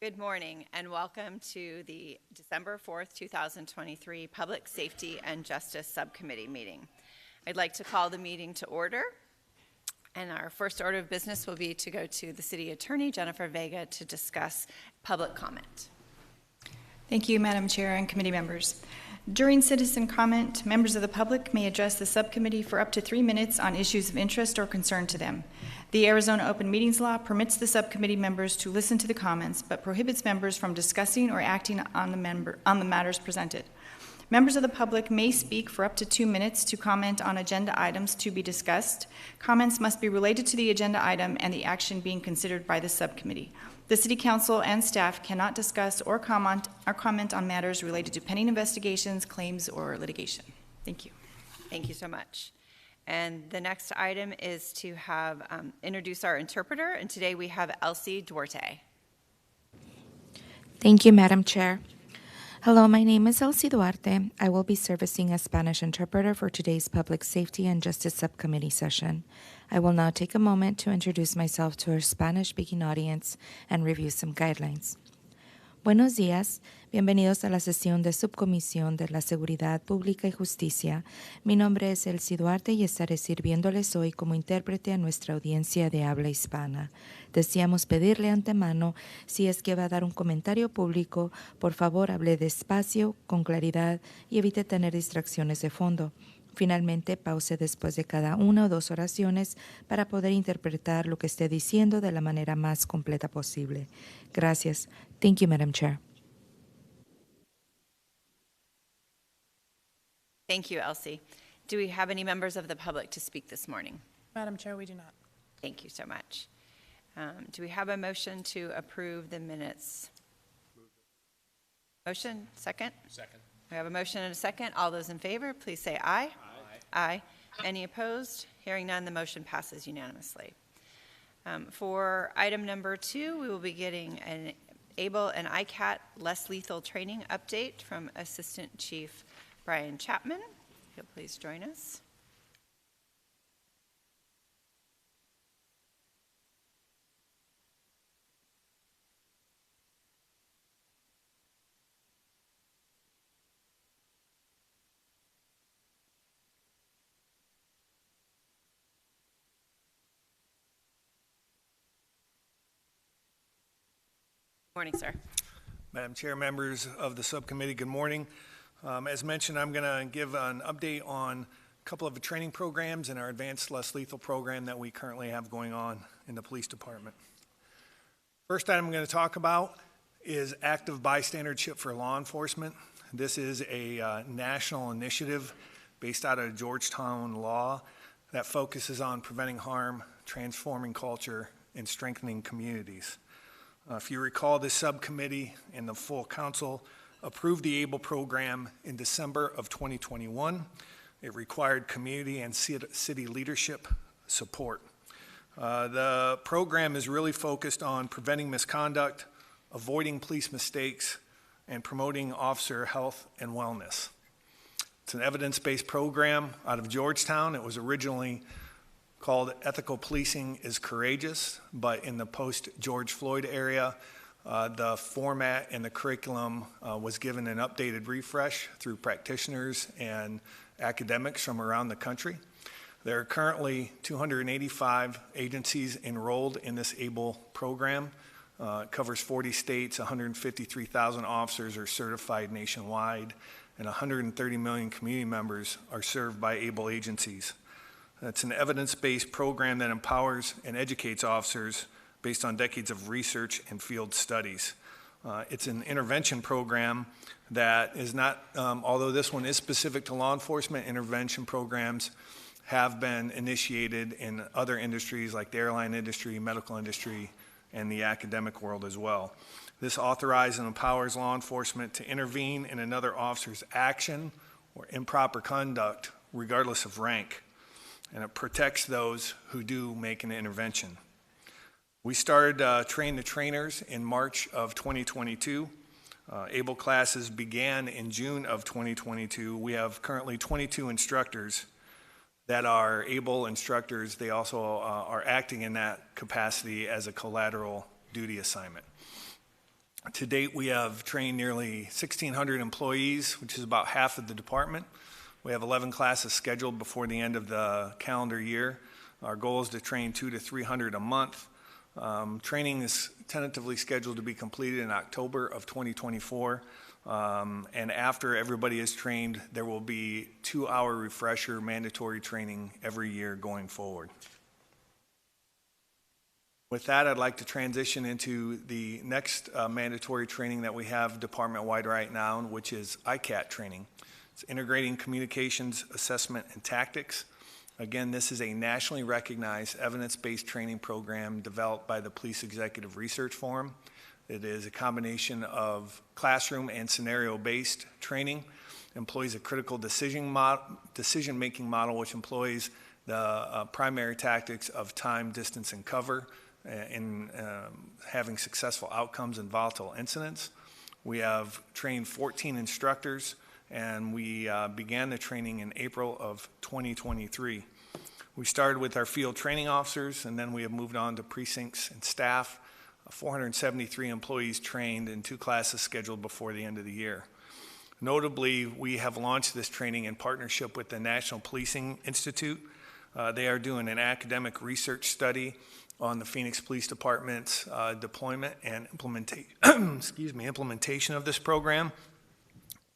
Good morning and welcome to the December 4th, 2023 Public Safety and Justice Subcommittee meeting. I'd like to call the meeting to order. And our first order of business will be to go to the City Attorney, Jennifer Vega, to discuss public comment. Thank you, Madam Chair and committee members. During citizen comment, members of the public may address the subcommittee for up to 3 minutes on issues of interest or concern to them. The Arizona Open Meetings Law permits the subcommittee members to listen to the comments, but prohibits members from discussing or acting on the matters presented. Members of the public may speak for up to 2 minutes to comment on agenda items to be discussed. Comments must be related to the agenda item and the action being considered by the subcommittee. The City Council and staff cannot discuss or comment on matters related to pending investigations, claims, or litigation. Thank you. Thank you so much. And the next item is to have introduce our interpreter, and today we have Elsie Duarte. Thank you, Madam Chair. Hello, my name is Elsie Duarte. I will be servicing as Spanish interpreter for today's Public Safety and Justice Subcommittee session. I will now take a moment to introduce myself to our Spanish-speaking audience and review some guidelines. Buenos días, bienvenidos a la sesión de Subcomisión de la Seguridad Pública y Justicia. Mi nombre es Elsie Duarte y estaré sirviéndoles hoy como intérprete a nuestra audiencia de habla hispana. Deseamos pedirle antemano, si es que va a dar un comentario público, por favor hable despacio, con claridad y evite tener distracciones de fondo. Finalmente, pause después de cada una o dos oraciones para poder interpretar lo que esté diciendo de la manera más completa posible. Gracias. Thank you, Madam Chair. Thank you, Elsie. Do we have any members of the public to speak this morning? Madam Chair, we do not. Thank you so much. Do we have a motion to approve the minutes? Motion, second? Second. We have a motion and a second. All those in favor, please say aye. Aye. Any opposed? Hearing none, the motion passes unanimously. For item number 2, we will be getting an ABLE and ICAT less lethal training update from Assistant Chief Brian Chapman. If you'll please join us. Morning, sir. Madam Chair, members of the subcommittee, good morning. As mentioned, I'm going to give an update on a couple of the training programs in our advanced less lethal program that we currently have going on in the police department. First item I'm going to talk about is active bystandership for law enforcement. This is a national initiative based out of Georgetown law that focuses on preventing harm, transforming culture, and strengthening communities. If you recall, this subcommittee and the full council approved the ABLE program in December of 2021. It required community and city leadership support. The program is really focused on preventing misconduct, avoiding police mistakes, and promoting officer health and wellness. It's an evidence-based program out of Georgetown. It was originally called Ethical Policing is Courageous, but in the post-George Floyd area, the format and the curriculum was given an updated refresh through practitioners and academics from around the country. There are currently 285 agencies enrolled in this ABLE program. It covers 40 states, 153,000 officers are certified nationwide, and 130 million community members are served by ABLE agencies. It's an evidence-based program that empowers and educates officers based on decades of research and field studies. It's an intervention program that is not, although this one is specific to law enforcement, intervention programs have been initiated in other industries like the airline industry, medical industry, and the academic world as well. This authorizes and empowers law enforcement to intervene in another officer's action or improper conduct, regardless of rank. And it protects those who do make an intervention. We started Train the Trainers in March of 2022. ABLE classes began in June of 2022. We have currently 22 instructors that are ABLE instructors. They also are acting in that capacity as a collateral duty assignment. To date, we have trained nearly 1,600 employees, which is about half of the department. We have 11 classes scheduled before the end of the calendar year. Our goal is to train 200 to 300 a month. Training is tentatively scheduled to be completed in October of 2024. And after everybody is trained, there will be 2-hour refresher mandatory training every year going forward. With that, I'd like to transition into the next mandatory training that we have department-wide right now, which is ICAT training. It's Integrating Communications, Assessment, and Tactics. Again, this is a nationally recognized evidence-based training program developed by the Police Executive Research Forum. It is a combination of classroom and scenario-based training, employs a critical decision-making model which employs the primary tactics of time, distance, and cover in having successful outcomes in volatile incidents. We have trained 14 instructors, and we began the training in April of 2023. We started with our field training officers, and then we have moved on to precincts and staff. 473 employees trained in 2 classes scheduled before the end of the year. Notably, we have launched this training in partnership with the National Policing Institute. They are doing an academic research study on the Phoenix Police Department's deployment and implementation of this program.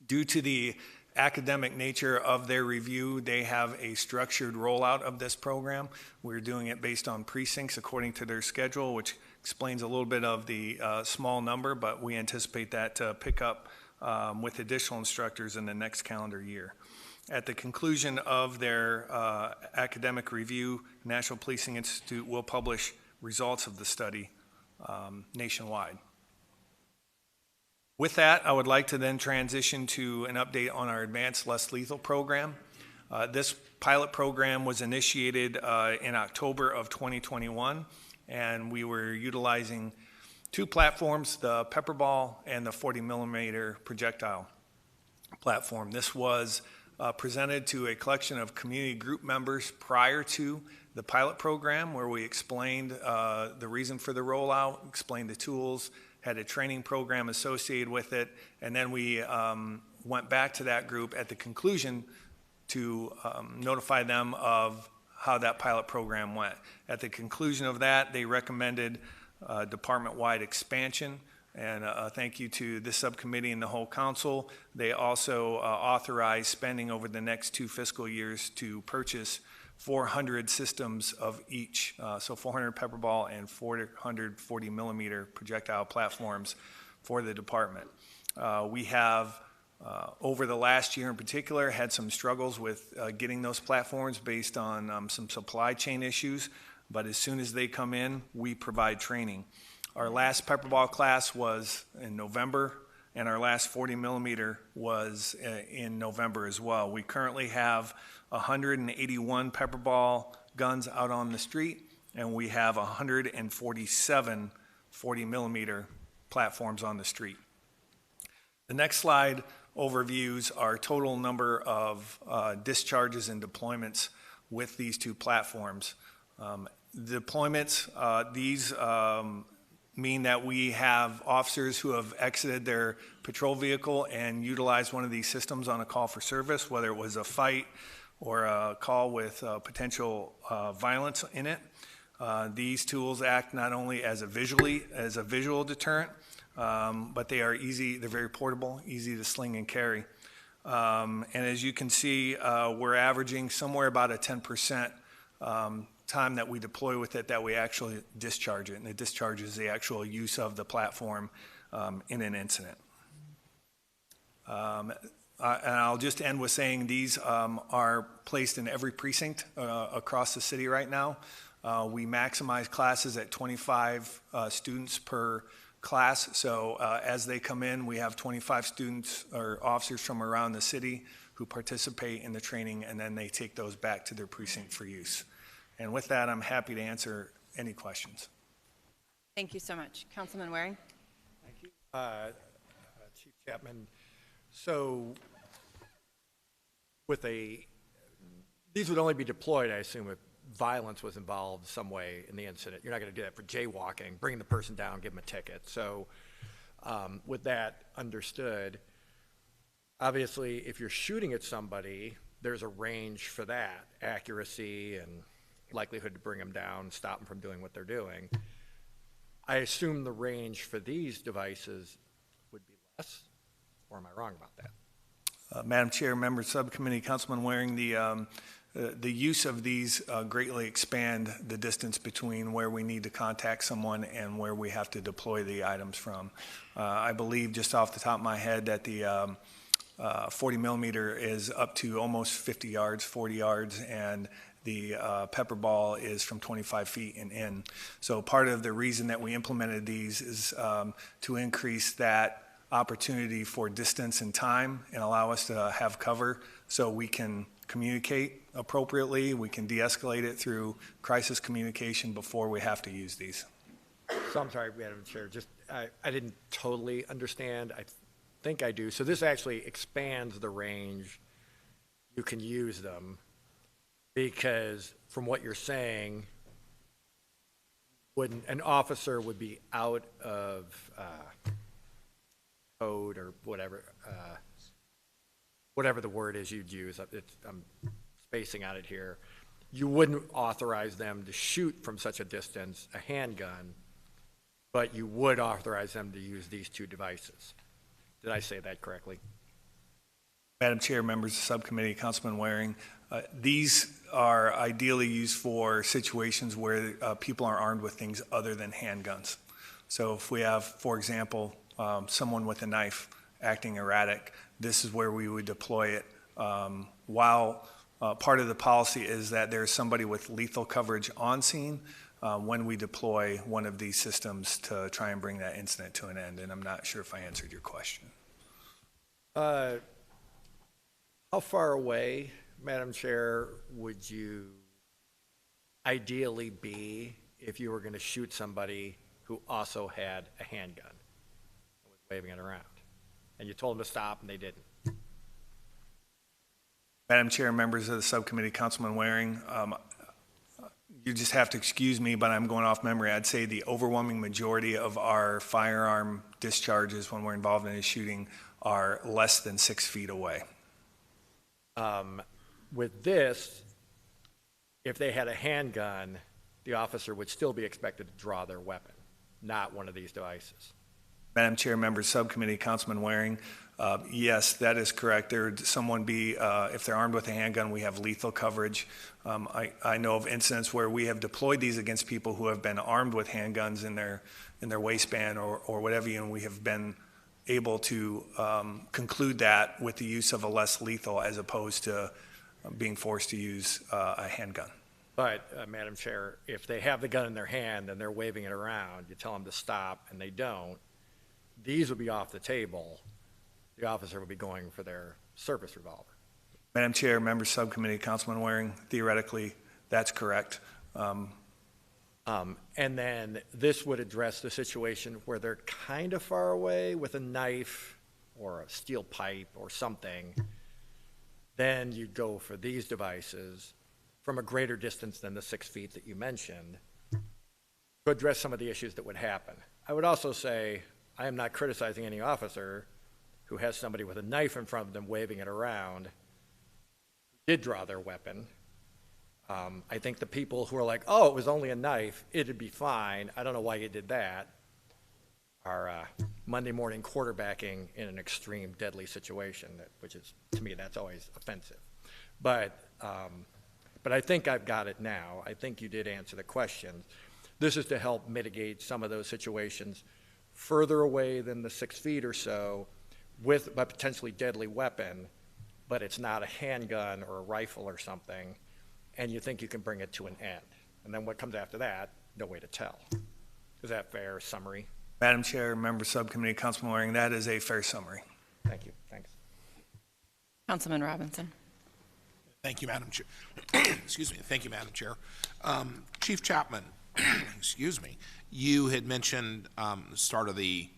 Due to the academic nature of their review, they have a structured rollout of this program. We're doing it based on precincts according to their schedule, which explains a little bit of the small number, but we anticipate that to pick up with additional instructors in the next calendar year. At the conclusion of their academic review, National Policing Institute will publish results of the study nationwide. With that, I would like to then transition to an update on our Advanced Less Lethal program. This pilot program was initiated in October of 2021, and we were utilizing 2 platforms, the pepper ball and the 40 millimeter projectile platform. This was presented to a collection of community group members prior to the pilot program, where we explained the reason for the rollout, explained the tools, had a training program associated with it, and then we went back to that group at the conclusion to notify them of how that pilot program went. At the conclusion of that, they recommended department-wide expansion, and thank you to this subcommittee and the whole council. They also authorized spending over the next 2 fiscal years to purchase 400 systems of each, so 400 pepper ball and 400 40 millimeter projectile platforms for the department. We have, over the last year in particular, had some struggles with getting those platforms based on some supply chain issues, but as soon as they come in, we provide training. Our last pepper ball class was in November, and our last 40 millimeter was in November as well. We currently have 181 pepper ball guns out on the street, and we have 147 40 millimeter platforms on the street. The next slide overviews our total number of discharges and deployments with these 2 platforms. Deployments, these mean that we have officers who have exited their patrol vehicle and utilized one of these systems on a call for service, whether it was a fight or a call with potential violence in it. These tools act not only as a visual deterrent, but they are easy, they're very portable, easy to sling and carry. And as you can see, we're averaging somewhere about a 10% time that we deploy with it that we actually discharge it, and the discharge is the actual use of the platform in an incident. And I'll just end with saying these are placed in every precinct across the city right now. We maximize classes at 25 students per class, so as they come in, we have 25 students or officers from around the city who participate in the training, and then they take those back to their precinct for use. And with that, I'm happy to answer any questions. Thank you so much. Councilman Waring? Thank you. Chief Chapman, so these would only be deployed, I assume, if violence was involved some way in the incident. You're not going to do that for jaywalking, bring the person down, give them a ticket. So With that understood, obviously, if you're shooting at somebody, there's a range for that, accuracy and likelihood to bring them down, stop them from doing what they're doing. I assume the range for these devices would be less, or am I wrong about that? Madam Chair, members, subcommittee, Councilman Waring, the use of these greatly expand the distance between where we need to contact someone and where we have to deploy the items from. I believe, just off the top of my head, that the 40 millimeter is up to almost 50 yards, 40 yards, and the pepper ball is from 25 feet and in. So part of the reason that we implemented these is to increase that opportunity for distance and time and allow us to have cover so we can communicate appropriately. We can de-escalate it through crisis communication before we have to use these. So I'm sorry, Madam Chair, just, I didn't totally understand. I think I do. So this actually expands the range you can use them, because from what you're saying, an officer would be out of code or whatever the word is you'd use. I'm spacing on it here. You wouldn't authorize them to shoot from such a distance a handgun, but you would authorize them to use these two devices. Did I say that correctly? Madam Chair, members of the subcommittee, Councilman Waring, these are ideally used for situations where people are armed with things other than handguns. So if we have, for example, someone with a knife acting erratic, this is where we would deploy it. While part of the policy is that there's somebody with lethal coverage on scene when we deploy one of these systems to try and bring that incident to an end. And I'm not sure if I answered your question. How far away, Madam Chair, would you ideally be if you were going to shoot somebody who also had a handgun and was waving it around, and you told them to stop and they didn't? Madam Chair, members of the subcommittee, Councilman Waring, you just have to excuse me, but I'm going off memory. I'd say the overwhelming majority of our firearm discharges when we're involved in a shooting are less than 6 feet away. With this, if they had a handgun, the officer would still be expected to draw their weapon, not one of these devices. Madam Chair, members, subcommittee, Councilman Waring, yes, that is correct. There would someone be, if they're armed with a handgun, we have lethal coverage. I know of incidents where we have deployed these against people who have been armed with handguns in their waistband or whatever, and we have been able to conclude that with the use of a less lethal as opposed to being forced to use a handgun. But, Madam Chair, if they have the gun in their hand and they're waving it around, you tell them to stop and they don't, these would be off the table. The officer would be going for their service revolver. Madam Chair, members subcommittee, Councilman Waring, theoretically, that's correct. And then this would address the situation where they're kind of far away with a knife or a steel pipe or something. Then you'd go for these devices from a greater distance than the 6 feet that you mentioned to address some of the issues that would happen. I would also say I am not criticizing any officer who has somebody with a knife in front of them waving it around who did draw their weapon. I think the people who are like, oh, it was only a knife, it'd be fine, I don't know why you did that, are Monday morning quarterbacking in an extreme deadly situation, which is, to me, that's always offensive. But I think I've got it now. I think you did answer the question. This is to help mitigate some of those situations further away than the 6 feet or so with a potentially deadly weapon, but it's not a handgun or a rifle or something, and you think you can bring it to an end. And then what comes after that, no way to tell. Is that fair summary? Madam Chair, member subcommittee, Councilman Waring, that is a fair summary. Thank you. Thanks. Councilman Robinson. Thank you, Madam Chair. Excuse me. Thank you, Madam Chair. Chief Chapman, excuse me, you had mentioned the start of the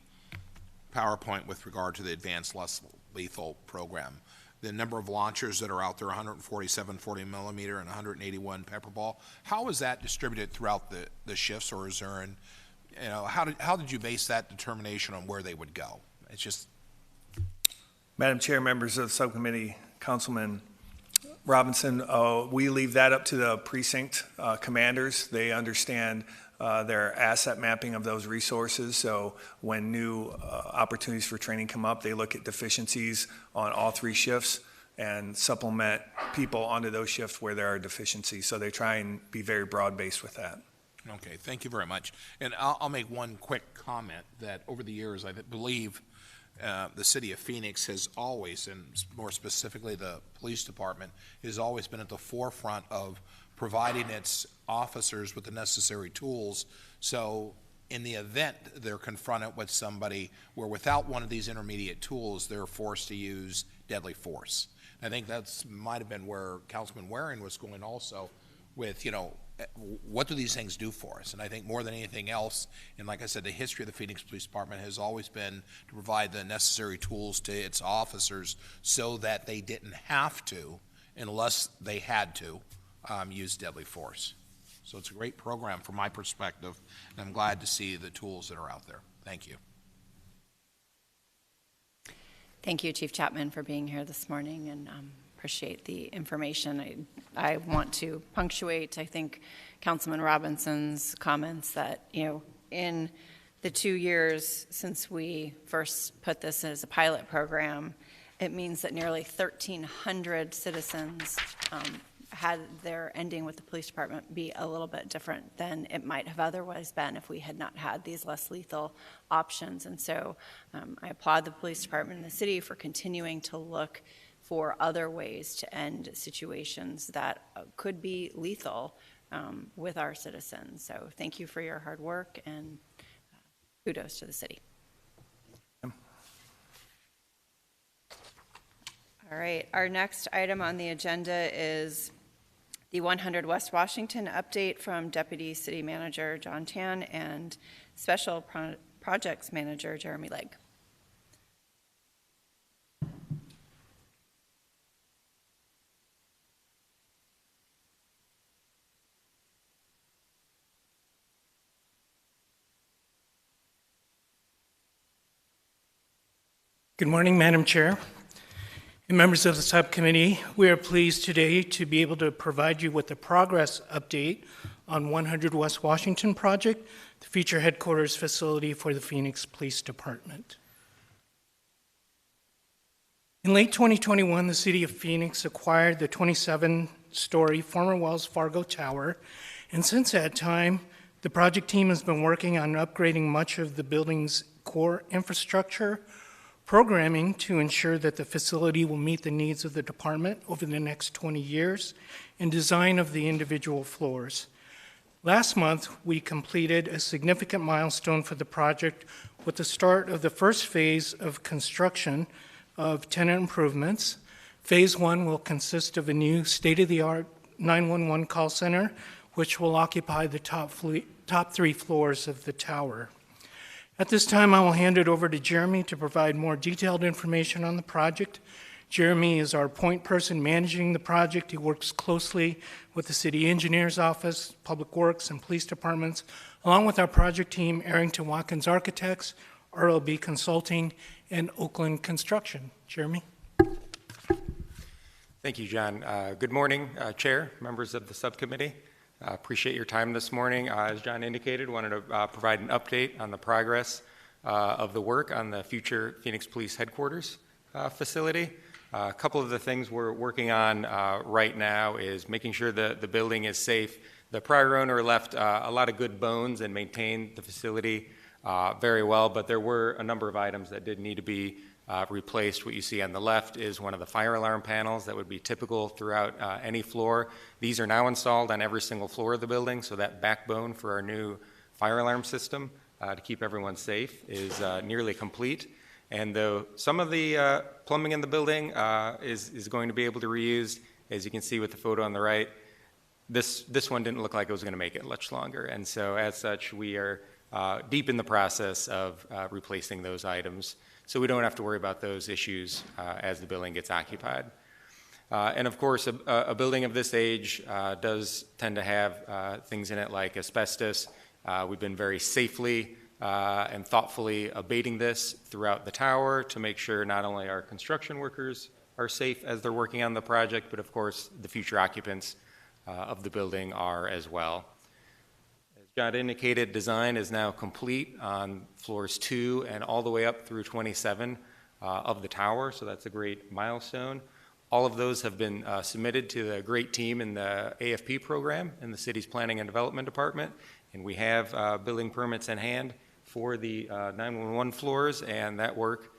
PowerPoint with regard to the Advanced Less Lethal program. The number of launchers that are out there, 147 40 millimeter and 181 pepper ball. How is that distributed throughout the shifts, or is there how did you base that determination on where they would go? It's just, Madam Chair, members of the subcommittee, Councilman Robinson, we leave that up to the precinct commanders. They understand their asset mapping of those resources. So when new opportunities for training come up, they look at deficiencies on all 3 shifts and supplement people onto those shifts where there are deficiencies. So they try and be very broad-based with that. okay, thank you very much. And I'll make one quick comment that over the years, I believe the city of Phoenix has always, and more specifically the police department, has always been at the forefront of providing its officers with the necessary tools. So in the event they're confronted with somebody where without one of these intermediate tools, they're forced to use deadly force. I think that's might have been where Councilman Waring was going also with, what do these things do for us? And I think more than anything else, and like I said, the history of the Phoenix Police Department has always been to provide the necessary tools to its officers so that they didn't have to, unless they had to, use deadly force. So it's a great program from my perspective, and I'm glad to see the tools that are out there. Thank you. Thank you, Chief Chapman, for being here this morning, and appreciate the information. I want to punctuate, I think, Councilman Robinson's comments that, in the 2 years since we first put this as a pilot program, it means that nearly 1,300 citizens had their ending with the police department be a little bit different than it might have otherwise been if we had not had these less lethal options. And so I applaud the police department and the city for continuing to look for other ways to end situations that could be lethal with our citizens. So thank you for your hard work, and kudos to the city. All right, our next item on the agenda is the 100 West Washington update from Deputy City Manager John Tan and Special Projects Manager Jeremy Legg. Good morning, Madam Chair and members of the subcommittee. We are pleased today to be able to provide you with a progress update on 100 West Washington project, the future headquarters facility for the Phoenix Police Department. In late 2021, the City of Phoenix acquired the 27-story former Wells Fargo Tower, and since that time, the project team has been working on upgrading much of the building's core infrastructure, programming to ensure that the facility will meet the needs of the department over the next 20 years, and design of the individual floors. Last month, we completed a significant milestone for the project with the start of the first phase of construction of tenant improvements. Phase 1 will consist of a new state-of-the-art 911 call center, which will occupy the top 3 floors of the tower. At this time, I will hand it over to Jeremy to provide more detailed information on the project. Jeremy is our point person managing the project. He works closely with the city engineer's office, public works, and police departments, along with our project team, Arrington Watkins Architects, RLB Consulting, and Oakland Construction. Jeremy? Thank you, John. Good morning, Chair, members of the subcommittee. Appreciate your time this morning. As John indicated, wanted to provide an update on the progress of the work on the future Phoenix Police Headquarters facility. A couple of the things we're working on right now is making sure that the building is safe. The prior owner left a lot of good bones and maintained the facility very well, but there were a number of items that did need to be replaced. What you see on the left is one of the fire alarm panels that would be typical throughout any floor. These are now installed on every single floor of the building, so that backbone for our new fire alarm system to keep everyone safe is nearly complete. And though some of the plumbing in the building is going to be able to reuse, as you can see with the photo on the right, this one didn't look like it was going to make it much longer. And so as such, we are deep in the process of replacing those items, so we don't have to worry about those issues as the building gets occupied. And of course, a building of this age does tend to have things in it like asbestos, We've been very safely and thoughtfully abating this throughout the tower to make sure not only our construction workers are safe as they're working on the project, but of course the future occupants of the building are as well. As John indicated, design is now complete on floors 2 and all the way up through 27 of the tower, so that's a great milestone. All of those have been submitted to the great team in the AFP program in the city's Planning and Development Department, and we have building permits in hand for the 911 floors, and that work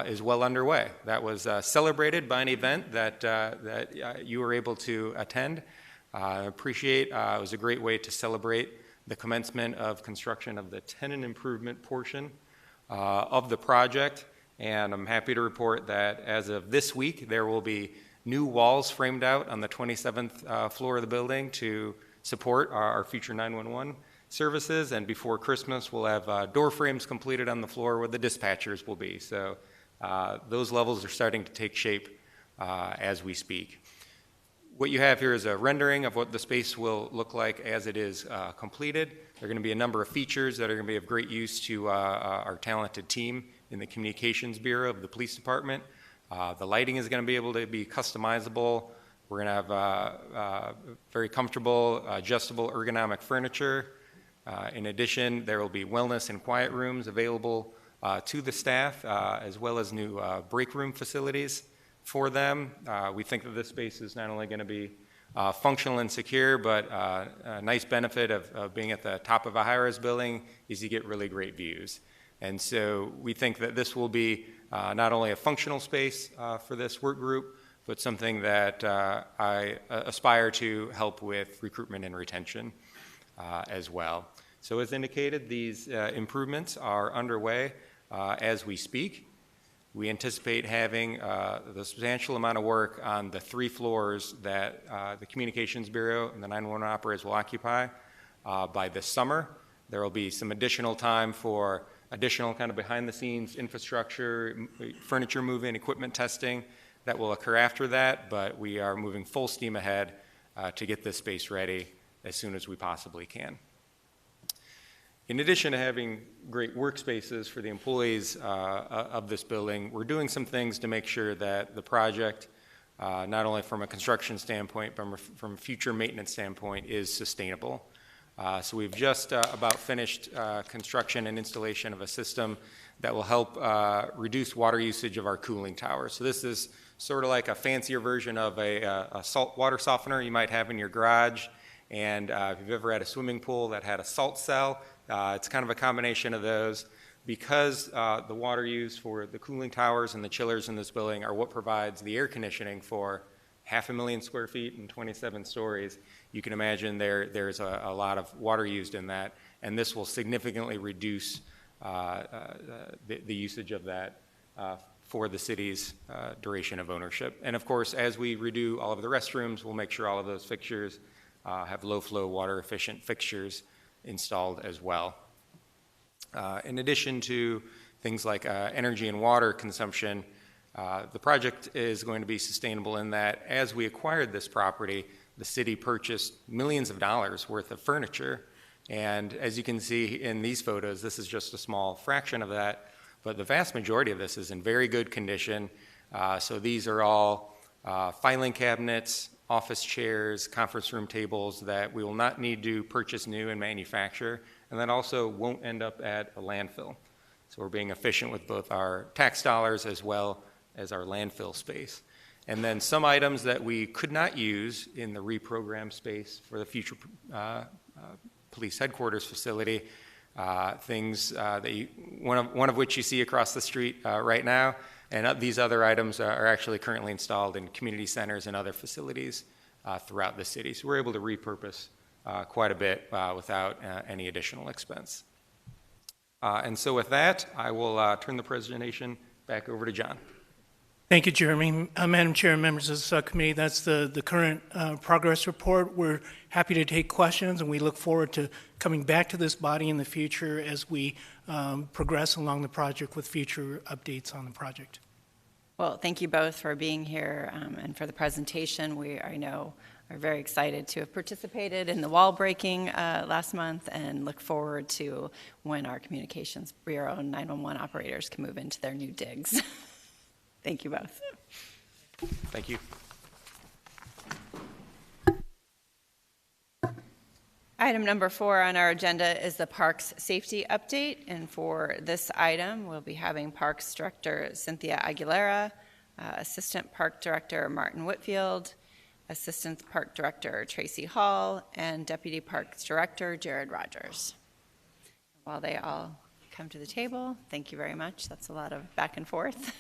is well underway. That was celebrated by an event that you were able to attend. I appreciate it was a great way to celebrate the commencement of construction of the tenant improvement portion of the project. And I'm happy to report that as of this week, there will be new walls framed out on the 27th floor of the building to support our future 911 services. And before Christmas, we'll have door frames completed on the floor where the dispatchers will be. So those levels are starting to take shape as we speak. What you have here is a rendering of what the space will look like as it is completed. There are going to be a number of features that are going to be of great use to our talented team in the Communications Bureau of the Police Department. The lighting is going to be able to be customizable. We're going to have very comfortable, adjustable, ergonomic furniture. In addition, there will be wellness and quiet rooms available to the staff, as well as new break room facilities for them. We think that this space is not only going to be functional and secure, but a nice benefit of being at the top of a high-rise building is you get really great views. And so we think that this will be not only a functional space for this work group, but something that I aspire to help with recruitment and retention as well. So as indicated, these improvements are underway as we speak. We anticipate having the substantial amount of work on the 3 floors that the Communications Bureau and the 911 operators will occupy by this summer. There will be some additional time for additional kind of behind-the-scenes infrastructure, furniture moving, equipment testing that will occur after that, but we are moving full steam ahead to get this space ready as soon as we possibly can. In addition to having great workspaces for the employees of this building, we're doing some things to make sure that the project, not only from a construction standpoint, but from a future maintenance standpoint, is sustainable. So we've just about finished construction and installation of a system that will help reduce water usage of our cooling tower. So this is sort of like a fancier version of a salt water softener you might have in your garage. And if you've ever had a swimming pool that had a salt cell, it's kind of a combination of those. Because the water used for the cooling towers and the chillers in this building are what provides the air conditioning for 500,000 square feet and 27 stories, you can imagine there's a lot of water used in that, and this will significantly reduce the usage of that for the city's duration of ownership. And of course, as we redo all of the restrooms, we'll make sure all of those fixtures have low-flow, water-efficient fixtures installed as well. In addition to things like energy and water consumption, the project is going to be sustainable in that as we acquired this property, the city purchased millions of dollars worth of furniture. And as you can see in these photos, this is just a small fraction of that, but the vast majority of this is in very good condition. So these are all filing cabinets, office chairs, conference room tables that we will not need to purchase new and manufacture, and that also won't end up at a landfill. So we're being efficient with both our tax dollars as well as our landfill space. And then some items that we could not use in the reprogrammed space for the future police headquarters facility, things that one of which you see across the street right now, and these other items are actually currently installed in community centers and other facilities throughout the city. So we're able to repurpose quite a bit without any additional expense. And so with that, I will turn the presentation back over to John. Thank you, Jeremy. Madam Chair and members of the subcommittee, that's the current progress report. We're happy to take questions, and we look forward to coming back to this body in the future as we progress along the project with future updates on the project. Well, thank you both for being here and for the presentation. I know, are very excited to have participated in the wall breaking last month and look forward to when our Communications Bureau and 911 operators can move into their new digs. Thank you both. Thank you. Item number 4 on our agenda is the Parks Safety Update, and for this item, we'll be having Parks Director Cynthia Aguilera, Assistant Park Director Martin Whitfield, Assistant Park Director Tracy Hall, and Deputy Parks Director Jared Rogers. While they all come to the table, thank you very much. That's a lot of back and forth.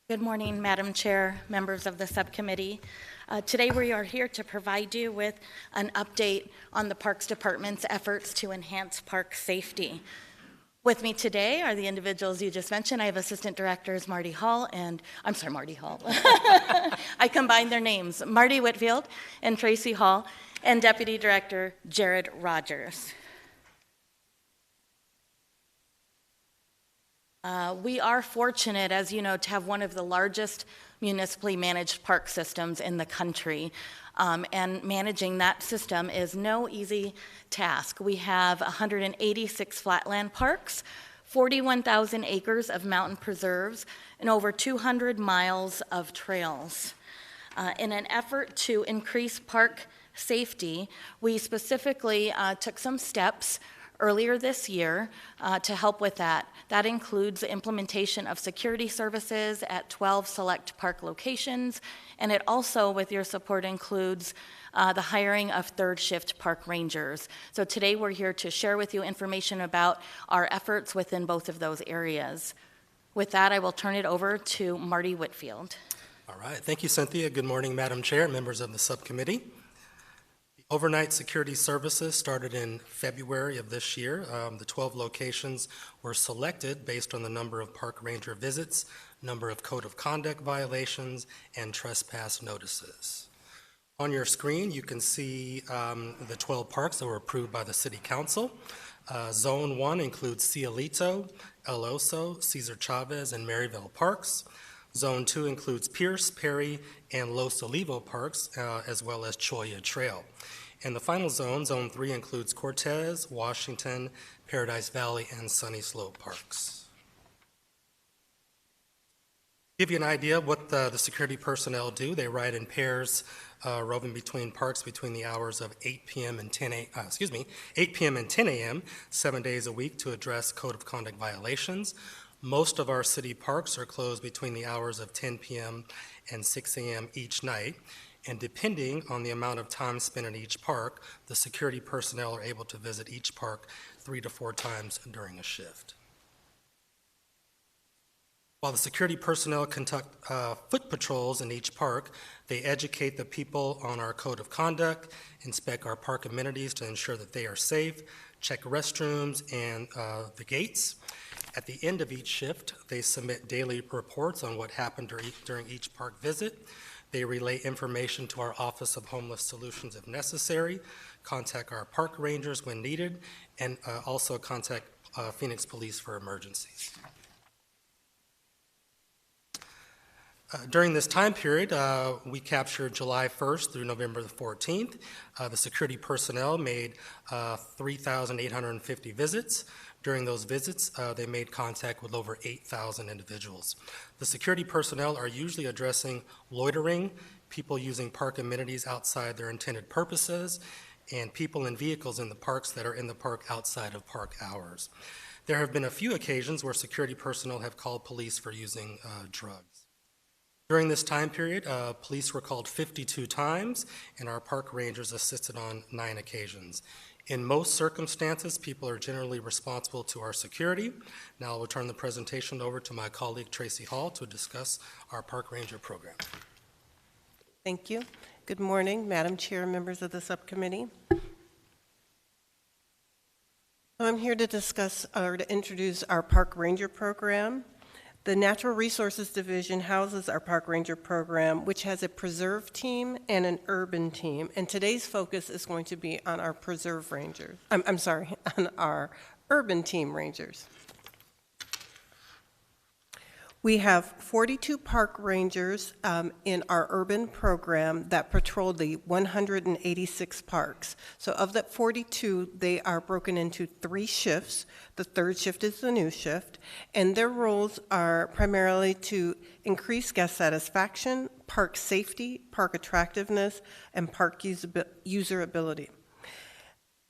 Good morning, Madam Chair, members of the subcommittee. Today we are here to provide you with an update on the Parks Department's efforts to enhance park safety. With me today are the individuals you just mentioned. I have Assistant Directors Marty Hall and, Marty Hall. I combined their names, Marty Whitfield and Tracy Hall, and Deputy Director Jared Rogers. We are fortunate, as you know, to have one of the largest municipally managed park systems in the country. And managing that system is no easy task. We have 186 flatland parks, 41,000 acres of mountain preserves, and over 200 miles of trails. In an effort to increase park safety, we specifically took some steps earlier this year to help with that. That includes the implementation of security services at 12 select park locations, and it also, with your support, includes the hiring of third shift park rangers. So today we're here to share with you information about our efforts within both of those areas. With that, I will turn it over to Marty Whitfield. All right, thank you, Cynthia. Good morning, Madam Chair, members of the subcommittee. Overnight security services started in February of this year. The 12 locations were selected based on the number of park ranger visits, number of code of conduct violations, and trespass notices. On your screen, you can see the 12 parks that were approved by the City Council. Zone 1 includes Cielito, El Oso, Cesar Chavez, and Maryville Parks. Zone 2 includes Pierce, Perry, and Los Olivos Parks, as well as Cholla Trail. And the final zone, Zone 3, includes Cortez, Washington, Paradise Valley, and Sunny Slope Parks. To give you an idea of what the security personnel do, they ride in pairs, roving between parks between the hours of 8 p.m. and 10 a.m., 7 days a week to address code of conduct violations. Most of our city parks are closed between the hours of 10 p.m. and 6 a.m. each night. And depending on the amount of time spent in each park, the security personnel are able to visit each park 3 to 4 times during a shift. While the security personnel conduct foot patrols in each park, they educate the people on our code of conduct, inspect our park amenities to ensure that they are safe, check restrooms and the gates. At the end of each shift, they submit daily reports on what happened during each park visit. They relay information to our Office of Homeless Solutions if necessary, contact our park rangers when needed, and also contact Phoenix Police for emergencies. During this time period, we captured July 1st through November the 14th. The security personnel made 3,850 visits. During those visits, they made contact with over 8,000 individuals. The security personnel are usually addressing loitering, people using park amenities outside their intended purposes, and people in vehicles in the parks that are in the park outside of park hours. There have been a few occasions where security personnel have called police for using drugs. During this time period, police were called 52 times, and our park rangers assisted on 9 occasions. In most circumstances, people are generally responsible to our security. Now I will turn the presentation over to my colleague Tracy Hall to discuss our park ranger program. Thank you. Good morning, Madam Chair, members of the subcommittee. I'm here to discuss or to introduce our park ranger program. The Natural Resources Division houses our Park Ranger program, which has a preserve team and an urban team. And today's focus is going to be on our preserve rangers. I'm sorry, on our urban team rangers. We have 42 park rangers in our urban program that patrol the 186 parks. So of that 42, they are broken into 3 shifts. The third shift is the new shift, and their roles are primarily to increase guest satisfaction, park safety, park attractiveness, and park userability.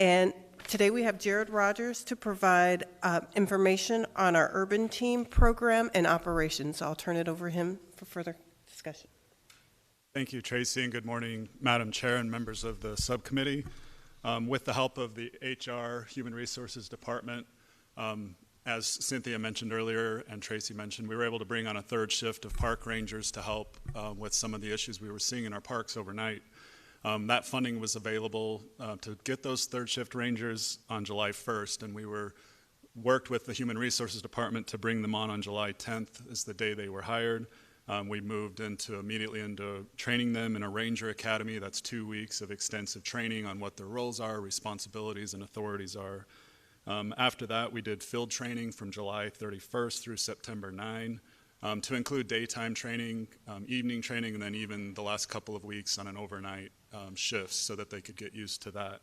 And today we have Jared Rogers to provide information on our urban team program and operations. I'll turn it over to him for further discussion. Thank you, Tracy, and good morning, Madam Chair and members of the subcommittee. With the help of the HR Human Resources Department, as Cynthia mentioned earlier and Tracy mentioned, we were able to bring on a third shift of park rangers to help with some of the issues we were seeing in our parks overnight. That funding was available to get those third shift rangers on July 1st, and we worked with the Human Resources Department to bring them on July 10th is the day they were hired. We moved immediately into training them in a Ranger Academy. That's 2 weeks of extensive training on what their roles are, responsibilities, and authorities are. After that, we did field training from July 31st through September 9. To include daytime training, evening training, and then even the last couple of weeks on an overnight shifts so that they could get used to that.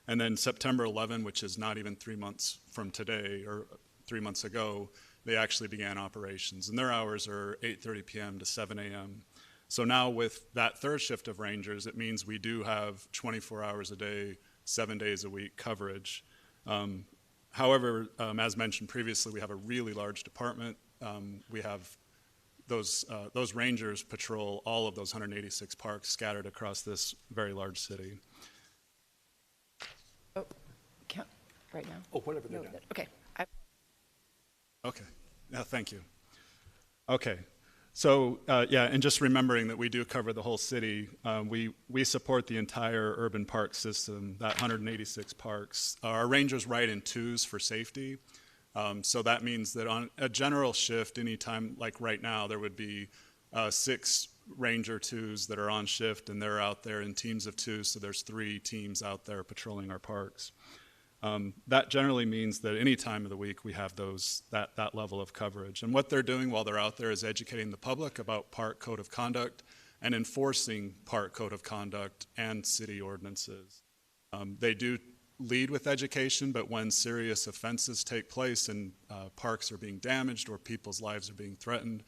And then September 11, which is not even 3 months from today or 3 months ago, they actually began operations. And their hours are 8:30 p.m. to 7 a.m. So now with that third shift of rangers, it means we do have 24 hours a day, 7 days a week coverage. However, as mentioned previously, we have a really large department. We have those rangers patrol all of those 186 parks scattered across this very large city. Oh, count right now. Oh, whatever they're doing. Okay. Okay. Yeah, thank you. Okay. So, and just remembering that we do cover the whole city, we support the entire urban park system, that 186 parks. Our rangers ride in twos for safety. So that means that on a general shift, anytime like right now, there would be 6 ranger twos that are on shift, and they're out there in teams of 2, so there's 3 teams out there patrolling our parks. That generally means that any time of the week we have that level of coverage. And what they're doing while they're out there is educating the public about park code of conduct and enforcing park code of conduct and city ordinances. They do lead with education, but when serious offenses take place and parks are being damaged or people's lives are being threatened,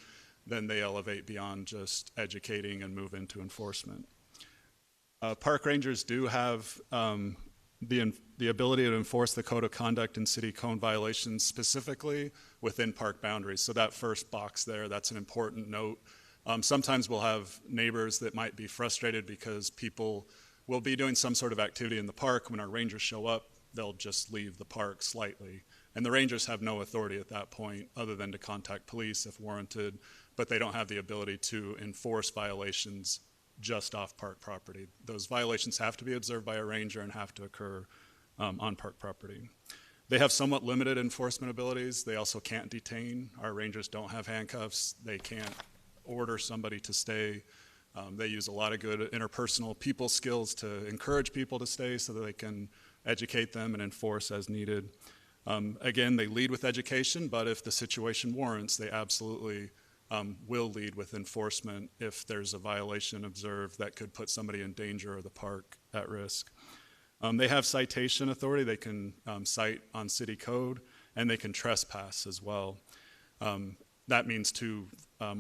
then they elevate beyond just educating and move into enforcement. Park rangers do have the ability to enforce the code of conduct and city code violations specifically within park boundaries. So that first box there, that's an important note. Sometimes we'll have neighbors that might be frustrated because people will be doing some sort of activity in the park. When our rangers show up, they'll just leave the park slightly. And the rangers have no authority at that point other than to contact police if warranted, but they don't have the ability to enforce violations just off park property. Those violations have to be observed by a ranger and have to occur on park property. They have somewhat limited enforcement abilities. They also can't detain. Our rangers don't have handcuffs. They can't order somebody to stay. They use a lot of good interpersonal people skills to encourage people to stay so that they can educate them and enforce as needed. Again, they lead with education, but if the situation warrants, they absolutely will lead with enforcement if there's a violation observed that could put somebody in danger or the park at risk. They have citation authority. They can cite on city code, and they can trespass as well. That means to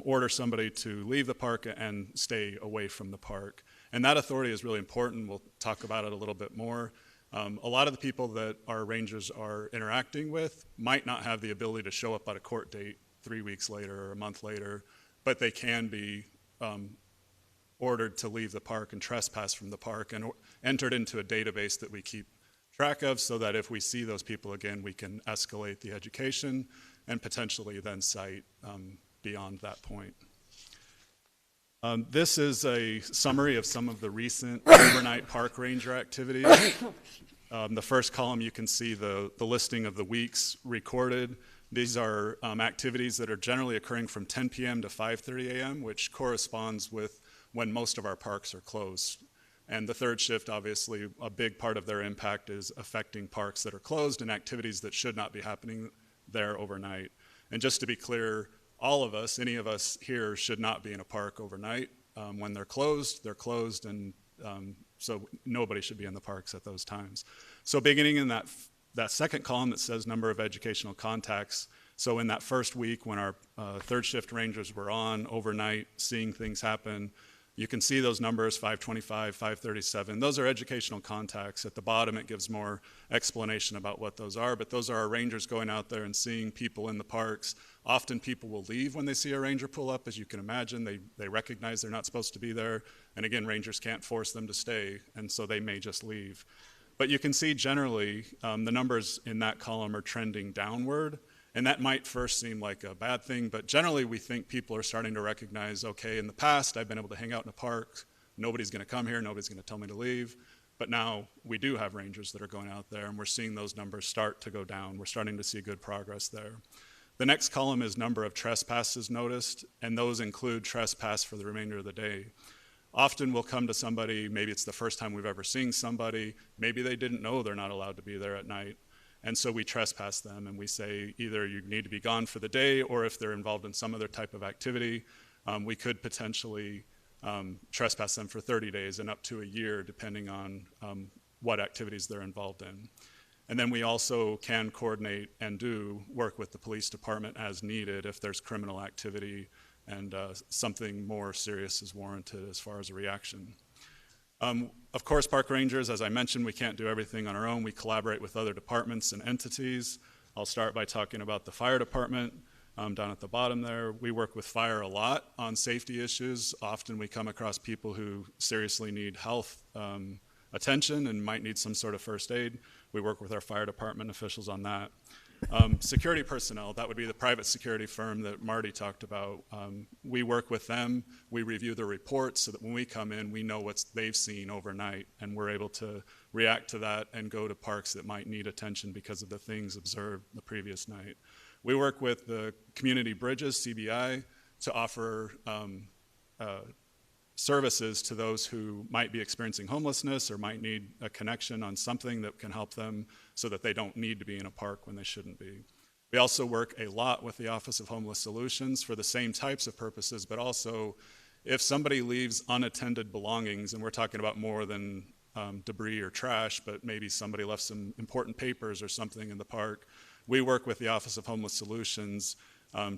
order somebody to leave the park and stay away from the park. And that authority is really important. We'll talk about it a little bit more. A lot of the people that our rangers are interacting with might not have the ability to show up at a court date 3 weeks later or a month later, but they can be ordered to leave the park and trespass from the park and entered into a database that we keep track of so that if we see those people again, we can escalate the education and potentially then cite beyond that point. This is a summary of some of the recent overnight park ranger activities. The first column, you can see the listing of the weeks recorded. These are activities that are generally occurring from 10 p.m. to 5:30 a.m., which corresponds with when most of our parks are closed. And the third shift, obviously, a big part of their impact is affecting parks that are closed and activities that should not be happening there overnight. And just to be clear, all of us, any of us here, should not be in a park overnight. When they're closed, and so nobody should be in the parks at those times. So beginning in that second column that says number of educational contacts, so in that first week when our third shift rangers were on overnight, seeing things happen, you can see those numbers, 525, 537. Those are educational contacts. At the bottom, it gives more explanation about what those are, but those are our rangers going out there and seeing people in the parks. Often people will leave when they see a ranger pull up, as you can imagine. They recognize they're not supposed to be there, and again, rangers can't force them to stay, and so they may just leave. But you can see generally, the numbers in that column are trending downward. And that might first seem like a bad thing, but generally we think people are starting to recognize, okay, in the past I've been able to hang out in a park, nobody's gonna come here, nobody's gonna tell me to leave, but now we do have rangers that are going out there and we're seeing those numbers start to go down. We're starting to see good progress there. The next column is number of trespasses noticed, and those include trespass for the remainder of the day. Often we'll come to somebody, maybe it's the first time we've ever seen somebody, maybe they didn't know they're not allowed to be there at night. And so we trespass them and we say either you need to be gone for the day, or if they're involved in some other type of activity, we could potentially trespass them for 30 days and up to a year, depending on what activities they're involved in. And then we also can coordinate and do work with the police department as needed if there's criminal activity and something more serious is warranted as far as a reaction. Of course, park rangers, as I mentioned, we can't do everything on our own. We collaborate with other departments and entities. I'll start by talking about the fire department down at the bottom there. We work with fire a lot on safety issues. Often we come across people who seriously need health attention and might need some sort of first aid. We work with our fire department officials on that. Security personnel, that would be the private security firm that Marty talked about. We work with them, we review their reports so that when we come in, we know what they've seen overnight, and we're able to react to that and go to parks that might need attention because of the things observed the previous night. We work with the community bridges, CBI, to offer services to those who might be experiencing homelessness or might need a connection on something that can help them so that they don't need to be in a park when they shouldn't be. We also work a lot with the Office of Homeless Solutions for the same types of purposes, but also if somebody leaves unattended belongings, and we're talking about more than debris or trash, but maybe somebody left some important papers or something in the park, we work with the Office of Homeless Solutions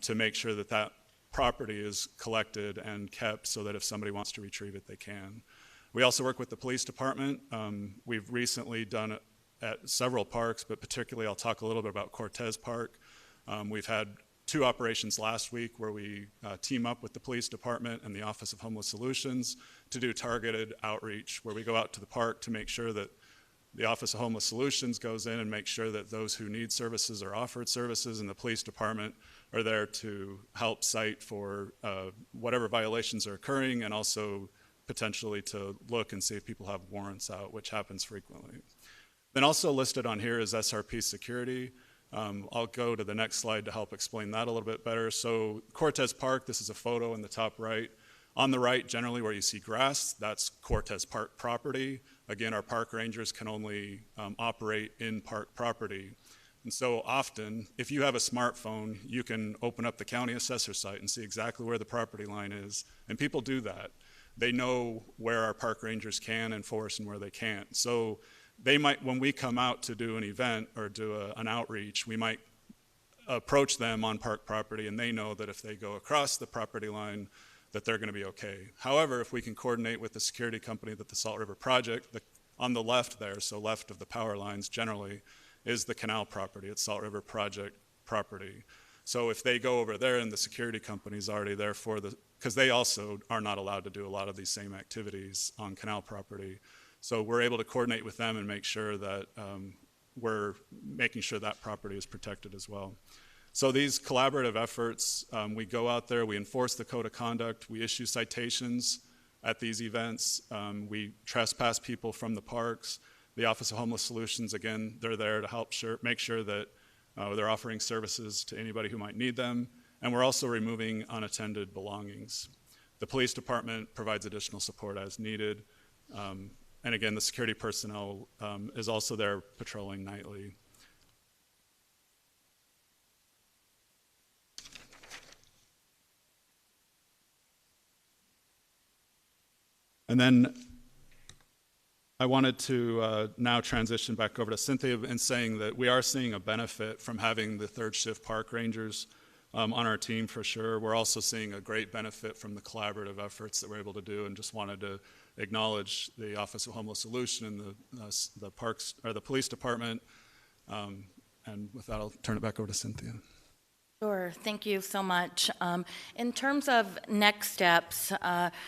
to make sure that that property is collected and kept so that if somebody wants to retrieve it, they can. We also work with the police department. We've recently done it at several parks, but particularly I'll talk a little bit about Cortez Park. We've had 2 operations last week where we team up with the police department and the Office of Homeless Solutions to do targeted outreach, where we go out to the park to make sure that the Office of Homeless Solutions goes in and makes sure that those who need services are offered services, and the police department are there to help cite for whatever violations are occurring, and also potentially to look and see if people have warrants out, which happens frequently. Then also listed on here is SRP security. I'll go to the next slide to help explain that a little bit better. So Cortez Park, this is a photo in the top right. On the right, generally where you see grass, that's Cortez Park property. Again, our park rangers can only operate in park property. And so often, if you have a smartphone, you can open up the county assessor site and see exactly where the property line is. And people do that. They know where our park rangers can enforce and where they can't. So they might, when we come out to do an event or do an outreach, we might approach them on park property, and they know that if they go across the property line, that they're going to be okay. However, if we can coordinate with the security company that the Salt River Project, on the left there, so left of the power lines generally, is the canal property. It's Salt River Project property. So if they go over there and the security company's already there for because they also are not allowed to do a lot of these same activities on canal property. So we're able to coordinate with them and make sure that we're making sure that property is protected as well. So these collaborative efforts, we go out there, we enforce the code of conduct, we issue citations at these events, we trespass people from the parks. The Office of Homeless Solutions, again, they're there to help make sure that They're offering services to anybody who might need them, and we're also removing unattended belongings. The police department provides additional support as needed, and again, the security personnel is also there patrolling nightly. And then I wanted to now transition back over to Cynthia in saying that we are seeing a benefit from having the third shift park rangers on our team for sure. We're also seeing a great benefit from the collaborative efforts that we're able to do, and just wanted to acknowledge the Office of Homeless Solution and the parks or the police department. And with that, I'll turn it back over to Cynthia. Sure, thank you so much. In terms of next steps,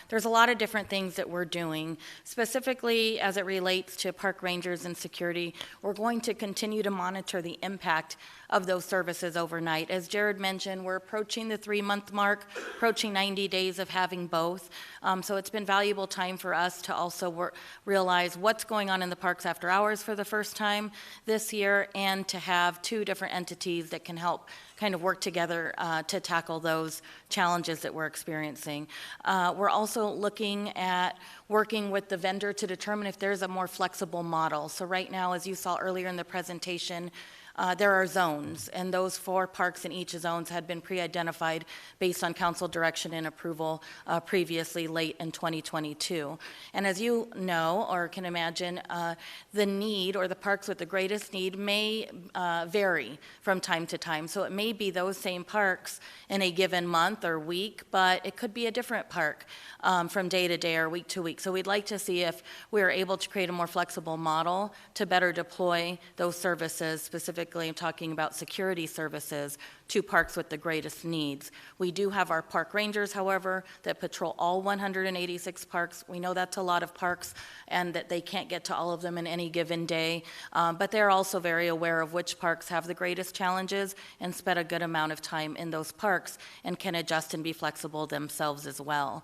there's a lot of different things that we're doing. Specifically, as it relates to park rangers and security, we're going to continue to monitor the impact of those services overnight. As Jared mentioned, we're approaching the 3-month mark, approaching 90 days of having both. So it's been valuable time for us to also realize what's going on in the parks after hours for the first time this year, and to have 2 different entities that can help kind of work together to tackle those challenges that we're experiencing. We're also looking at working with the vendor to determine if there's a more flexible model. So right now, as you saw earlier in the presentation, there are zones, and those 4 parks in each zones had been pre-identified based on council direction and approval previously late in 2022. And as you know or can imagine, the need, or the parks with the greatest need, may vary from time to time. So it may be those same parks in a given month or week, but it could be a different park from day to day or week to week. So we'd like to see if we're able to create a more flexible model to better deploy those services. Specifically, I'm talking about security services to parks with the greatest needs. We do have our park rangers, however, that patrol all 186 parks. We know that's a lot of parks, and that they can't get to all of them in any given day, but they're also very aware of which parks have the greatest challenges and spend a good amount of time in those parks and can adjust and be flexible themselves as well.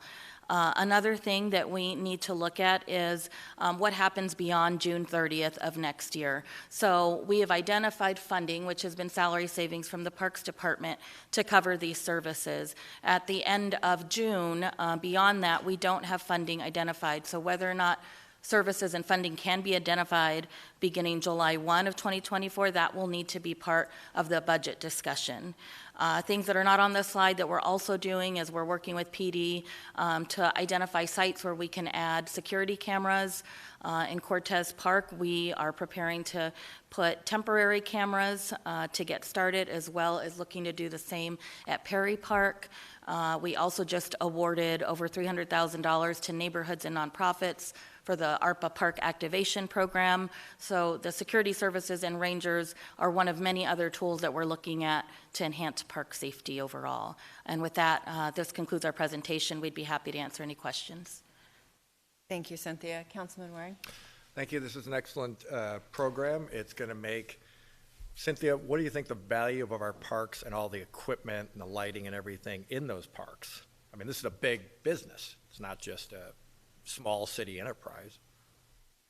Another thing that we need to look at is what happens beyond June 30th of next year. So we have identified funding, which has been salary savings from the Parks Department, to cover these services. At the end of June, beyond that, we don't have funding identified. So whether or not services and funding can be identified beginning July 1 of 2024, that will need to be part of the budget discussion. Things that are not on this slide that we're also doing is we're working with PD to identify sites where we can add security cameras. In Cortez Park, we are preparing to put temporary cameras to get started, as well as looking to do the same at Perry Park. We also just awarded over $300,000 to neighborhoods and nonprofits for the ARPA Park Activation Program. So the security services and rangers are one of many other tools that we're looking at to enhance park safety overall. And with that, this concludes our presentation. We'd be happy to answer any questions. Thank you, Cynthia. Councilman Waring? Thank you. This is an excellent program. It's going to make, Cynthia, what do you think the value of our parks and all the equipment and the lighting and everything in those parks? I mean, this is a big business. It's not just a small city enterprise.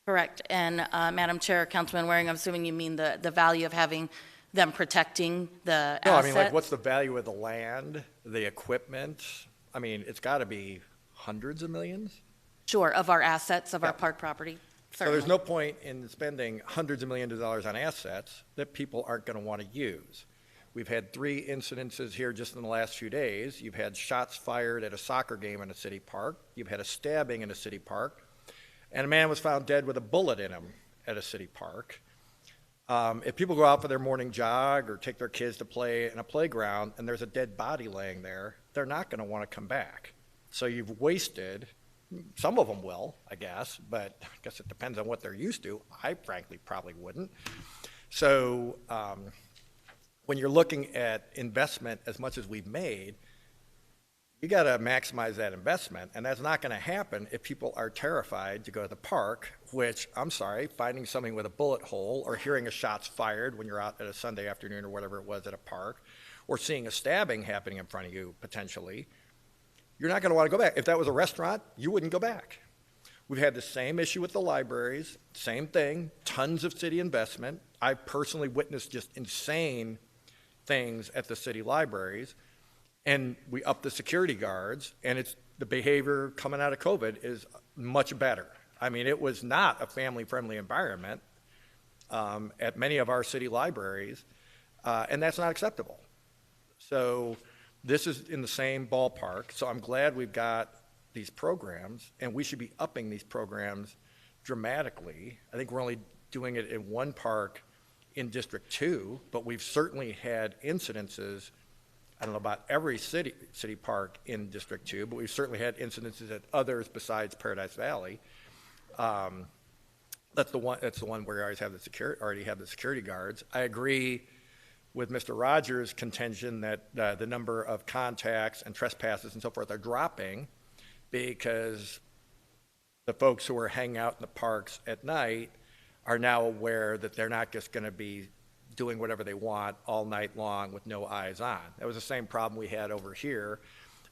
Correct. And Madam Chair, Councilman Waring, I'm assuming you mean the value of having them protecting the No, assets? I mean, like, what's the value of the land, the equipment? I mean, it's got to be hundreds of millions. Sure, of our assets, of our park property. So there's no point in spending hundreds of millions of dollars on assets that people aren't going to want to use. We've had 3 incidences here just in the last few days. You've had shots fired at a soccer game in a city park. You've had a stabbing in a city park. And a man was found dead with a bullet in him at a city park. If people go out for their morning jog or take their kids to play in a playground and there's a dead body laying there, they're not going to want to come back. So you've wasted, some of them will, I guess, but I guess it depends on what they're used to. I frankly probably wouldn't. So when you're looking at investment as much as we've made, you got to maximize that investment, and that's not going to happen if people are terrified to go to the park, which, I'm sorry, finding something with a bullet hole or hearing a shots fired when you're out at a Sunday afternoon or whatever it was at a park, or seeing a stabbing happening in front of you potentially, you're not going to want to go back. If that was a restaurant, you wouldn't go back. We've had the same issue with the libraries, same thing, tons of city investment. I personally witnessed just insane things at the city libraries, and we upped the security guards, and the behavior coming out of COVID is much better. I mean, it was not a family-friendly environment at many of our city libraries, and that's not acceptable. So this is in the same ballpark, so I'm glad we've got these programs, and we should be upping these programs dramatically. I think we're only doing it in one park in District 2, but we've certainly had incidences, I don't know about every city park in District 2, but we've certainly had incidences at others besides Paradise Valley. That's the one where you already have the security guards. I agree with Mr. Rogers' contention that the number of contacts and trespasses and so forth are dropping, because the folks who are hanging out in the parks at night are now aware that they're not just going to be doing whatever they want all night long with no eyes on. That was the same problem we had over here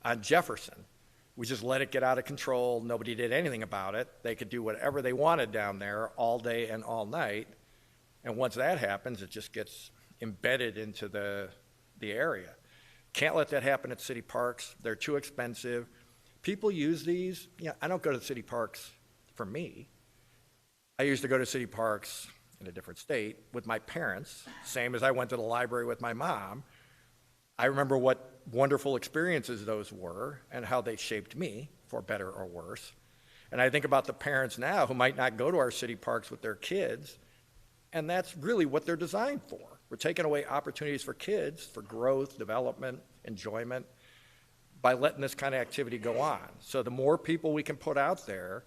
on Jefferson. We just let it get out of control. Nobody did anything about it. They could do whatever they wanted down there all day and all night. And once that happens, it just gets embedded into the area. Can't let that happen at city parks. They're too expensive. People use these. I don't go to city parks for me. I used to go to city parks in a different state with my parents, same as I went to the library with my mom. I remember what wonderful experiences those were and how they shaped me, for better or worse. And I think about the parents now who might not go to our city parks with their kids, and that's really what they're designed for. We're taking away opportunities for kids for growth, development, enjoyment, by letting this kind of activity go on. So the more people we can put out there,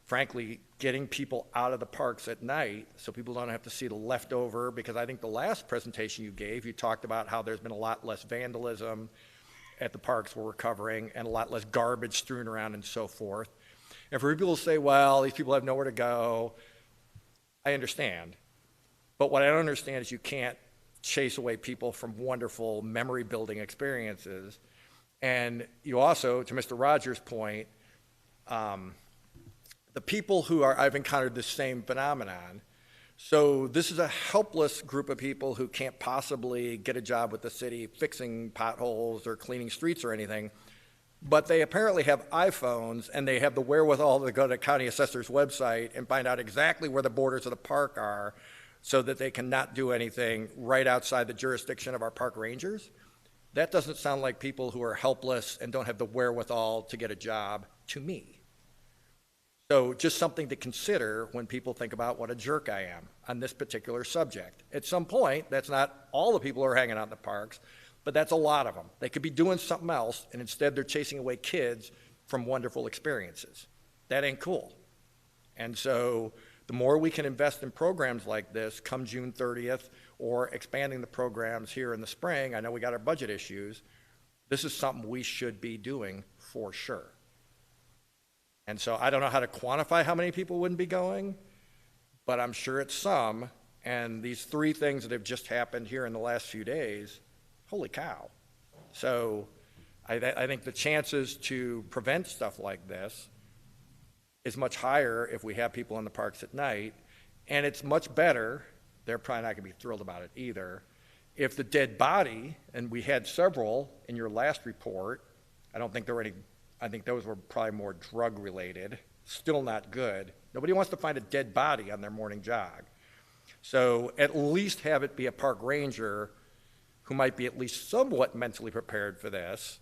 frankly, getting people out of the parks at night so people don't have to see the leftover, because I think the last presentation you gave, you talked about how there's been a lot less vandalism at the parks we're covering and a lot less garbage strewn around and so forth. And for people to say, well, these people have nowhere to go, I understand. But what I don't understand is you can't chase away people from wonderful memory-building experiences. And you also, to Mr. Rogers' point, the people who I've encountered this same phenomenon. So this is a helpless group of people who can't possibly get a job with the city fixing potholes or cleaning streets or anything, but they apparently have iPhones and they have the wherewithal to go to the county assessor's website and find out exactly where the borders of the park are, so that they cannot do anything right outside the jurisdiction of our park rangers. That doesn't sound like people who are helpless and don't have the wherewithal to get a job to me. So just something to consider when people think about what a jerk I am on this particular subject. At some point, that's not all the people who are hanging out in the parks, but that's a lot of them. They could be doing something else, and instead they're chasing away kids from wonderful experiences. That ain't cool. And so the more we can invest in programs like this come June 30th, or expanding the programs here in the spring, I know we got our budget issues, this is something we should be doing for sure. And so I don't know how to quantify how many people wouldn't be going, but I'm sure it's some. And these three things that have just happened here in the last few days, holy cow. So I think the chances to prevent stuff like this is much higher if we have people in the parks at night, and it's much better, they're probably not going to be thrilled about it either, if the dead body, and we had several in your last report, I don't think there were any, I think those were probably more drug related, still not good. Nobody wants to find a dead body on their morning jog. So at least have it be a park ranger who might be at least somewhat mentally prepared for this,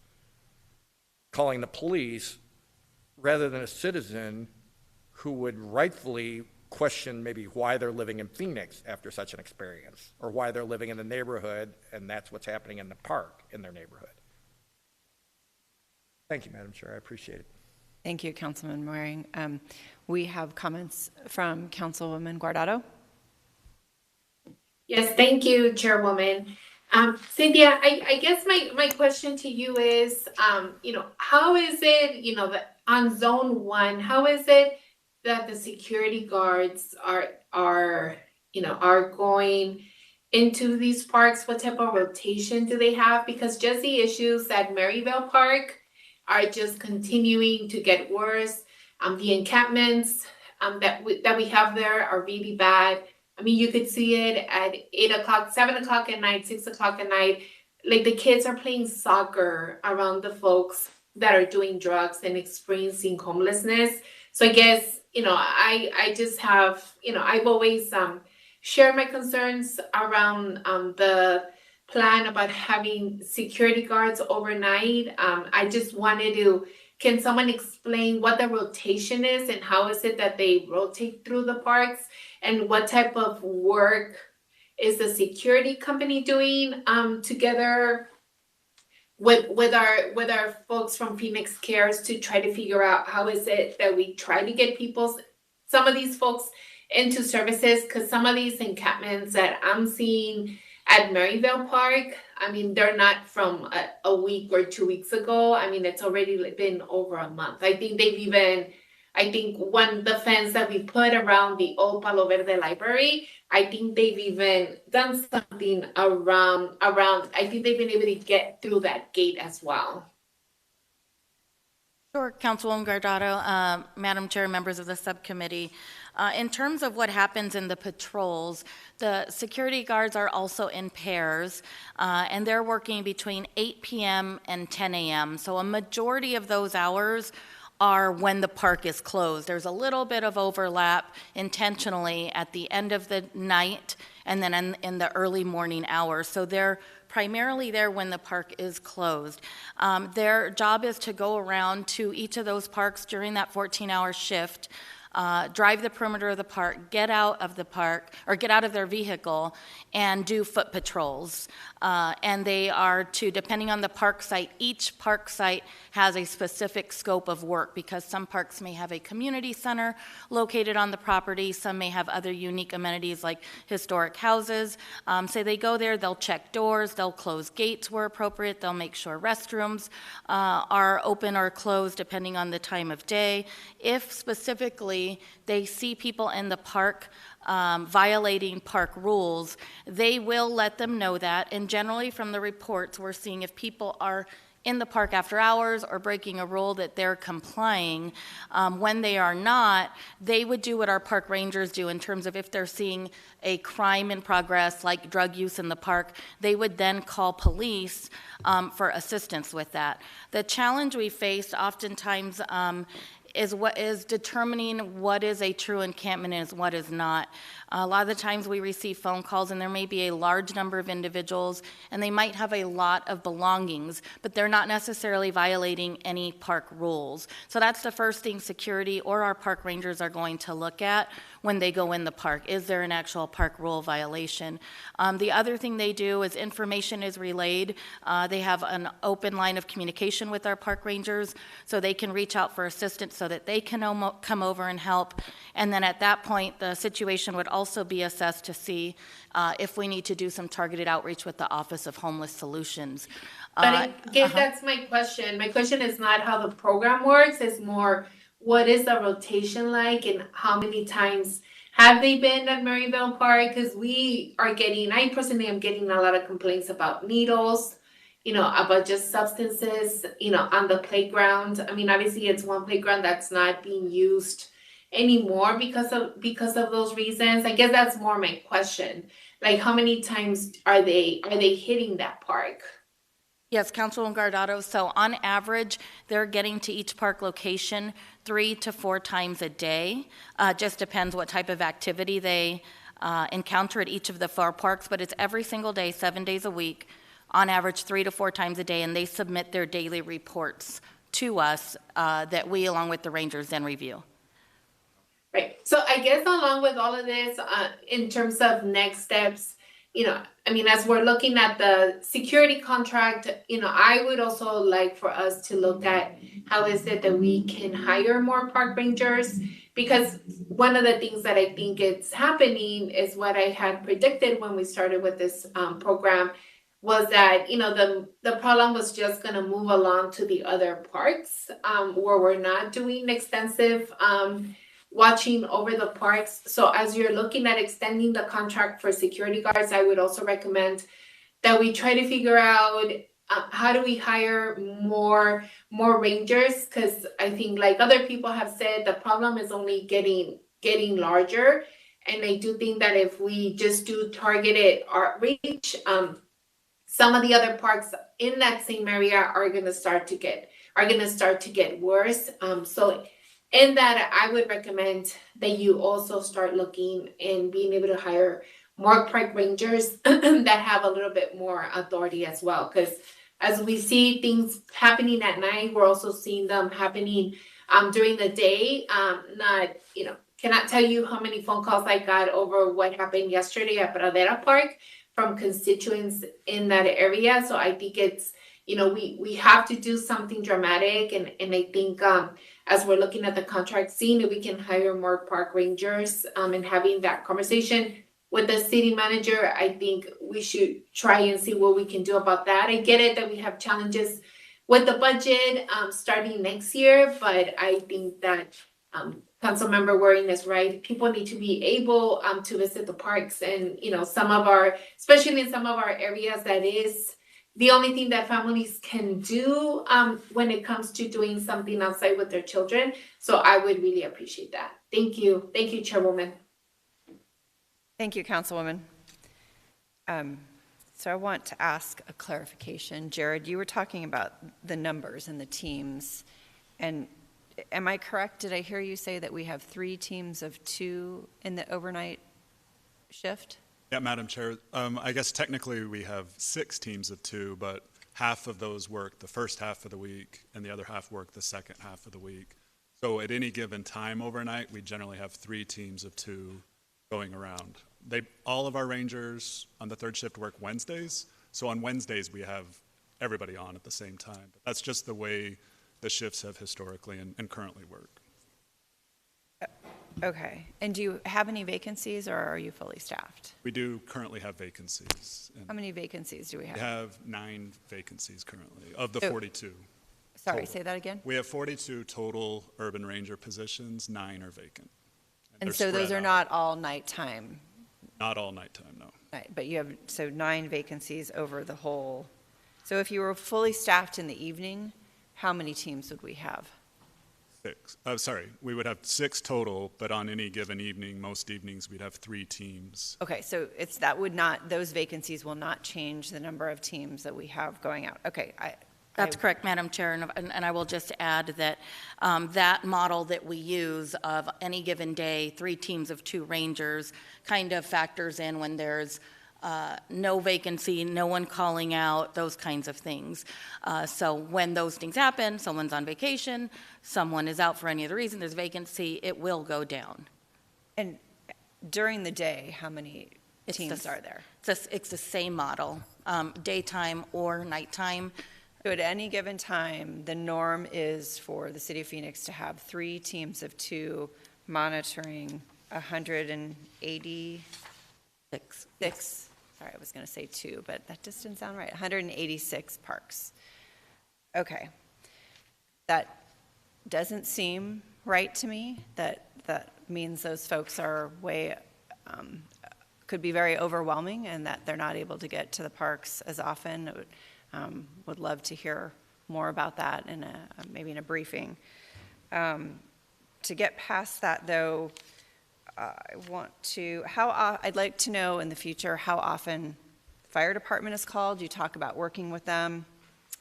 calling the police, rather than a citizen who would rightfully question maybe why they're living in Phoenix after such an experience, or why they're living in the neighborhood and that's what's happening in the park in their neighborhood. Thank you, Madam Chair. I appreciate it. Thank you, Councilman Waring. We have comments from Councilwoman Guardado. Yes, thank you, Chairwoman. Cynthia, I guess my question to you is, how is it, that on Zone 1, how is it that the security guards are going into these parks? What type of rotation do they have? Because just the issues at Maryville Park, are just continuing to get worse. The encampments that we have there are really bad. I mean, you could see it at 8 o'clock, 7 o'clock at night, 6 o'clock at night. Like the kids are playing soccer around the folks that are doing drugs and experiencing homelessness. So I guess, I just have, I've always shared my concerns around the plan about having security guards overnight. I just wanted to, can someone explain what the rotation is and how is it that they rotate through the parks, and what type of work is the security company doing together with our folks from Phoenix Cares to try to figure out how is it that we try to get some of these folks into services, because some of these encampments that I'm seeing at Maryville Park, I mean, they're not from a week or 2 weeks ago. I mean, it's already been over a month. I think the fence that we put around the old Palo Verde Library, I think they've even done something around, I think they've been able to get through that gate as well. Sure, Councilwoman Guardado, Madam Chair, members of the subcommittee. In terms of what happens in the patrols, the security guards are also in pairs, and they're working between 8 p.m. and 10 a.m. So a majority of those hours are when the park is closed. There's a little bit of overlap intentionally at the end of the night and then in the early morning hours. So they're primarily there when the park is closed. Their job is to go around to each of those parks during that 14-hour shift, drive the perimeter of the park, get out of the park, or get out of their vehicle, and do foot patrols. And they are depending on the park site, each park site has a specific scope of work, because some parks may have a community center located on the property, some may have other unique amenities like historic houses. So they go there, they'll check doors, they'll close gates where appropriate, they'll make sure restrooms are open or closed depending on the time of day. If specifically they see people in the park violating park rules, they will let them know that. And generally from the reports, we're seeing if people are in the park after hours or breaking a rule, that they're complying. When they are not, they would do what our park rangers do in terms of if they're seeing a crime in progress like drug use in the park, they would then call police for assistance with that. The challenge we face oftentimes is determining what is a true encampment and what is not. A lot of the times we receive phone calls and there may be a large number of individuals and they might have a lot of belongings, but they're not necessarily violating any park rules. So that's the first thing security or our park rangers are going to look at when they go in the park. Is there an actual park rule violation? The other thing they do is information is relayed. They have an open line of communication with our park rangers so they can reach out for assistance so that they can come over and help. And then at that point, the situation would also be assessed to see if we need to do some targeted outreach with the Office of Homeless Solutions. But I guess that's my question. My question is not how the program works, it's more what is the rotation like and how many times have they been at Maryville Park? Because I personally am getting a lot of complaints about needles, about just substances, on the playground. I mean, obviously it's one playground that's not being used anymore because of those reasons. I guess that's more my question. Like, how many times are they hitting that park? Yes, Councilwoman Guardado. So on average, they're getting to each park location 3 to 4 times a day. Just depends what type of activity they encounter at each of the 4 parks, but it's every single day, 7 days a week, on average 3 to 4 times a day, and they submit their daily reports to us that we, along with the rangers, then review. Right. So I guess along with all of this, in terms of next steps, as we're looking at the security contract, I would also like for us to look at how is it that we can hire more park rangers, because one of the things that I think it's happening is what I had predicted when we started with this program was that, the problem was just going to move along to the other parks where we're not doing extensive watching over the parks. So as you're looking at extending the contract for security guards, I would also recommend that we try to figure out how do we hire more rangers? Because I think, like other people have said, the problem is only getting larger. And I do think that if we just do targeted outreach, some of the other parks in that same area are going to start to get worse. So in that, I would recommend that you also start looking and being able to hire more park rangers that have a little bit more authority as well. Because as we see things happening at night, we're also seeing them happening during the day. Cannot tell you how many phone calls I got over what happened yesterday at Pradera Park from constituents in that area. So I think it's, we have to do something dramatic. And I think as we're looking at the contract, seeing if we can hire more park rangers and having that conversation with the city manager, I think we should try and see what we can do about that. I get it that we have challenges with the budget starting next year, but I think that Councilmember Waring is right. People need to be able to visit the parks, and especially in some of our areas, that is the only thing that families can do when it comes to doing something outside with their children. So I would really appreciate that. Thank you, Chairwoman. Thank you, Councilwoman. So I want to ask a clarification. Jared, you were talking about the numbers and the teams, and am I correct? Did I hear you say that we have 3 teams of 2 in the overnight shift? Yeah, Madam Chair. I guess technically we have 6 teams of 2, but half of those work the first half of the week and the other half work the second half of the week. So at any given time overnight, we generally have 3 teams of 2 going around. All of our rangers on the 3rd shift work Wednesdays. So on Wednesdays, we have everybody on at the same time. But that's just the way the shifts have historically and currently work. Okay. And do you have any vacancies, or are you fully staffed? We do currently have vacancies. How many vacancies do we have? We have 9 vacancies currently of the 42. Sorry, total. Say that again? We have 42 total urban ranger positions, 9 are vacant. And so those are not all nighttime? Not all nighttime, no. Right, but you have, 9 vacancies over the whole. So if you were fully staffed in the evening, how many teams would we have? 6. We would have 6 total, but on any given evening, most evenings, we'd have 3 teams. Okay, so those vacancies will not change the number of teams that we have going out. Okay. That's correct, Madam Chair, and I will just add that that model that we use of any given day, 3 teams of 2 rangers kind of factors in when there's no vacancy, no one calling out, those kinds of things. So when those things happen, someone's on vacation, someone is out for any other reason, there's vacancy, it will go down. And during the day, how many teams are there? It's the same model, daytime or nighttime. So at any given time, the norm is for the City of Phoenix to have 3 teams of 2 monitoring 186. Sorry, I was going to say 2, but that just didn't sound right. 186 parks. Okay. That doesn't seem right to me. That means those folks are could be very overwhelming, and that they're not able to get to the parks as often. Would love to hear more about that in maybe in a briefing. To get past that, though, I'd like to know in the future how often the fire department is called. You talk about working with them,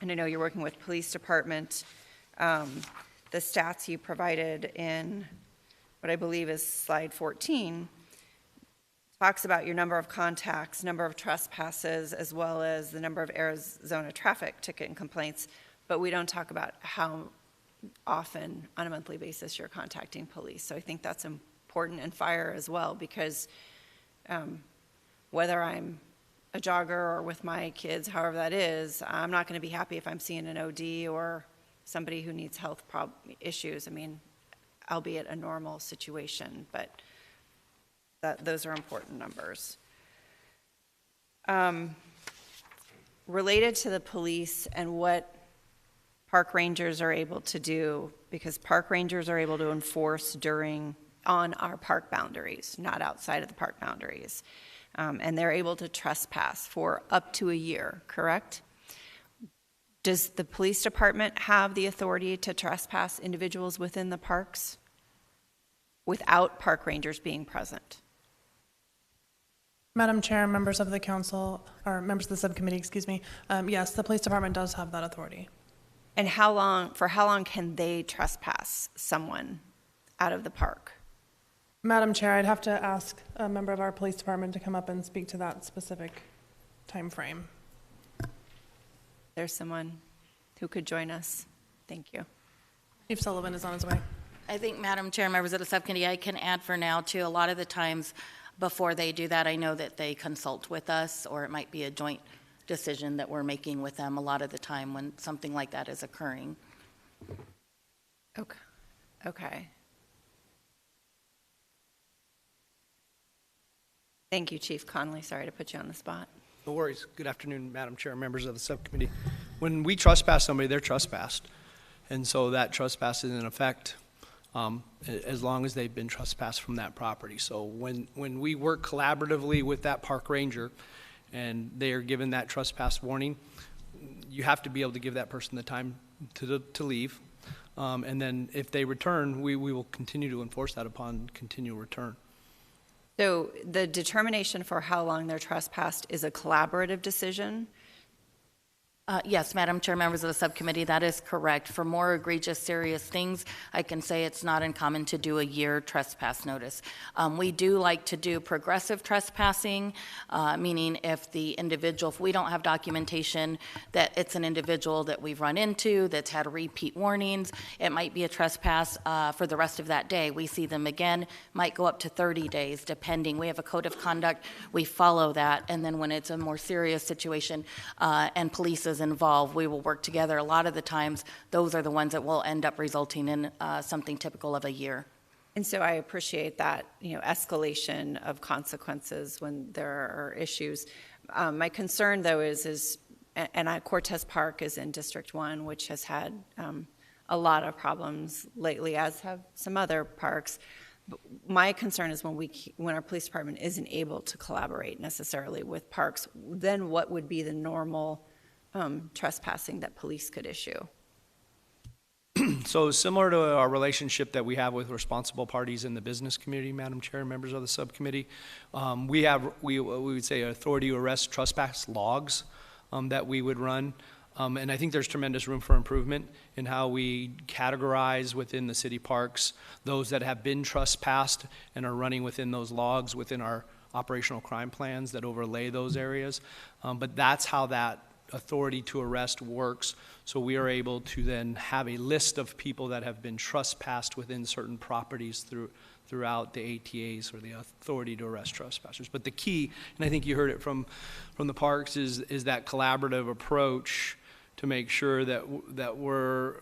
and I know you're working with police department. The stats you provided in what I believe is slide 14 talks about your number of contacts, number of trespasses, as well as the number of Arizona traffic ticket and complaints, but we don't talk about how often on a monthly basis you're contacting police. So I think that's important in fire as well, because whether I'm a jogger or with my kids, however that is, I'm not going to be happy if I'm seeing an OD or somebody who needs health issues. I mean, albeit a normal situation, but those are important numbers. Related to the police and what park rangers are able to do, because park rangers are able to enforce on our park boundaries, not outside of the park boundaries. And they're able to trespass for up to a year, correct? Does the police department have the authority to trespass individuals within the parks without park rangers being present? Madam Chair, members of the council, or members of the subcommittee, excuse me, yes, the police department does have that authority. And for how long can they trespass someone out of the park? Madam Chair, I'd have to ask a member of our police department to come up and speak to that specific time frame. There's someone who could join us. Thank you. Chief Sullivan is on his way. I think, Madam Chair, members of the subcommittee, I can add for now too, a lot of the times before they do that, I know that they consult with us, or it might be a joint decision that we're making with them a lot of the time when something like that is occurring. Okay. Thank you, Chief Conley. Sorry to put you on the spot. No worries. Good afternoon, Madam Chair, members of the subcommittee. When we trespass somebody, they're trespassed. And so that trespass is in effect as long as they've been trespassed from that property. So when we work collaboratively with that park ranger and they are given that trespass warning, you have to be able to give that person the time to leave. And then if they return, we will continue to enforce that upon continual return. So the determination for how long they're trespassed is a collaborative decision? Yes, Madam Chair, members of the subcommittee, that is correct. For more egregious, serious things, I can say it's not uncommon to do a year trespass notice. We do like to do progressive trespassing, meaning if we don't have documentation that it's an individual that we've run into, that's had repeat warnings, it might be a trespass for the rest of that day. We see them again, might go up to 30 days, depending. We have a code of conduct, we follow that, and then when it's a more serious situation and police is involved, we will work together. A lot of the times, those are the ones that will end up resulting in something typical of a year. And so I appreciate that, escalation of consequences when there are issues. My concern, though, is Cortez Park is in District 1, which has had a lot of problems lately, as have some other parks. But my concern is when our police department isn't able to collaborate necessarily with parks, then what would be the normal trespassing that police could issue? So similar to our relationship that we have with responsible parties in the business community, Madam Chair, members of the subcommittee, we would say authority to arrest trespass logs that we would run. And I think there's tremendous room for improvement in how we categorize within the city parks those that have been trespassed and are running within those logs within our operational crime plans that overlay those areas. But that's how that authority to arrest works. So we are able to then have a list of people that have been trespassed within certain properties throughout the ATAs, or the authority to arrest trespassers. But the key, and I think you heard it from the parks, is that collaborative approach to make sure that we're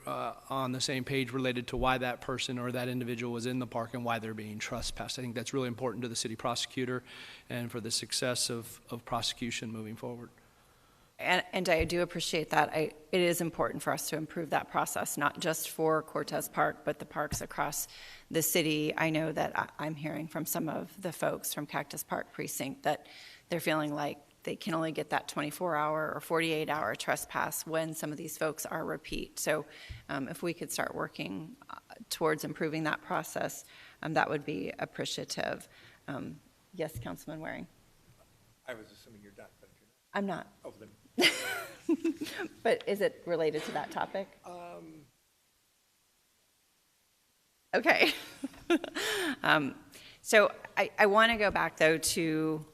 on the same page related to why that person or that individual was in the park and why they're being trespassed. I think that's really important to the city prosecutor and for the success of prosecution moving forward. And I do appreciate that. It is important for us to improve that process, not just for Cortez Park, but the parks across the city. I know that I'm hearing from some of the folks from Cactus Park Precinct that they're feeling like they can only get that 24-hour or 48-hour trespass when some of these folks are repeat. So if we could start working towards improving that process, that would be appreciative. Yes, Councilman Waring. I was assuming you're done, but if you're not. I'm not. Oh, then. But is it related to that topic? Okay. So I want to go back, though, to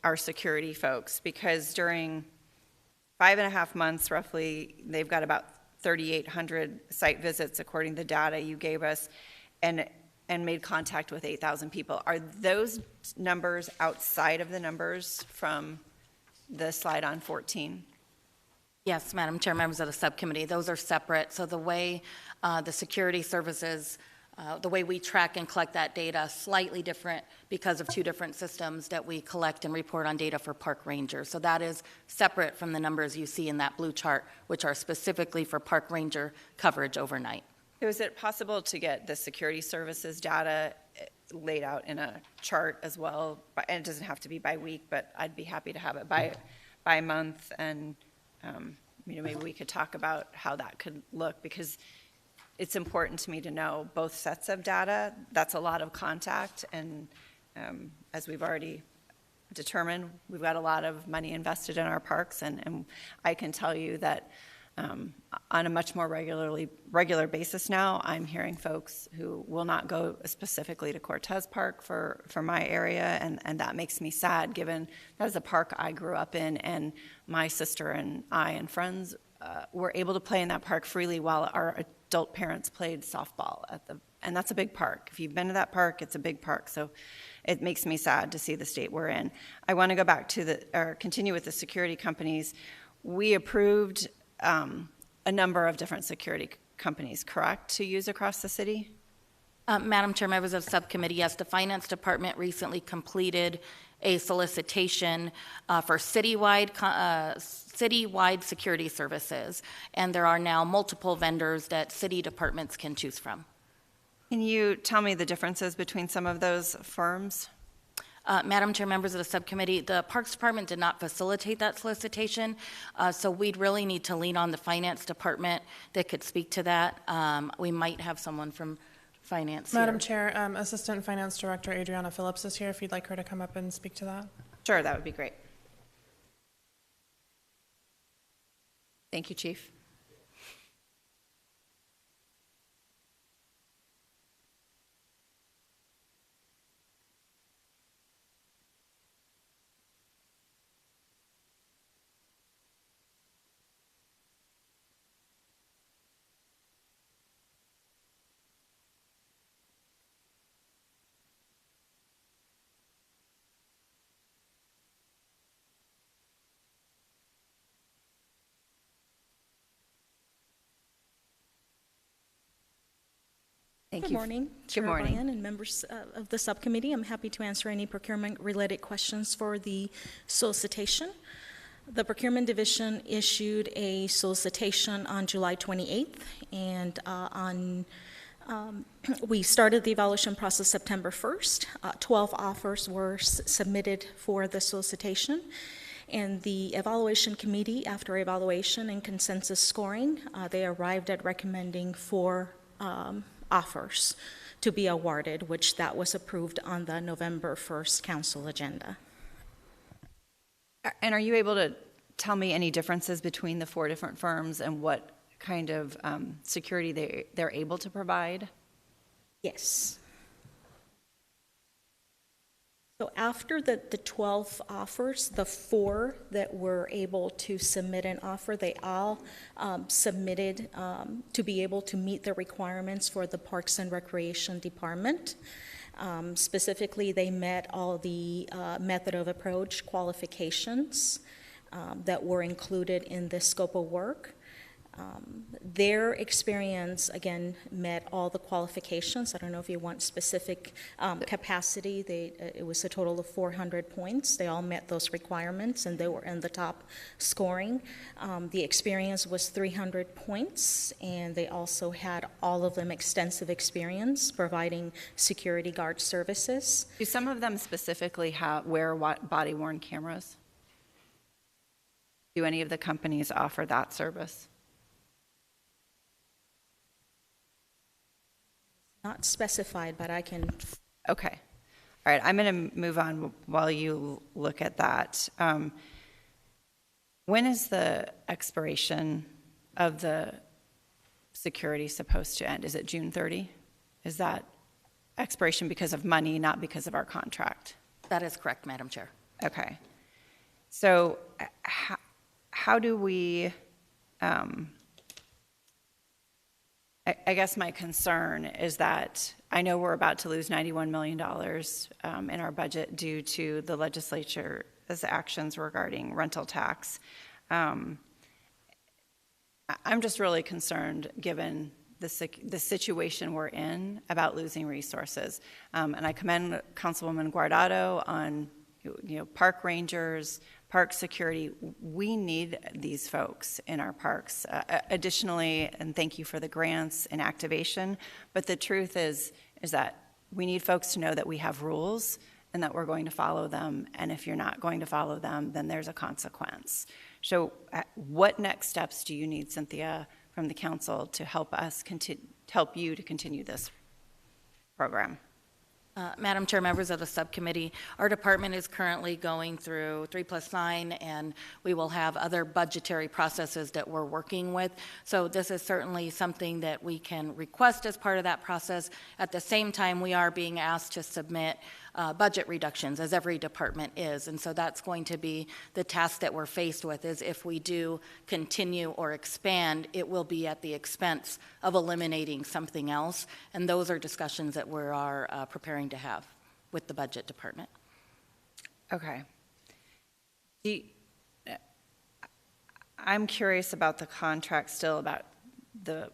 our security folks, because during 5.5 months, roughly, they've got about 3,800 site visits, according to the data you gave us, and made contact with 8,000 people. Are those numbers outside of the numbers from the slide on 14? Yes, Madam Chair, members of the subcommittee, those are separate. So the way the security services, the way we track and collect that data, slightly different because of two different systems that we collect and report on data for park rangers. So that is separate from the numbers you see in that blue chart, which are specifically for park ranger coverage overnight. So is it possible to get the security services data laid out in a chart as well? And it doesn't have to be by week, but I'd be happy to have it by month and maybe we could talk about how that could look, because it's important to me to know both sets of data. That's a lot of contact, and as we've already determined, we've got a lot of money invested in our parks, and I can tell you that on a much more regular basis now, I'm hearing folks who will not go specifically to Cortez Park for my area, and that makes me sad, given that is a park I grew up in, and my sister and I and friends were able to play in that park freely while our adult parents played softball and that's a big park. If you've been to that park, it's a big park, so it makes me sad to see the state we're in. I want to go back to continue with the security companies. We approved a number of different security companies, correct, to use across the city? Madam Chair, members of the subcommittee, yes, the Finance Department recently completed a solicitation for citywide security services, and there are now multiple vendors that city departments can choose from. Can you tell me the differences between some of those firms? Madam Chair, members of the subcommittee, the Parks Department did not facilitate that solicitation, so we'd really need to lean on the Finance Department that could speak to that. We might have someone from Finance Madam here. Chair, Assistant Finance Director Adriana Phillips is here if you'd like her to come up and speak to that. Sure, that would be great. Thank you, Chief. Good morning, Chair Ryan and members of the subcommittee. I'm happy to answer any procurement-related questions for the solicitation. The Procurement Division issued a solicitation on July 28th, and we started the evaluation process September 1st. 12 offers were submitted for the solicitation, and the evaluation committee, after evaluation and consensus scoring, they arrived at recommending 4 offers to be awarded, which that was approved on the November 1st council agenda. And are you able to tell me any differences between the 4 different firms and what kind of security they're able to provide? Yes. So after the 12 offers, the 4 that were able to submit an offer, they all submitted to be able to meet the requirements for the Parks and Recreation Department. Specifically, they met all the method of approach qualifications that were included in the scope of work. Their experience, again, met all the qualifications. I don't know if you want specific capacity. It was a total of 400 points. They all met those requirements, and they were in the top scoring. The experience was 300 points, and they also had, all of them, extensive experience providing security guard services. Do some of them specifically wear body-worn cameras? Do any of the companies offer that service? Not specified, but I can. Okay. All right, I'm going to move on while you look at that. When is the expiration of the security supposed to end? Is it June 30? Is that expiration because of money, not because of our contract? That is correct, Madam Chair. Okay. So how do we... I guess my concern is that I know we're about to lose $91 million in our budget due to the legislature's actions regarding rental tax. I'm just really concerned, given the situation we're in, about losing resources. And I commend Councilwoman Guardado on park rangers, park security. We need these folks in our parks. Additionally, and thank you for the grants and activation, but the truth is that we need folks to know that we have rules and that we're going to follow them, and if you're not going to follow them, then there's a consequence. So what next steps do you need, Cynthia, from the council to help us help you to continue this program? Madam Chair, members of the subcommittee, our department is currently going through 3+9, and we will have other budgetary processes that we're working with. So this is certainly something that we can request as part of that process. At the same time, we are being asked to submit budget reductions, as every department is. And so that's going to be the task that we're faced with, is if we do continue or expand, it will be at the expense of eliminating something else. And those are discussions that we are preparing to have with the budget department. Okay. I'm curious about the contract still, about the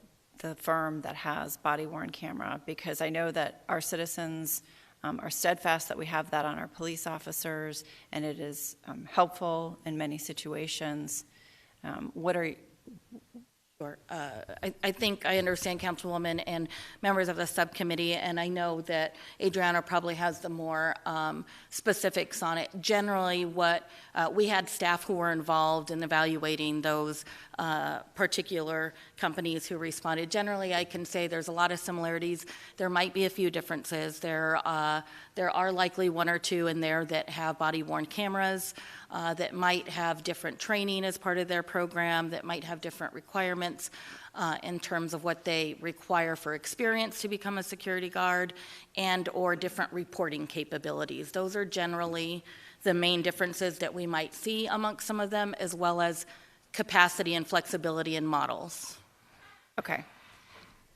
firm that has body-worn camera, because I know that our citizens are steadfast that we have that on our police officers, and it is helpful in many situations. What are Sure. I think I understand, Councilwoman and members of the subcommittee, and I know that Adriana probably has the more specifics on it. Generally, what we had staff who were involved in evaluating those particular companies who responded. Generally, I can say there's a lot of similarities. There might be a few differences. There are likely one or two in there that have body-worn cameras, that might have different training as part of their program, that might have different requirements in terms of what they require for experience to become a security guard, and or different reporting capabilities. Those are generally the main differences that we might see amongst some of them, as well as capacity and flexibility in models. Okay.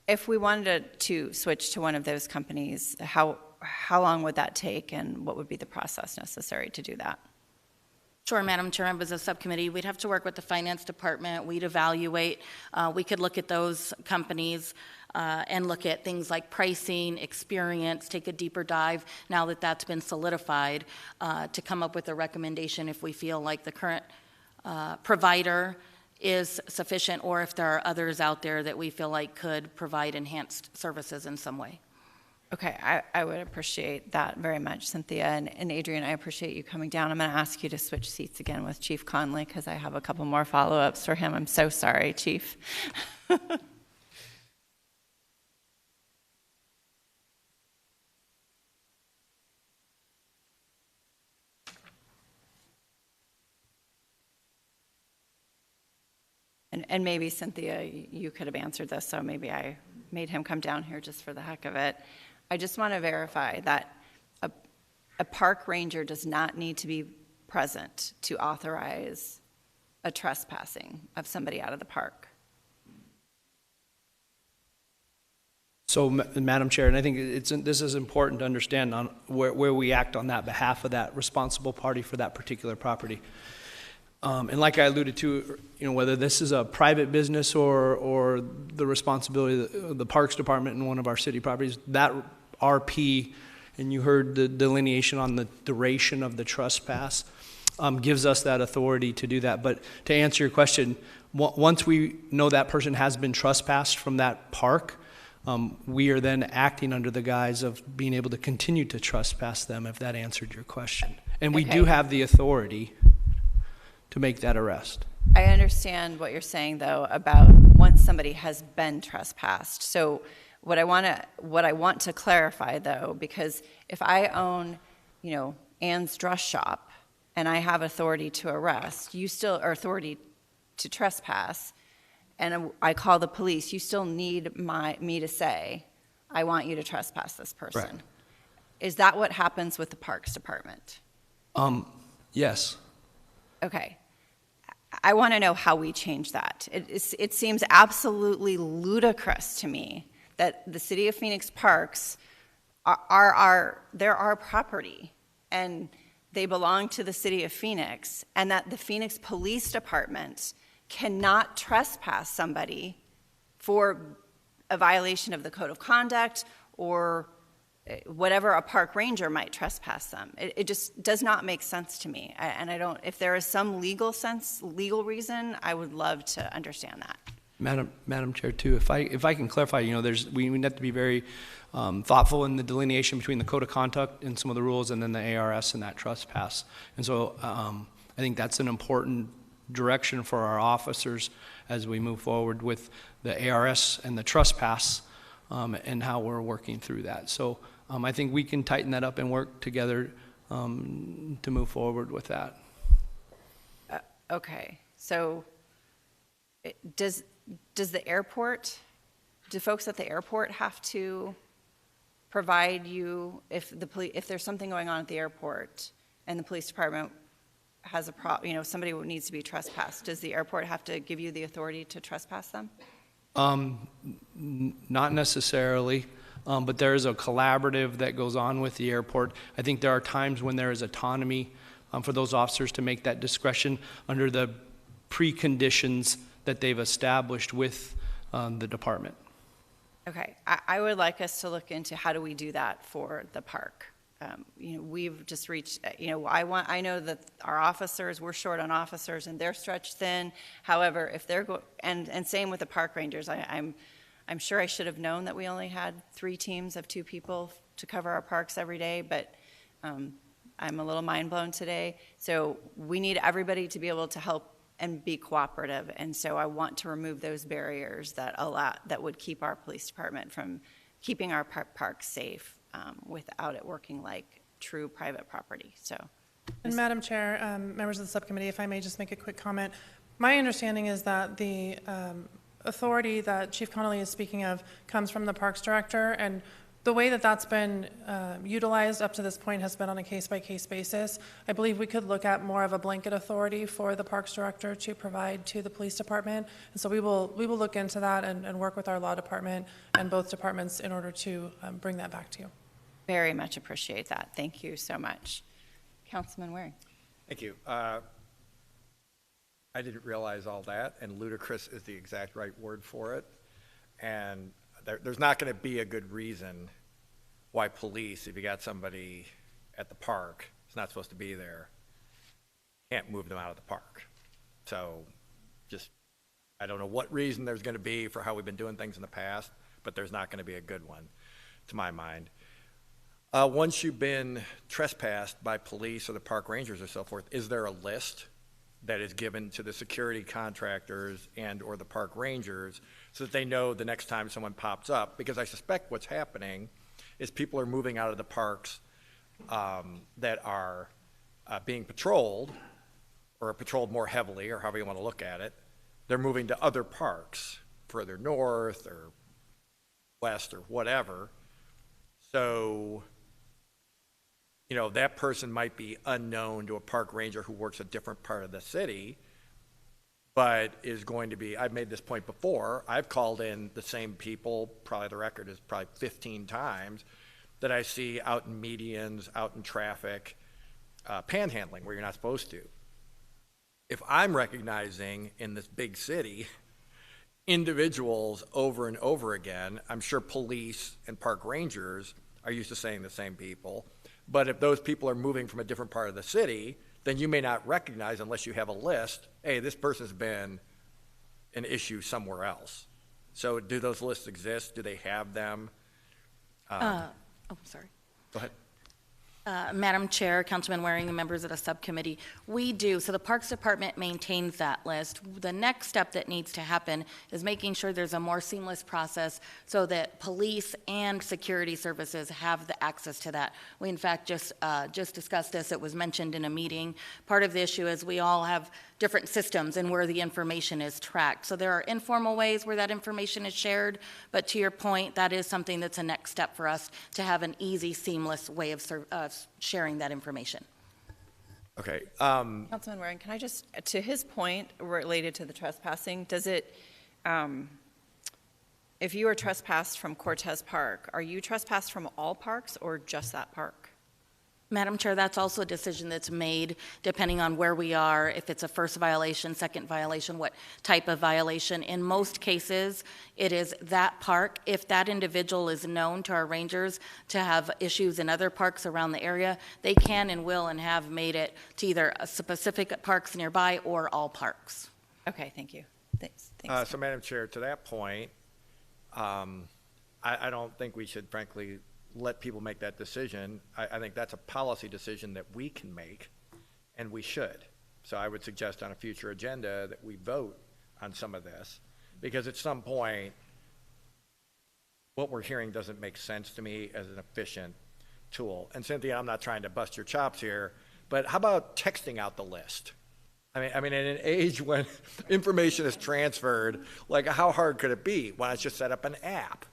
If we wanted to switch to one of those companies, how long would that take, and what would be the process necessary to do that? Sure, Madam Chair, members of the subcommittee, we'd have to work with the finance department. We'd evaluate. We could look at those companies and look at things like pricing, experience, take a deeper dive now that that's been solidified, to come up with a recommendation if we feel like the current provider is sufficient, or if there are others out there that we feel like could provide enhanced services in some way. Okay, I would appreciate that very much, Cynthia. And Adrian, I appreciate you coming down. I'm going to ask you to switch seats again with Chief Conley, because I have a couple more follow-ups for him. I'm so sorry, Chief. And maybe, Cynthia, you could have answered this, so maybe I made him come down here just for the heck of it. I just want to verify that a park ranger does not need to be present to authorize a trespassing of somebody out of the park. So, Madam Chair, and I think this is important to understand on where we act on that behalf of that responsible party for that particular property. And like I alluded to, whether this is a private business or the responsibility of the Parks Department in one of our city properties, that RP, and you heard the delineation on the duration of the trespass, gives us that authority to do that. But to answer your question, once we know that person has been trespassed from that park, we are then acting under the guise of being able to continue to trespass them, if that answered your question. And we do have the authority to make that arrest. I understand what you're saying, though, about once somebody has been trespassed. So what I want to clarify, though, because if I own, Ann's Dress Shop, and I have authority to arrest, you still are authority to trespass, and I call the police, you still need me to say, I want you to trespass this person. Right. Is that what happens with the Parks Department? Yes. Okay. I want to know how we change that. It seems absolutely ludicrous to me that the City of Phoenix parks they're our property, and they belong to the City of Phoenix, and that the Phoenix Police Department cannot trespass somebody for a violation of the Code of Conduct or whatever a park ranger might trespass them. It just does not make sense to me. And I don't, if there is some legal reason, I would love to understand that. Madam Chair, too, if I can clarify, we need to be very thoughtful in the delineation between the Code of Conduct and some of the rules, and then the ARS and that trespass. And so I think that's an important direction for our officers as we move forward with the ARS and the trespass, and how we're working through that. So I think we can tighten that up and work together to move forward with that. Okay, so does the airport, do folks at the airport have to provide you, if there's something going on at the airport and the police department has somebody who needs to be trespassed, does the airport have to give you the authority to trespass them? Not necessarily, but there is a collaborative that goes on with the airport. I think there are times when there is autonomy for those officers to make that discretion under the preconditions that they've established with the department. Okay, I would like us to look into how do we do that for the park. We've just reached, I know that our officers, we're short on officers and they're stretched thin. However, if they're and same with the park rangers, I'm sure I should have known that we only had 3 teams of 2 people to cover our parks every day, but I'm a little mind blown today. So we need everybody to be able to help and be cooperative. And so I want to remove those barriers that would keep our police department from keeping our parks safe without it working like true private property. So, and Madam Chair, members of the subcommittee, if I may just make a quick comment. My understanding is that the authority that Chief Connolly is speaking of comes from the Parks Director, and the way that that's been utilized up to this point has been on a case-by-case basis. I believe we could look at more of a blanket authority for the Parks Director to provide to the police department. And so we will look into that and work with our law department and both departments in order to bring that back to you. Very much appreciate that. Thank you so much. Councilman Waring. Thank you. I didn't realize all that, and ludicrous is the exact right word for it. And there's not going to be a good reason why police, if you got somebody at the park who's not supposed to be there, can't move them out of the park. So I don't know what reason there's going to be for how we've been doing things in the past, but there's not going to be a good one, to my mind. Once you've been trespassed by police or the park rangers or so forth, is there a list that is given to the security contractors and or the park rangers so that they know the next time someone pops up? Because I suspect what's happening is people are moving out of the parks that are being patrolled or patrolled more heavily, or however you want to look at it. They're moving to other parks further north or west or whatever. So, that person might be unknown to a park ranger who works a different part of the city, but is going to be, I've made this point before, I've called in the same people, probably the record is probably 15 times, that I see out in medians, out in traffic, panhandling where you're not supposed to. If I'm recognizing in this big city individuals over and over again, I'm sure police and park rangers are used to saying the same people. But if those people are moving from a different part of the city, then you may not recognize, unless you have a list, hey, this person's been an issue somewhere else. So do those lists exist? Do they have them? Sorry. Go ahead. Madam Chair, Councilman Waring, and members of the subcommittee, we do. So the Parks Department maintains that list. The next step that needs to happen is making sure there's a more seamless process so that police and security services have the access to that. We, in fact, just discussed this. It was mentioned in a meeting. Part of the issue is we all have different systems and where the information is tracked. So there are informal ways where that information is shared, but to your point, that is something that's a next step for us to have an easy, seamless way of sharing that information. Okay. Councilman Waring, can I just, to his point related to the trespassing, does it, if you are trespassed from Cortez Park, are you trespassed from all parks or just that park? Madam Chair, that's also a decision that's made depending on where we are, if it's a first violation, second violation, what type of violation. In most cases, it is that park. If that individual is known to our rangers to have issues in other parks around the area, they can and will and have made it to either specific parks nearby or all parks. Okay, thank you. Thanks. So, Madam Chair, to that point, I don't think we should, frankly, let people make that decision. I think that's a policy decision that we can make, and we should. So I would suggest on a future agenda that we vote on some of this, because at some point, what we're hearing doesn't make sense to me as an efficient tool. And Cynthia, I'm not trying to bust your chops here, but how about texting out the list? I mean, in an age when information is transferred, like how hard could it be? Why not just set up an app?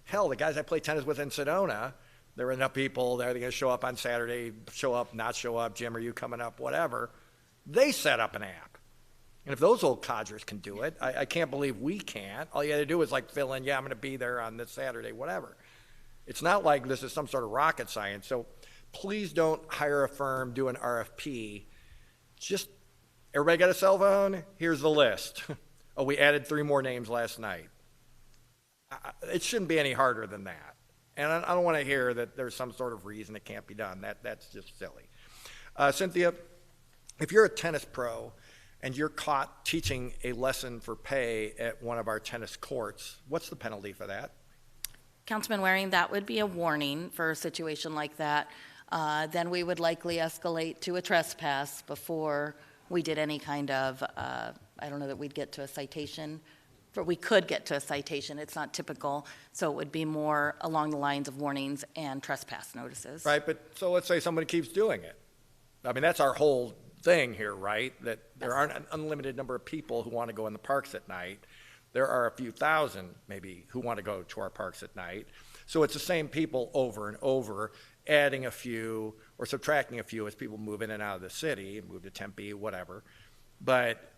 Hell, the guys I play tennis with in Sedona, there were enough people there, they're going to show up on Saturday, show up, not show up, Jim, are you coming up, whatever. They set up an app. And if those old codgers can do it, I can't believe we can't. All you got to do is like fill in, yeah, I'm going to be there on this Saturday, whatever. It's not like this is some sort of rocket science. So please don't hire a firm, do an RFP. Just, everybody got a cell phone? Here's the list. Oh, we added 3 more names last night. It shouldn't be any harder than that. And I don't want to hear that there's some sort of reason it can't be done. That's just silly. Cynthia, if you're a tennis pro and you're caught teaching a lesson for pay at one of our tennis courts, what's the penalty for that? Councilman Waring, that would be a warning for a situation like that. Then we would likely escalate to a trespass before we did any kind of, I don't know that we'd get to a citation, but we could get to a citation. It's not typical, so it would be more along the lines of warnings and trespass notices. Right, but so let's say somebody keeps doing it. I mean, that's our whole thing here, right? That there aren't an unlimited number of people who want to go in the parks at night. There are a few thousand, maybe, who want to go to our parks at night. So it's the same people over and over, adding a few or subtracting a few as people move in and out of the city, move to Tempe, whatever. But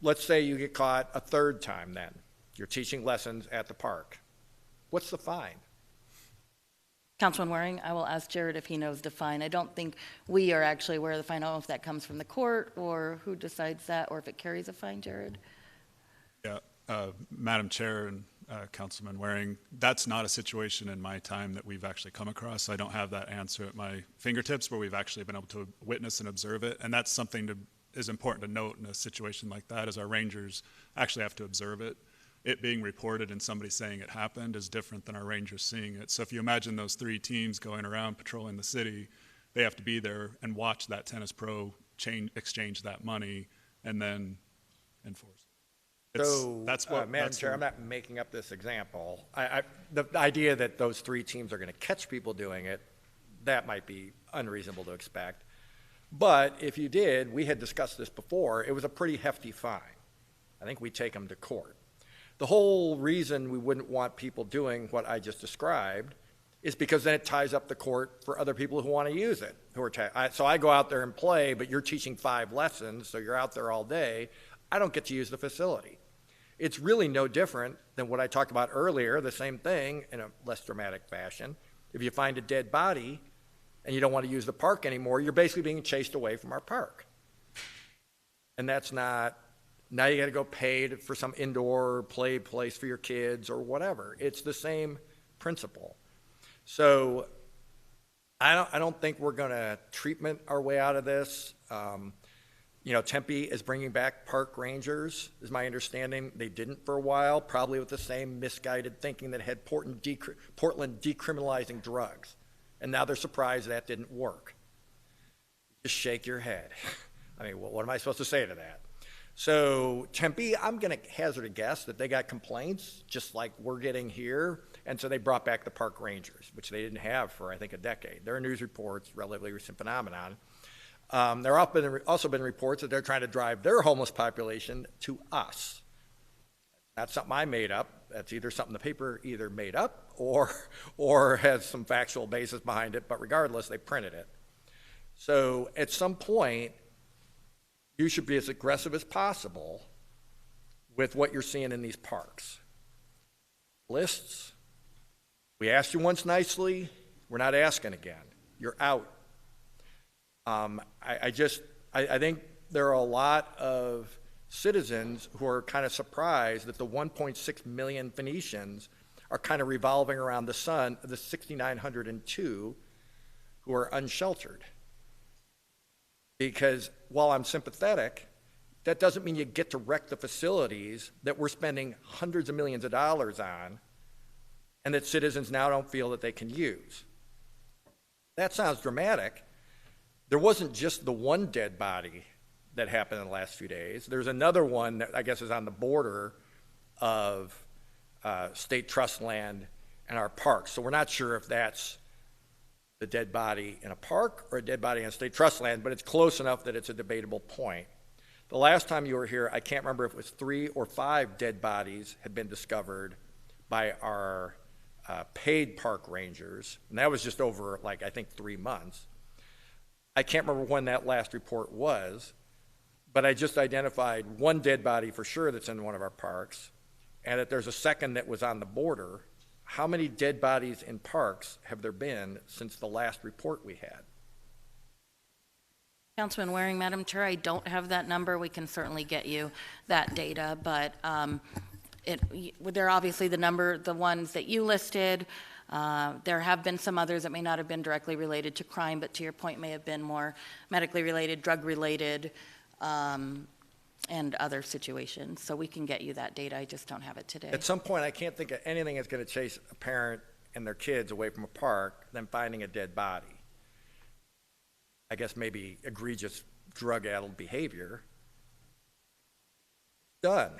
let's say you get caught a 3rd time then. You're teaching lessons at the park. What's the fine? Councilman Waring, I will ask Jared if he knows the fine. I don't think we are actually aware of the fine. I don't know if that comes from the court or who decides that, or if it carries a fine, Jared. Yeah, Madam Chair and Councilman Waring, that's not a situation in my time that we've actually come across. I don't have that answer at my fingertips where we've actually been able to witness and observe it. And that's something that is important to note in a situation like that, is our rangers actually have to observe it. It being reported and somebody saying it happened is different than our rangers seeing it. So if you imagine those 3 teams going around patrolling the city, they have to be there and watch that tennis pro exchange that money and then enforce it. So, Madam Chair, I'm not making up this example. The idea that those 3 teams are going to catch people doing it, that might be unreasonable to expect. But if you did, we had discussed this before, it was a pretty hefty fine. I think we'd take them to court. The whole reason we wouldn't want people doing what I just described is because then it ties up the court for other people who want to use it. So I go out there and play, but you're teaching 5 lessons, so you're out there all day. I don't get to use the facility. It's really no different than what I talked about earlier, the same thing in a less dramatic fashion. If you find a dead body and you don't want to use the park anymore, you're basically being chased away from our park. And that's not, now you got to go pay for some indoor play place for your kids or whatever. It's the same principle. So I don't think we're going to treatment our way out of this. Tempe is bringing back park rangers, is my understanding. They didn't for a while, probably with the same misguided thinking that had Portland decriminalizing drugs. And now they're surprised that didn't work. Just shake your head. I mean, what am I supposed to say to that? So Tempe, I'm going to hazard a guess that they got complaints, just like we're getting here, and so they brought back the park rangers, which they didn't have for, I think, a decade. There are news reports, relatively recent phenomenon. There have also been reports that they're trying to drive their homeless population to us. That's something I made up. That's either something the paper either made up or has some factual basis behind it, but regardless, they printed it. So at some point, you should be as aggressive as possible with what you're seeing in these parks. Lists, we asked you once nicely, we're not asking again. You're out. I think there are a lot of citizens who are kind of surprised that the 1.6 million Phoenicians are kind of revolving around the sun, the 6,902 who are unsheltered. Because while I'm sympathetic, that doesn't mean you get to wreck the facilities that we're spending hundreds of millions of dollars on and that citizens now don't feel that they can use. That sounds dramatic. There wasn't just the one dead body that happened in the last few days. There's another one that I guess is on the border of state trust land and our parks. So we're not sure if that's the dead body in a park or a dead body in state trust land, but it's close enough that it's a debatable point. The last time you were here, I can't remember if it was 3 or 5 dead bodies had been discovered by our paid park rangers, and that was just over, like, I think 3 months. I can't remember when that last report was, but I just identified one dead body for sure that's in one of our parks, and that there's a second that was on the border. How many dead bodies in parks have there been since the last report we had? Councilman Waring, Madam Chair, I don't have that number. We can certainly get you that data, but they're obviously the ones that you listed. There have been some others that may not have been directly related to crime, but to your point, may have been more medically related, drug related, and other situations. So we can get you that data. I just don't have it today. At some point, I can't think of anything that's going to chase a parent and their kids away from a park than finding a dead body. I guess maybe egregious drug-addled behavior. Done.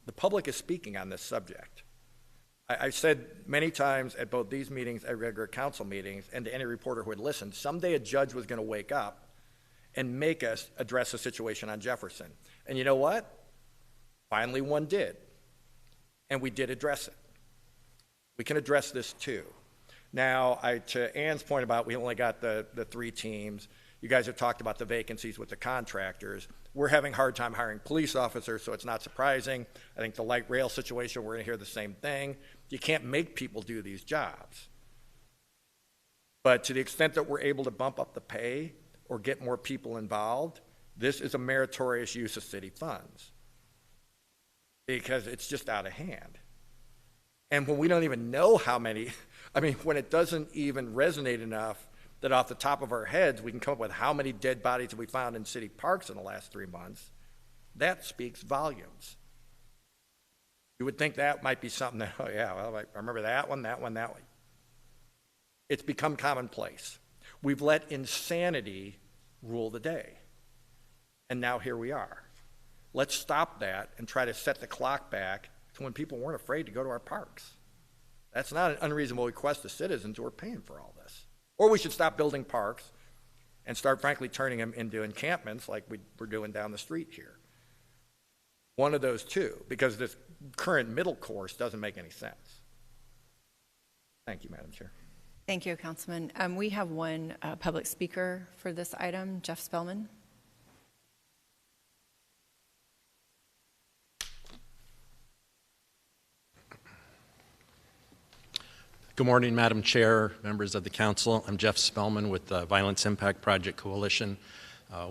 The public is speaking on this subject. I've said many times at both these meetings, at regular council meetings, and to any reporter who had listened, someday a judge was going to wake up and make us address the situation on Jefferson. And you know what? Finally one did. And we did address it. We can address this too. Now, to Ann's point about we only got the 3 teams, you guys have talked about the vacancies with the contractors. We're having a hard time hiring police officers, so it's not surprising. I think the light rail situation, we're going to hear the same thing. You can't make people do these jobs. But to the extent that we're able to bump up the pay or get more people involved, this is a meritorious use of city funds because it's just out of hand. And when we don't even know how many, I mean, when it doesn't even resonate enough that off the top of our heads we can come up with how many dead bodies have we found in city parks in the last 3 months, that speaks volumes. You would think that might be something that, oh yeah, well, I remember that one. It's become commonplace. We've let insanity rule the day. And now here we are. Let's stop that and try to set the clock back to when people weren't afraid to go to our parks. That's not an unreasonable request to citizens who are paying for all this. Or we should stop building parks and start, frankly, turning them into encampments like we're doing down the street here. One of those two, because this current middle course doesn't make any sense. Thank you, Madam Chair. Thank you, Councilman. We have one public speaker for this item, Jeff Spellman. Good morning, Madam Chair, members of the council. I'm Jeff Spellman with the Violence Impact Project Coalition.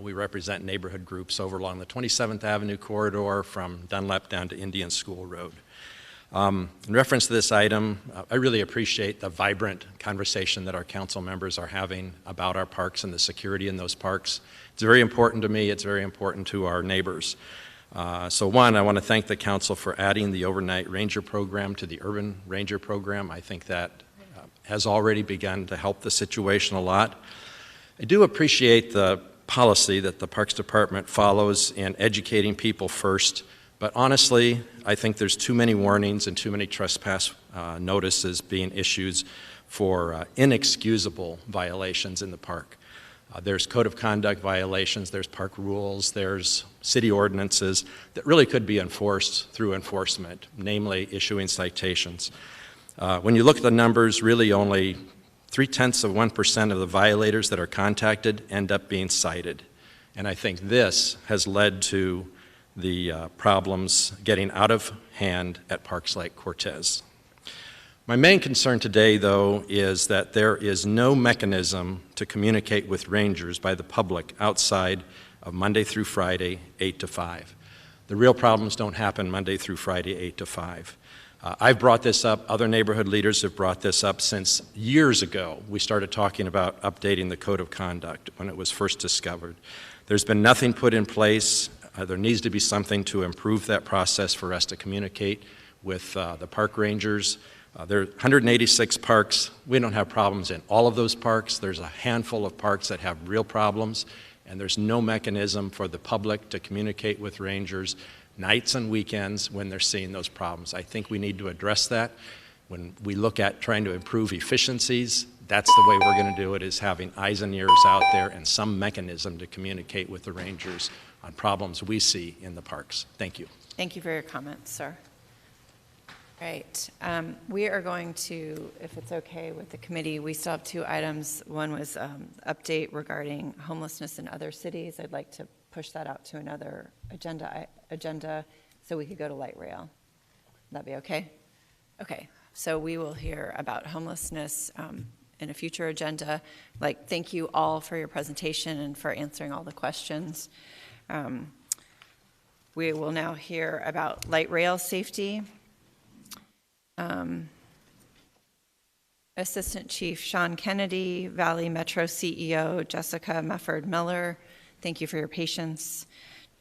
We represent neighborhood groups over along the 27th Avenue corridor from Dunlap down to Indian School Road. In reference to this item, I really appreciate the vibrant conversation that our council members are having about our parks and the security in those parks. It's very important to me. It's very important to our neighbors. So one, I want to thank the council for adding the overnight ranger program to the urban ranger program. I think that has already begun to help the situation a lot. I do appreciate the policy that the Parks Department follows in educating people first, but honestly, I think there's too many warnings and too many trespass notices being issued for inexcusable violations in the park. There's code of conduct violations, there's park rules, there's city ordinances that really could be enforced through enforcement, namely issuing citations. When you look at the numbers, really only 0.3% of the violators that are contacted end up being cited. And I think this has led to the problems getting out of hand at parks like Cortez. My main concern today, though, is that there is no mechanism to communicate with rangers by the public outside of Monday through Friday, 8 to 5. The real problems don't happen Monday through Friday, 8 to 5. I've brought this up. Other neighborhood leaders have brought this up since years ago. We started talking about updating the code of conduct when it was first discovered. There's been nothing put in place. There needs to be something to improve that process for us to communicate with the park rangers. There are 186 parks. We don't have problems in all of those parks. There's a handful of parks that have real problems, And there's no mechanism for the public to communicate with rangers nights and weekends when they're seeing those problems. I think we need to address that. When we look at trying to improve efficiencies, that's the way we're going to do it, is having eyes and ears out there and some mechanism to communicate with the rangers on problems we see in the parks. Thank you. Thank you for your comments, sir. Right. We are going to, if it's okay with the committee, we still have 2 items. One was update regarding homelessness in other cities. I'd like to push that out to another agenda so we could go to light rail. That'd be okay? Okay. So we will hear about homelessness in a future agenda. Thank you all for your presentation and for answering all the questions. We will now hear about light rail safety. Assistant Chief Sean Kennedy, Valley Metro CEO Jessica Mefford Miller, thank you for your patience,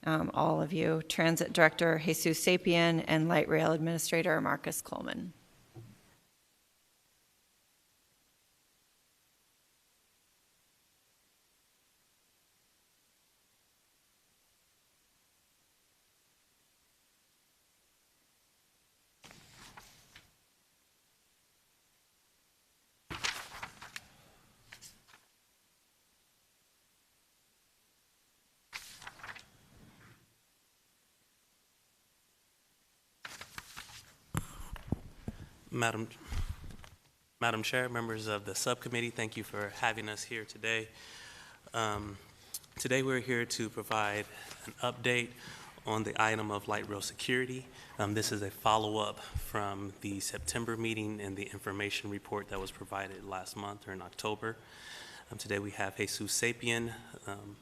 all of you. Transit Director Jesus Sapien and Light Rail Administrator Marcus Coleman. Madam Chair, members of the subcommittee, thank you for having us here today. Today we're here to provide an update on the item of light rail security. This is a follow-up from the September meeting and the information report that was provided last month or in October. Today we have Jesus Sapien,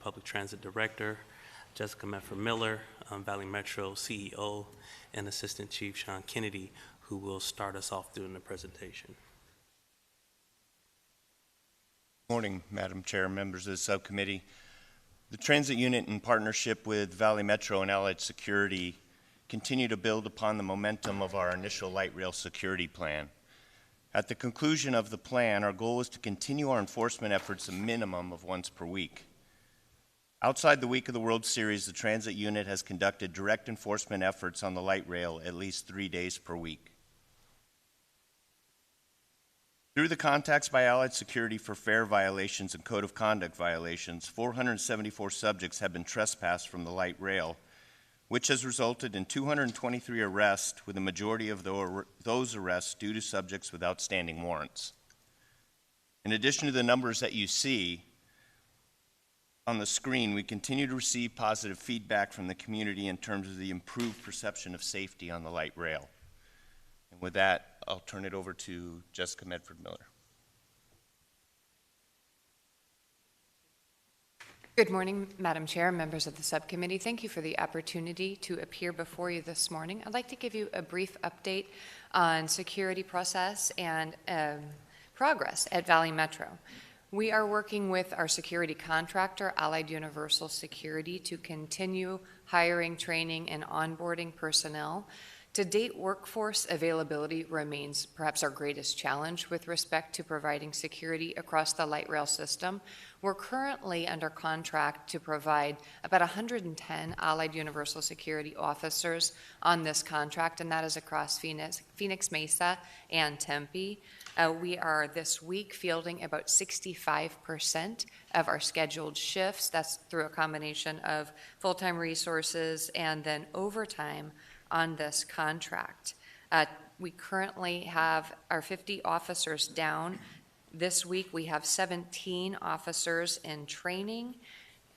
Public Transit Director, Jessica Mefford Miller, Valley Metro CEO, and Assistant Chief Sean Kennedy, who will start us off doing the presentation. Good morning, Madam Chair, members of the subcommittee. The transit unit, in partnership with Valley Metro and Allied Security, continue to build upon the momentum of our initial light rail security plan. At the conclusion of the plan, our goal is to continue our enforcement efforts a minimum of once per week. Outside the week of the World Series, the transit unit has conducted direct enforcement efforts on the light rail at least 3 days per week. Through the contacts by Allied Security for fare violations and code of conduct violations, 474 subjects have been trespassed from the light rail, which has resulted in 223 arrests, with a majority of those arrests due to subjects with outstanding warrants. In addition to the numbers that you see on the screen, we continue to receive positive feedback from the community in terms of the improved perception of safety on the light rail. And with that, I'll turn it over to Jessica Mefford Miller. Good morning, Madam Chair, members of the subcommittee. Thank you for the opportunity to appear before you this morning. I'd like to give you a brief update on security process and progress at Valley Metro. We are working with our security contractor, Allied Universal Security, to continue hiring, training, and onboarding personnel. To date, workforce availability remains perhaps our greatest challenge with respect to providing security across the light rail system. We're currently under contract to provide about 110 Allied Universal Security officers on this contract, and that is across Phoenix Mesa and Tempe. We are this week fielding about 65% of our scheduled shifts. That's through a combination of full-time resources and then overtime on this contract. We currently have our 50 officers down. This week we have 17 officers in training,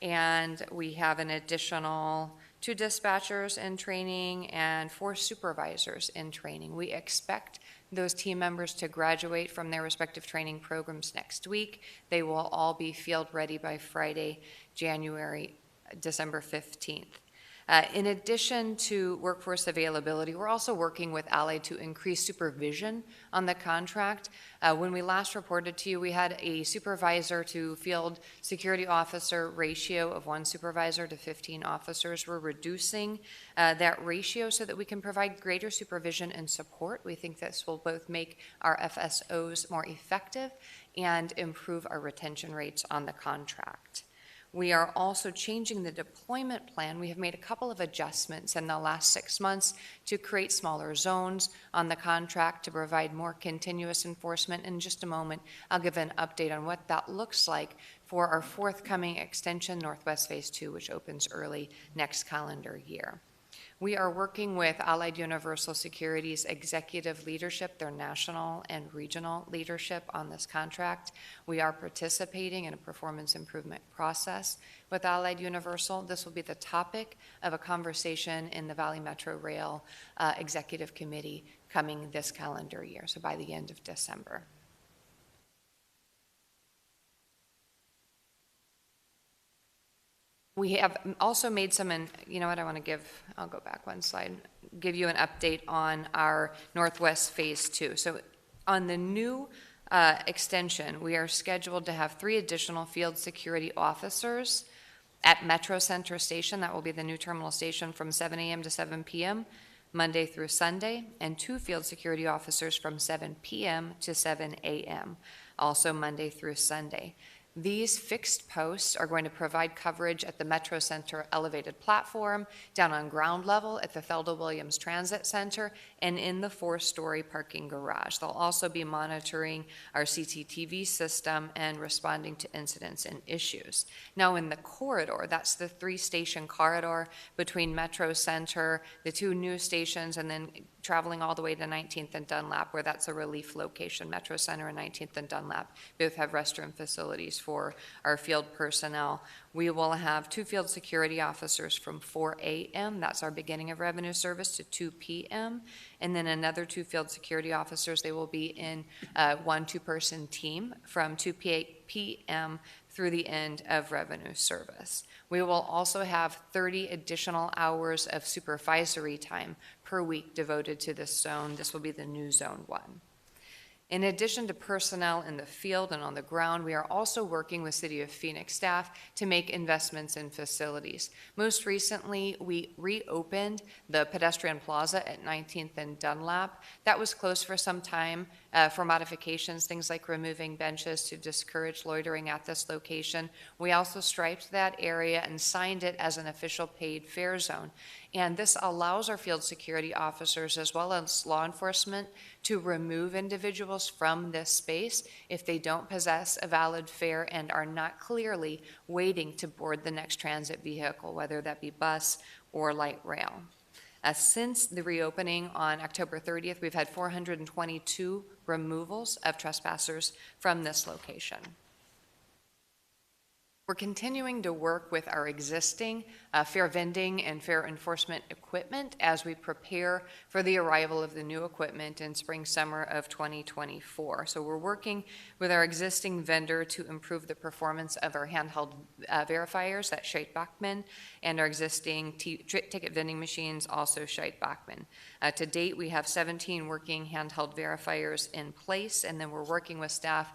and we have an additional 2 dispatchers in training and 4 supervisors in training. We expect those team members to graduate from their respective training programs next week. They will all be field ready by Friday, December 15th. In addition to workforce availability, we're also working with Allied to increase supervision on the contract. When we last reported to you, we had a supervisor to field security officer ratio of 1 supervisor to 15 officers. We're reducing that ratio so that we can provide greater supervision and support. We think this will both make our FSOs more effective and improve our retention rates on the contract. We are also changing the deployment plan. We have made a couple of adjustments in the last 6 months to create smaller zones on the contract to provide more continuous enforcement. In just a moment, I'll give an update on what that looks like for our forthcoming extension, Northwest Phase 2, which opens early next calendar year. We are working with Allied Universal Security's executive leadership, their national and regional leadership on this contract. We are participating in a performance improvement process with Allied Universal. This will be the topic of a conversation in the Valley Metro Rail Executive Committee coming this calendar year, so by the end of December. We have also made some, and you know what, I'll go back one slide, give you an update on our Northwest Phase 2. So on the new extension, we are scheduled to have 3 additional field security officers at Metro Center Station. That will be the new terminal station from 7 a.m. to 7 p.m. Monday through Sunday, and 2 field security officers from 7 p.m. to 7 a.m., also Monday through Sunday. These fixed posts are going to provide coverage at the Metro Center elevated platform, down on ground level at the Thelda Williams Transit Center, and in the 4-story parking garage. They'll also be monitoring our CCTV system and responding to incidents and issues. Now in the corridor, that's the 3-station corridor between Metro Center, the 2 new stations, and then traveling all the way to 19th and Dunlap, where that's a relief location. Metro Center and 19th and Dunlap both have restroom facilities for our field personnel. We will have 2 field security officers from 4 a.m., that's our beginning of revenue service, to 2 p.m., and then another 2 field security officers. They will be in a 1-2-person team from 2 p.m. through the end of revenue service. We will also have 30 additional hours of supervisory time per week devoted to this zone. This will be the new Zone 1. In addition to personnel in the field and on the ground, we are also working with City of Phoenix staff to make investments in facilities. Most recently, we reopened the pedestrian plaza at 19th and Dunlap. That was closed for some time for modifications, things like removing benches to discourage loitering at this location. We also striped that area and signed it as an official paid fare zone. And this allows our field security officers as well as law enforcement to remove individuals from this space if they don't possess a valid fare and are not clearly waiting to board the next transit vehicle, whether that be bus or light rail. Since the reopening on October 30th, we've had 422 removals of trespassers from this location. We're continuing to work with our existing fare vending and fare enforcement equipment as we prepare for the arrival of the new equipment in spring-summer of 2024. So we're working with our existing vendor to improve the performance of our handheld verifiers, that's Scheit Bachmann, and our existing ticket vending machines, also Scheit Bachmann. To date, we have 17 working handheld verifiers in place, and then we're working with staff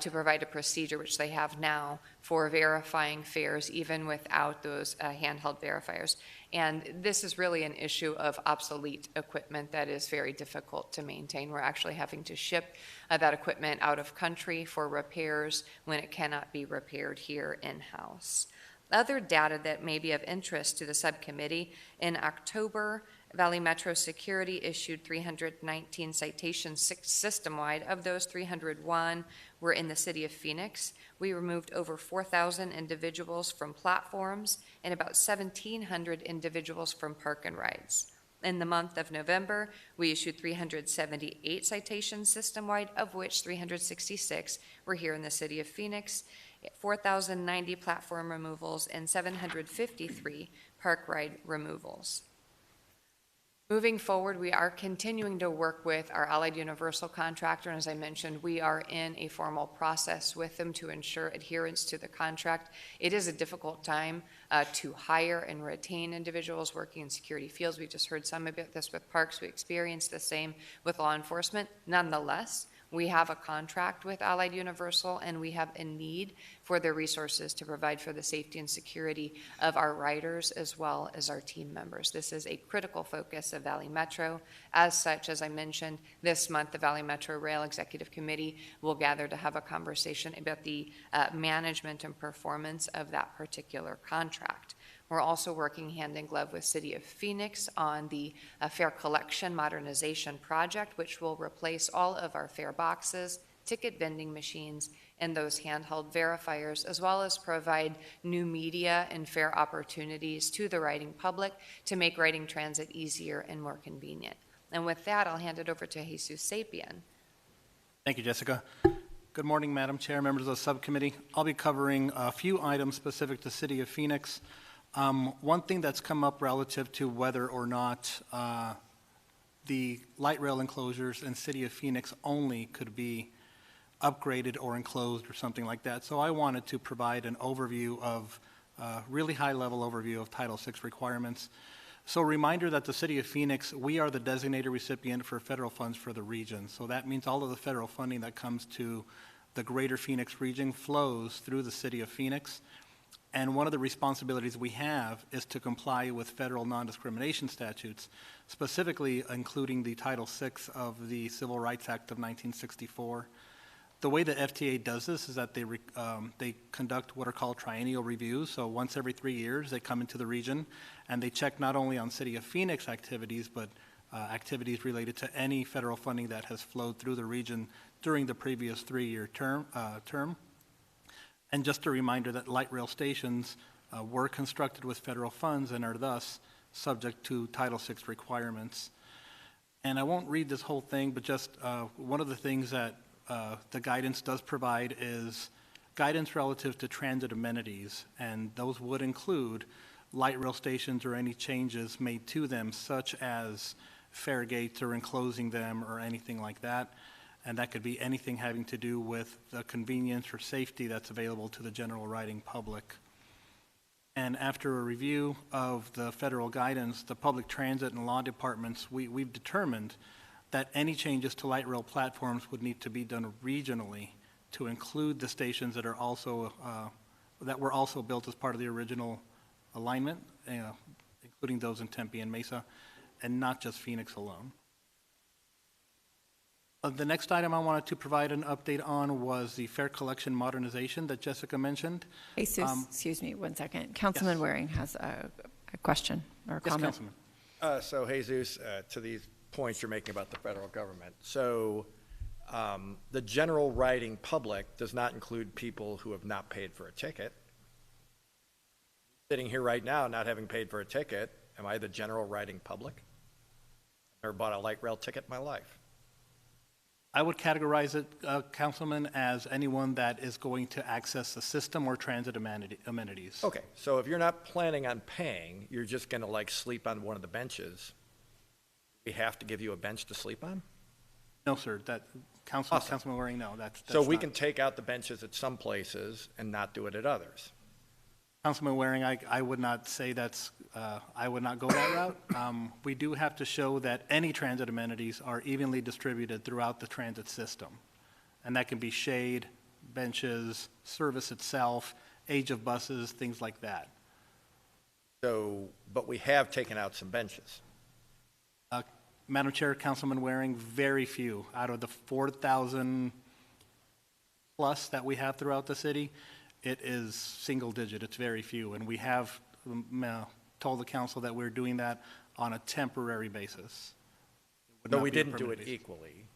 to provide a procedure, which they have now, for verifying fares even without those handheld verifiers. And this is really an issue of obsolete equipment that is very difficult to maintain. We're actually having to ship that equipment out of country for repairs when it cannot be repaired here in-house. Other data that may be of interest to the subcommittee: in October, Valley Metro Security issued 319 citations system-wide. Of those, 301 were in the city of Phoenix. We removed over 4,000 individuals from platforms and about 1,700 individuals from park and rides. In the month of November, we issued 378 citations system-wide, of which 366 were here in the city of Phoenix, 4,090 platform removals, and 753 park ride removals. Moving forward, we are continuing to work with our Allied Universal contractor, and as I mentioned, we are in a formal process with them to ensure adherence to the contract. It is a difficult time to hire and retain individuals working in security fields. We just heard some about this with parks. We experienced the same with law enforcement. Nonetheless, We have a contract with Allied Universal, and we have a need for their resources to provide for the safety and security of our riders as well as our team members. This is a critical focus of Valley Metro. As such, as I mentioned, this month the Valley Metro Rail Executive Committee will gather to have a conversation about the management and performance of that particular contract. We're also working hand in glove with City of Phoenix on the fare collection modernization project, which will replace all of our fare boxes, ticket vending machines, and those handheld verifiers, as well as provide new media and fare opportunities to the riding public to make riding transit easier and more convenient. And with that, I'll hand it over to Jesus Sapien. Thank you, Jessica. Good morning, Madam Chair, members of the subcommittee. I'll be covering a few items specific to City of Phoenix. One thing that's come up relative to whether or not the light rail enclosures in City of Phoenix only could be upgraded or enclosed or something like that. So I wanted to provide an overview of, really high-level overview of Title VI requirements. So a reminder that the City of Phoenix, we are the designated recipient for federal funds for the region. So that means all of the federal funding that comes to the greater Phoenix region flows through the City of Phoenix. And one of the responsibilities we have is to comply with federal non-discrimination statutes, specifically including the Title VI of the Civil Rights Act of 1964. The way the FTA does this is that they conduct what are called triennial reviews. So once every 3 years, they come into the region and they check not only on City of Phoenix activities, but activities related to any federal funding that has flowed through the region during the previous 3-year term. And just a reminder that light rail stations were constructed with federal funds and are thus subject to Title VI requirements. And I won't read this whole thing, but just one of the things that the guidance does provide is guidance relative to transit amenities, and those would include light rail stations or any changes made to them, such as fare gates or enclosing them or anything like that. And that could be anything having to do with the convenience or safety that's available to the general riding public. And after a review of the federal guidance, the public transit and law departments, we've determined that any changes to light rail platforms would need to be done regionally to include the stations that are also that were also built as part of the original alignment, including those in Tempe and Mesa, and not just Phoenix alone. The next item I wanted to provide an update on was the fare collection modernization that Jessica mentioned. Jesus, excuse me 1 second. Councilman Waring has a question or a comment. Yes, Councilman. So Jesus, to these points you're making about the federal government. So the general riding public does not include people who have not paid for a ticket. Sitting here right now not having paid for a ticket, am I the general riding public? I've never bought a light rail ticket in my life. I would categorize it, Councilman, as anyone that is going to access the system or transit amenities. Okay, so if you're not planning on paying, you're just going to like sleep on one of the benches. We have to give you a bench to sleep on? No, sir. That Councilman Waring, no. That's so we not. can take out the benches at some places and not do it at others. Councilman Waring, I would not say that's, I would not go that route. We do have to show that any transit amenities are evenly distributed throughout the transit system. And that can be shade, benches, service itself, age of buses, things like that. So, but we have taken out some benches. Madam Chair, Councilman Waring, very few out of the 4,000 plus that we have throughout the city. It is single digit, it's very few, and we have told the council that we're doing that on a temporary basis. But we didn't do it equally.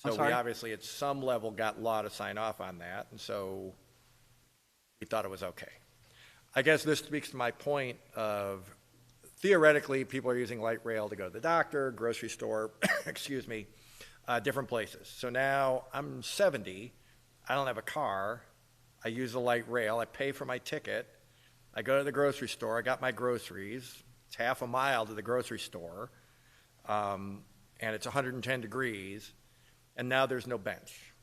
I'm So sorry? we obviously at some level got law to sign off on that, and so we thought it was okay. I guess this speaks to my point of theoretically people are using light rail to go to the doctor, grocery store, excuse me, different places. So now I'm 70, I don't have a car, I use the light rail, I pay for my ticket, I go to the grocery store, I got my groceries, it's half a mile to the grocery store, and it's 110 degrees, and now there's no bench.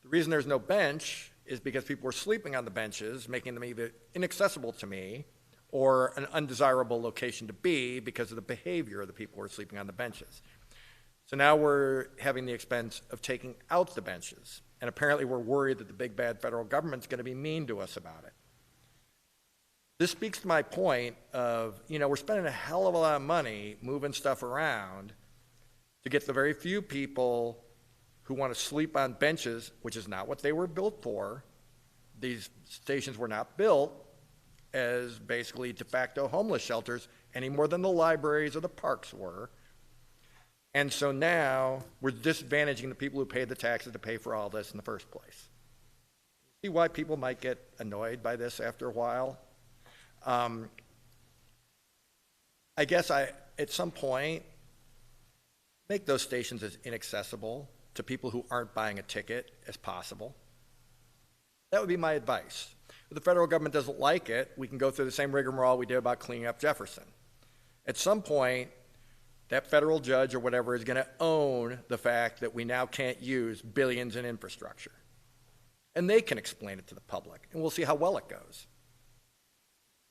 The reason there's no bench is because people were sleeping on the benches, making them either inaccessible to me or an undesirable location to be because of the behavior of the people who are sleeping on the benches. So now we're having the expense of taking out the benches. And apparently we're worried that the big bad federal government's going to be mean to us about it. This speaks to my point of, we're spending a hell of a lot of money moving stuff around to get the very few people who want to sleep on benches, which is not what they were built for. These stations were not built as basically de facto homeless shelters any more than the libraries or the parks were. And so now we're disadvantaging the people who paid the taxes to pay for all this in the first place. See why people might get annoyed by this after a while? I guess at some point, make those stations as inaccessible to people who aren't buying a ticket as possible. That would be my advice. If the federal government doesn't like it, we can go through the same rigmarole we did about cleaning up Jefferson. At some point, that federal judge or whatever is going to own the fact that we now can't use billions in infrastructure. And they can explain it to the public, and we'll see how well it goes.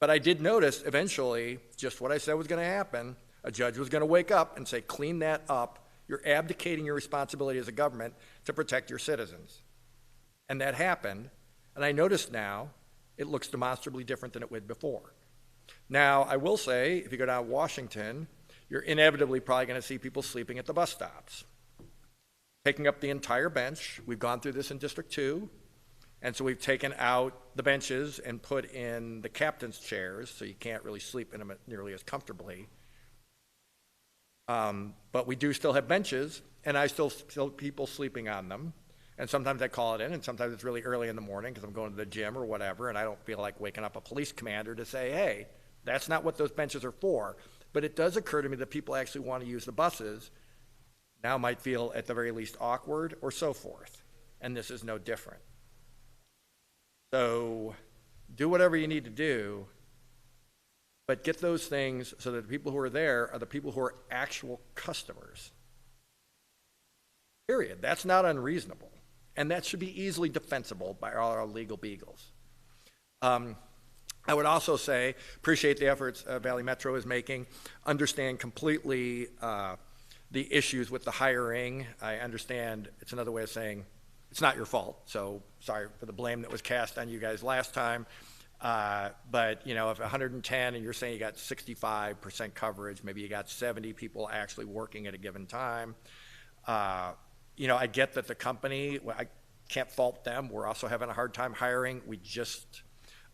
But I did notice eventually just what I said was going to happen. A judge was going to wake up and say, clean that up. You're abdicating your responsibility as a government to protect your citizens. And that happened. And I noticed now it looks demonstrably different than it would before. Now, I will say, if you go down Washington, you're inevitably probably going to see people sleeping at the bus stops, taking up the entire bench. We've gone through this in District 2. And so we've taken out the benches and put in the captain's chairs, so you can't really sleep in them nearly as comfortably. But we do still have benches, and I still people sleeping on them. And sometimes I call it in, and sometimes it's really early in the morning because I'm going to the gym or whatever, and I don't feel like waking up a police commander to say, hey, that's not what those benches are for. But it does occur to me that people actually want to use the buses now might feel at the very least awkward or so forth. And this is no different. So do whatever you need to do, but get those things so that the people who are there are the people who are actual customers. Period. That's not unreasonable. And that should be easily defensible by all our legal beagles. I would also say, appreciate the efforts Valley Metro is making, understand completely the issues with the hiring. I understand it's another way of saying it's not your fault, so sorry for the blame that was cast on you guys last time. But, if 110 and you're saying you got 65% coverage, maybe you got 70 people actually working at a given time. I get that the company, I can't fault them. We're also having a hard time hiring. We just,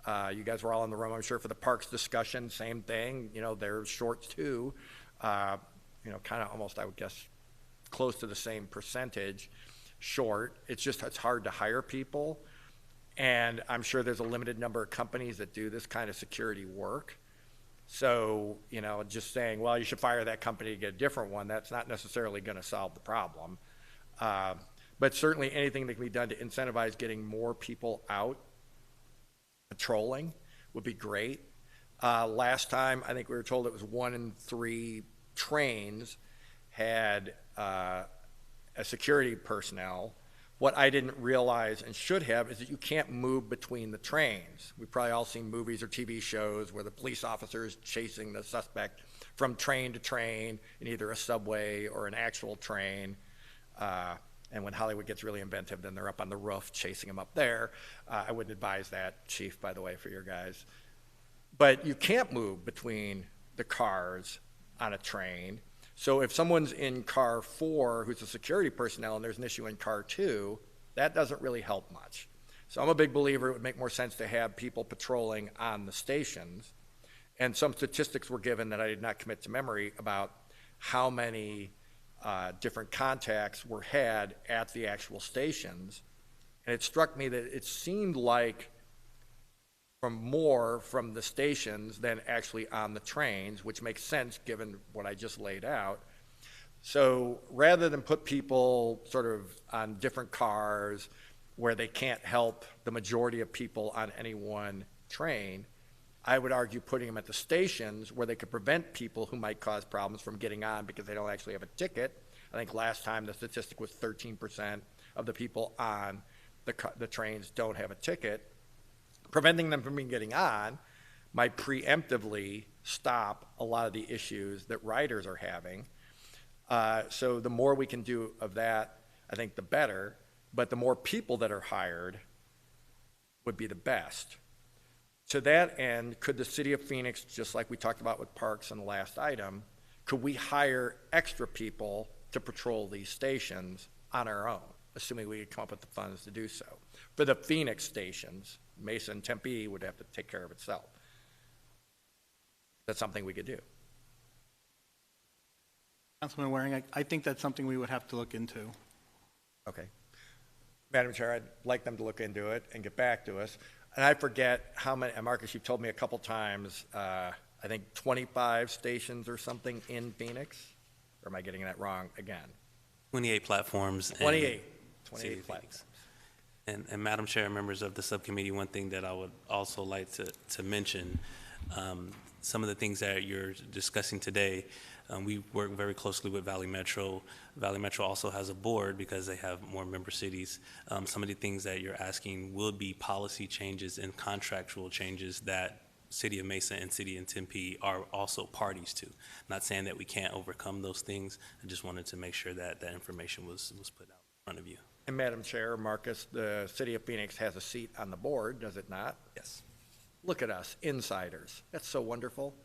you guys were all in the room, I'm sure, for the parks discussion, same thing. They're short too, kind of almost, I would guess, close to the same percentage short. It's hard to hire people. And I'm sure there's a limited number of companies that do this kind of security work. So, just saying, well, you should fire that company to get a different one, that's not necessarily going to solve the problem. But certainly anything that can be done to incentivize getting more people out patrolling would be great. Last time, I think we were told it was 1 in 3 trains had a security personnel. What I didn't realize and should have is that you can't move between the trains. We've probably all seen movies or TV shows where the police officer is chasing the suspect from train to train in either a subway or an actual train. And when Hollywood gets really inventive, then they're up on the roof chasing him up there. I wouldn't advise that, Chief, by the way, for your guys. But you can't move between the cars on a train. So if someone's in car 4 who's a security personnel and there's an issue in car 2, that doesn't really help much. So I'm a big believer it would make more sense to have people patrolling on the stations. And some statistics were given that I did not commit to memory about how many different contacts were had at the actual stations. And it struck me that it seemed like more from the stations than actually on the trains, which makes sense given what I just laid out. So rather than put people sort of on different cars where they can't help the majority of people on any one train, I would argue putting them at the stations where they could prevent people who might cause problems from getting on because they don't actually have a ticket. I think last time the statistic was 13% of the people on the trains don't have a ticket. Preventing them from getting on might preemptively stop a lot of the issues that riders are having. So the more we can do of that, I think the better, but the more people that are hired would be the best. To that end, could the city of Phoenix, just like we talked about with parks in the last item, could we hire extra people to patrol these stations on our own, assuming we could come up with the funds to do so? For the Phoenix stations, Mesa and Tempe would have to take care of itself. That's something we could do. Councilman Waring, I think that's something we would have to look into. Okay. Madam Chair, I'd like them to look into it and get back to us. And I forget how many, and Marcus, you've told me a couple times, I think 25 stations or something in Phoenix? Or am I getting that wrong again? 28 platforms. 28 platforms. And Madam Chair, members of the subcommittee, one thing that I would also like to mention, some of the things that you're discussing today, we work very closely with Valley Metro. Valley Metro also has a board because they have more member cities. Some of the things that you're asking will be policy changes and contractual changes that City of Mesa and City of Tempe are also parties to. Not saying that we can't overcome those things. I just wanted to make sure that that information was put out in front of you. And Madam Chair, Marcus, the City of Phoenix has a seat on the board, does it not? Yes. Look at us, insiders. That's so wonderful.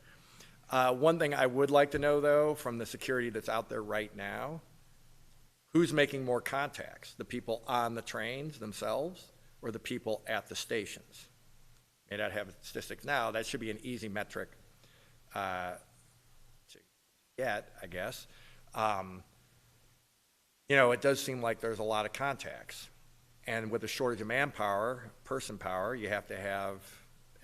One thing I would like to know, though, from the security that's out there right now, who's making more contacts? The people on the trains themselves or the people at the stations? May not have statistics now. That should be an easy metric to get, I guess. You know, it does seem like there's a lot of contacts. And with a shortage of manpower, person power, you have to have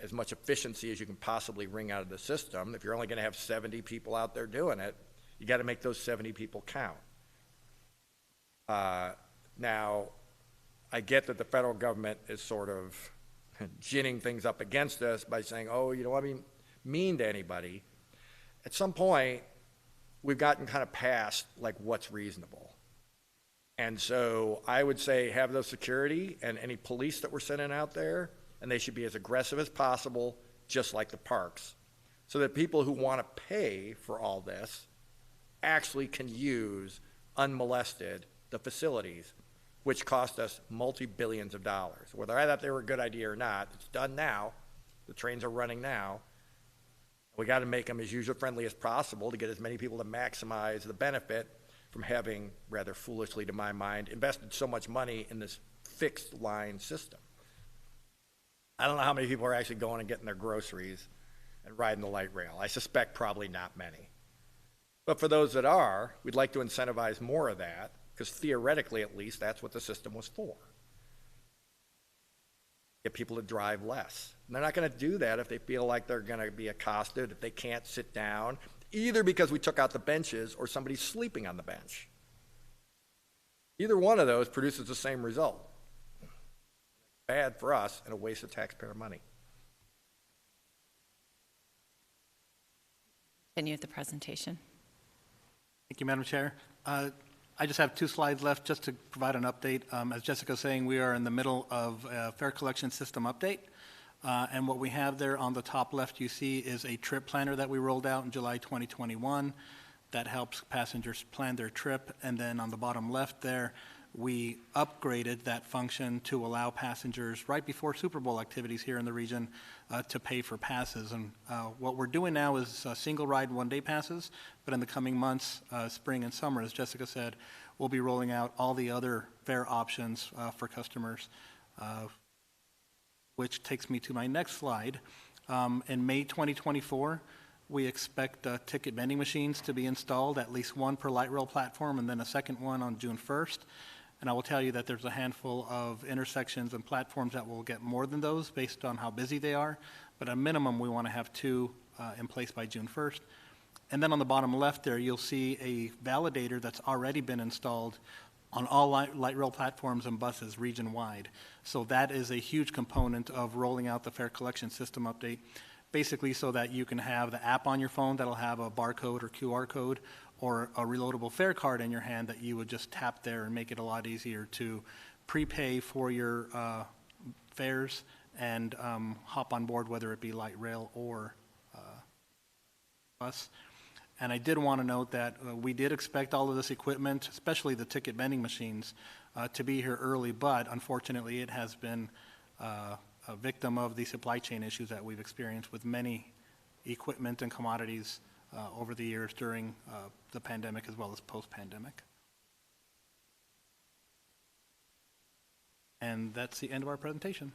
as much efficiency as you can possibly wring out of the system. If you're only going to have 70 people out there doing it, you got to make those 70 people count. Now, I get that the federal government is sort of ginning things up against us by saying, oh, you don't want to be mean to anybody. At some point, we've gotten kind of past like what's reasonable. And so I would say have those security and any police that we're sending out there, and they should be as aggressive as possible, just like the parks, so that people who want to pay for all this actually can use unmolested the facilities, which cost us multi-billions of dollars. Whether I thought they were a good idea or not, it's done now. The trains are running now. We got to make them as user-friendly as possible to get as many people to maximize the benefit from having, rather foolishly to my mind, invested so much money in this fixed line system. I don't know how many people are actually going and getting their groceries and riding the light rail. I suspect probably not many. But for those that are, we'd like to incentivize more of that, because theoretically, at least, that's what the system was for. Get people to drive less. And they're not going to do that if they feel like they're going to be accosted, if they can't sit down, either because we took out the benches or somebody's sleeping on the bench. Either one of those produces the same result. Bad for us and a waste of taxpayer money. Continue with the presentation. Thank you, Madam Chair. I just have 2 slides left just to provide an update. As Jessica was saying, we are in the middle of a fare collection system update. And what we have there on the top left you see is a trip planner that we rolled out in July 2021 that helps passengers plan their trip. And then on the bottom left there, we upgraded that function to allow passengers right before Super Bowl activities here in the region to pay for passes. And what we're doing now is single ride 1-day passes, but in the coming months, spring and summer, as Jessica said, we'll be rolling out all the other fare options for customers, which takes me to my next slide. In May 2024, we expect ticket vending machines to be installed, at least one per light rail platform, and then a second one on June 1st. And I will tell you that there's a handful of intersections and platforms that will get more than those based on how busy they are. But at a minimum, we want to have 2 in place by June 1st. And then on the bottom left there, you'll see a validator that's already been installed on all light rail platforms and buses region-wide. So that is a huge component of rolling out the fare collection system update, basically so that you can have the app on your phone that'll have a barcode or QR code, or a reloadable fare card in your hand that you would just tap there and make it a lot easier to prepay for your fares and hop on board, whether it be light rail or bus. And I did want to note that we did expect all of this equipment, especially the ticket vending machines, to be here early, but unfortunately it has been a victim of the supply chain issues that we've experienced with many equipment and commodities over the years during the pandemic as well as post-pandemic. And that's the end of our presentation.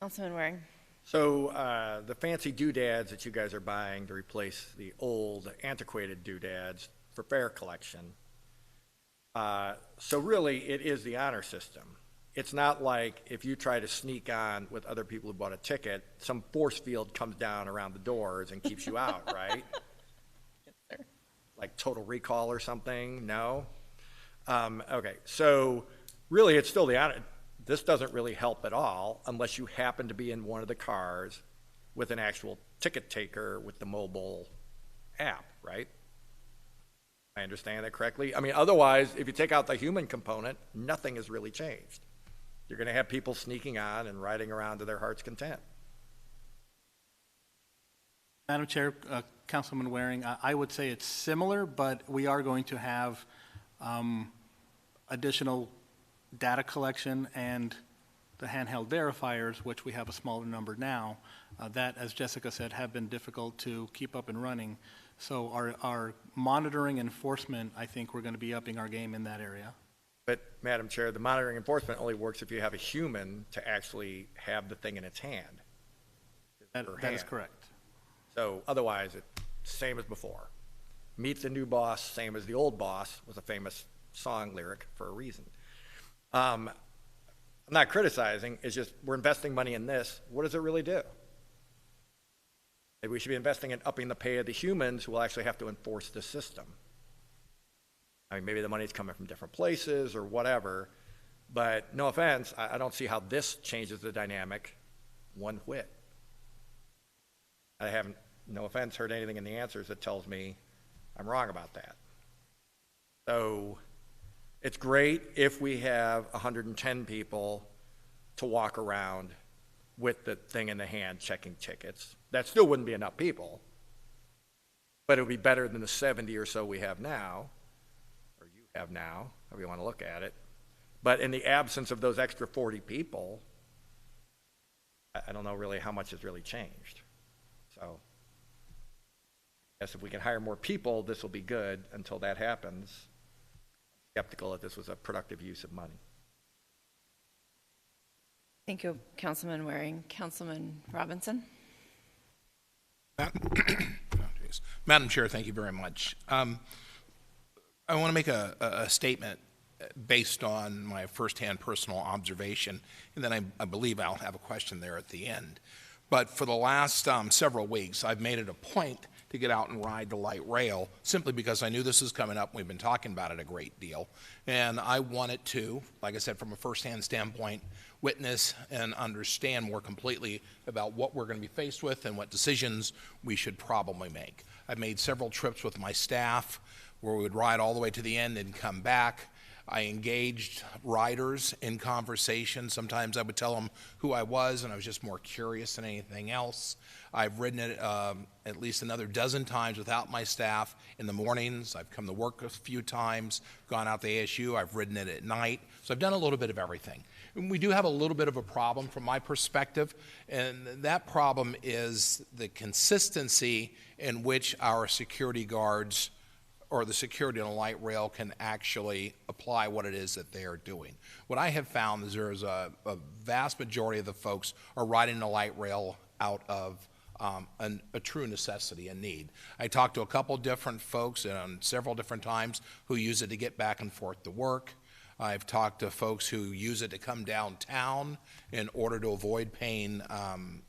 Councilman Waring. So the fancy doodads that you guys are buying to replace the old antiquated doodads for fare collection. So really it is the honor system. It's not like if you try to sneak on with other people who bought a ticket, some force field comes down around the doors and keeps you out, right? Yes, sir. Like Total Recall or something? No? Okay, so really it's still the honor. This doesn't really help at all unless you happen to be in one of the cars with an actual ticket taker with the mobile app, right? I understand that correctly? I mean, otherwise, if you take out the human component, nothing has really changed. You're going to have people sneaking on and riding around to their heart's content. Madam Chair, Councilman Waring, I would say it's similar, but we are going to have additional data collection and the handheld verifiers, which we have a smaller number now, that, as Jessica said, have been difficult to keep up and running. So our monitoring enforcement, I think we're going to be upping our game in that area. But, Madam Chair, the monitoring enforcement only works if you have a human to actually have the thing in its hand. That is correct. So otherwise, it's same as before. Meet the new boss, same as the old boss, was a famous song lyric for a reason. I'm not criticizing, it's just we're investing money in this. What does it really do? Maybe we should be investing in upping the pay of the humans who will actually have to enforce the system. I mean, maybe the money's coming from different places or whatever, but no offense, I don't see how this changes the dynamic one whit. I haven't, no offense, heard anything in the answers that tells me I'm wrong about that. So it's great if we have 110 people to walk around with the thing in the hand checking tickets. That still wouldn't be enough people, but it would be better than the 70 or so we have now, or you have now, however you want to look at it. But in the absence of those extra 40 people, I don't know really how much has really changed. So I guess if we can hire more people, this will be good. Until that happens, I'm skeptical that this was a productive use of money. Thank you, Councilman Waring. Councilman Robinson. Madam Chair, thank you very much. I want to make a statement based on my firsthand personal observation, and then I believe I'll have a question there at the end. But for the last several weeks, I've made it a point to get out and ride the light rail simply because I knew this was coming up. We've been talking about it a great deal. And I wanted to, like I said, from a firsthand standpoint, witness and understand more completely about what we're going to be faced with and what decisions we should probably make. I've made several trips with my staff where we would ride all the way to the end and come back. I engaged riders in conversation. Sometimes I would tell them who I was, and I was just more curious than anything else. I've ridden it at least another dozen times without my staff in the mornings. I've come to work a few times, gone out to ASU. I've ridden it at night. So I've done a little bit of everything. And we do have a little bit of a problem from my perspective, and that problem is the consistency in which our security guards or the security on a light rail can actually apply what it is that they are doing. What I have found is there's a vast majority of the folks are riding the light rail out of a true necessity and need. I talked to a couple different folks several different times who use it to get back and forth to work. I've talked to folks who use it to come downtown in order to avoid paying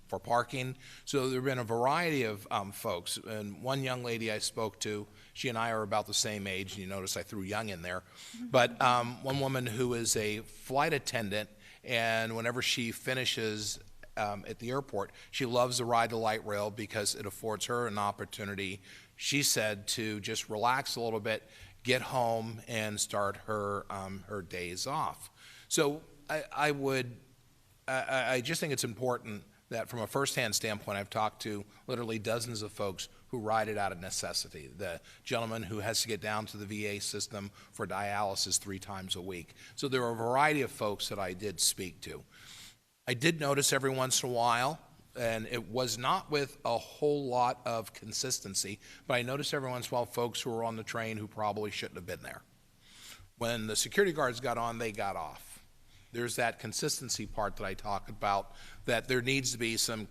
for parking. So there have been a variety of folks. And one young lady I spoke to, she and I are about the same age, and you notice I threw young in there. But one woman who is a flight attendant, and whenever she finishes at the airport, she loves to ride the light rail because it affords her an opportunity, she said, to just relax a little bit, get home, and start her days off. So I just think it's important that from a firsthand standpoint, I've talked to literally dozens of folks who ride it out of necessity. The gentleman who has to get down to the VA system for dialysis 3 times a week. So there are a variety of folks that I did speak to. I did notice every once in a while, and it was not with a whole lot of consistency, but I noticed every once in a while folks who were on the train who probably shouldn't have been there. When the security guards got on, they got off. There's that consistency part that I talked about, that there needs to be some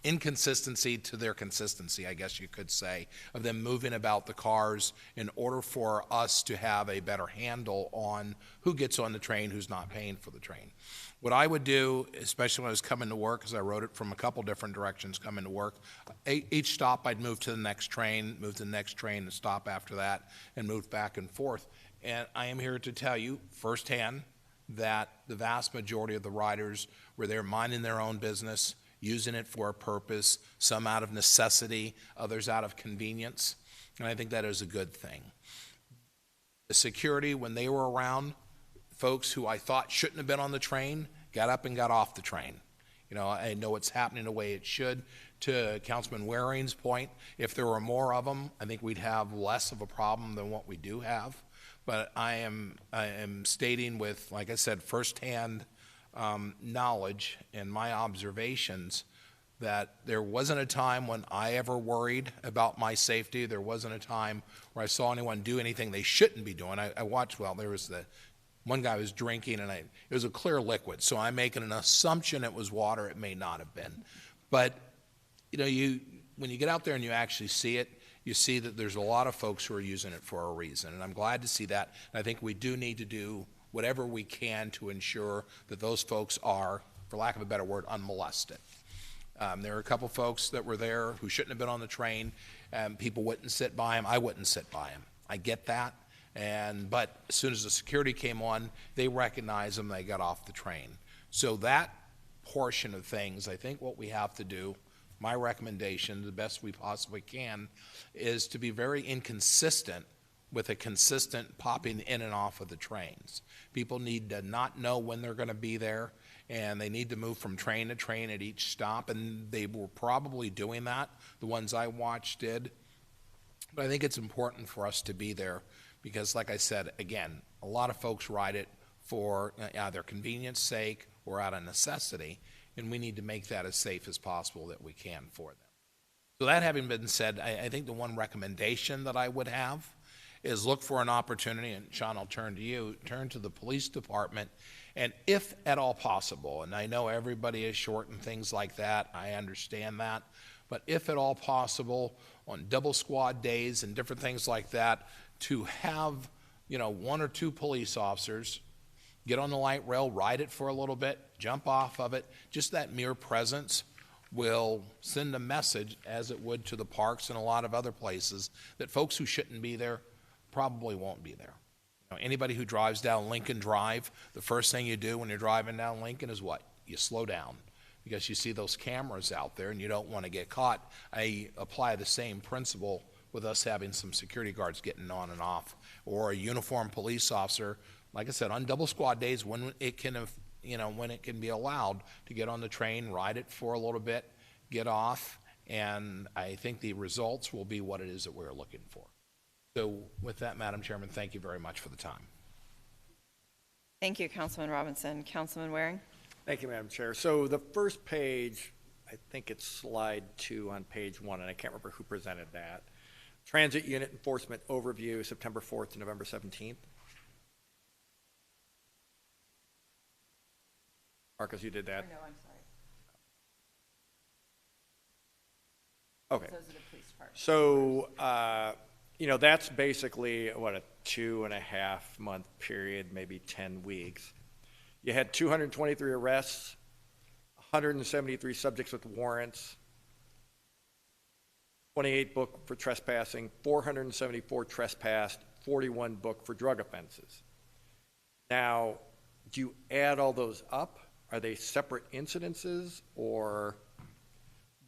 inconsistency to their consistency, I guess you could say, of them moving about the cars in order for us to have a better handle on who gets on the train, who's not paying for the train. What I would do, especially when I was coming to work, because I wrote it from a couple different directions coming to work, each stop I'd move to the next train, move to the next train, and stop after that, and move back and forth. And I am here to tell you firsthand that the vast majority of the riders were there minding their own business, using it for a purpose, some out of necessity, others out of convenience, and I think that is a good thing. The security, when they were around, folks who I thought shouldn't have been on the train got up and got off the train. You know, I know it's happening the way it should. To Councilman Waring's point, if there were more of them, I think we'd have less of a problem than what we do have. But I am stating with, like I said, firsthand knowledge and my observations that there wasn't a time when I ever worried about my safety. There wasn't a time where I saw anyone do anything they shouldn't be doing. I watched, well, there was one guy was drinking, and it was a clear liquid, so I'm making an assumption it was water. It may not have been. But, you know, when you get out there and you actually see it, you see that there's a lot of folks who are using it for a reason, and I'm glad to see that. And I think we do need to do whatever we can to ensure that those folks are, for lack of a better word, unmolested. There are a couple folks that were there who shouldn't have been on the train. People wouldn't sit by them. I wouldn't sit by them. I get that. But as soon as the security came on, they recognized them, they got off the train. So that portion of things, I think what we have to do, my recommendation, the best we possibly can, is to be very inconsistent with a consistent popping in and off of the trains. People need to not know when they're going to be there, and they need to move from train to train at each stop, and they were probably doing that. The ones I watched did. But I think it's important for us to be there because, like I said, again, a lot of folks ride it for either convenience sake or out of necessity, and we need to make that as safe as possible that we can for them. So that having been said, I think the one recommendation that I would have is look for an opportunity, and Sean, I'll turn to you, turn to the police department, and if at all possible, and I know everybody is short and things like that, I understand that, but if at all possible, on double squad days and different things like that, to have, you know, 1 or 2 police officers get on the light rail, ride it for a little bit, jump off of it, just that mere presence will send a message, as it would to the parks and a lot of other places, that folks who shouldn't be there probably won't be there. You know, anybody who drives down Lincoln Drive, the first thing you do when you're driving down Lincoln is what? You slow down because you see those cameras out there and you don't want to get caught. I apply the same principle with us having some security guards getting on and off, or a uniformed police officer, like I said, on double squad days when it can, when it can be allowed to get on the train, ride it for a little bit, get off, and I think the results will be what it is that we're looking for. So with that, Madam Chairman, thank you very much for the time. Thank you, Councilman Robinson. Councilman Waring? Thank you, Madam Chair. So the first page, I think it's slide 2 on page 1, and I can't remember who presented that. Transit Unit Enforcement Overview, September 4th to November 17th. Marcus, you did that? No, I'm sorry. Okay. Those are the police parts. So, that's basically, a 2.5 month period, maybe 10 weeks. You had 223 arrests, 173 subjects with warrants, 28 booked for trespassing, 474 trespassed, 41 booked for drug offenses. Now, do you add all those up? Are they separate incidences, or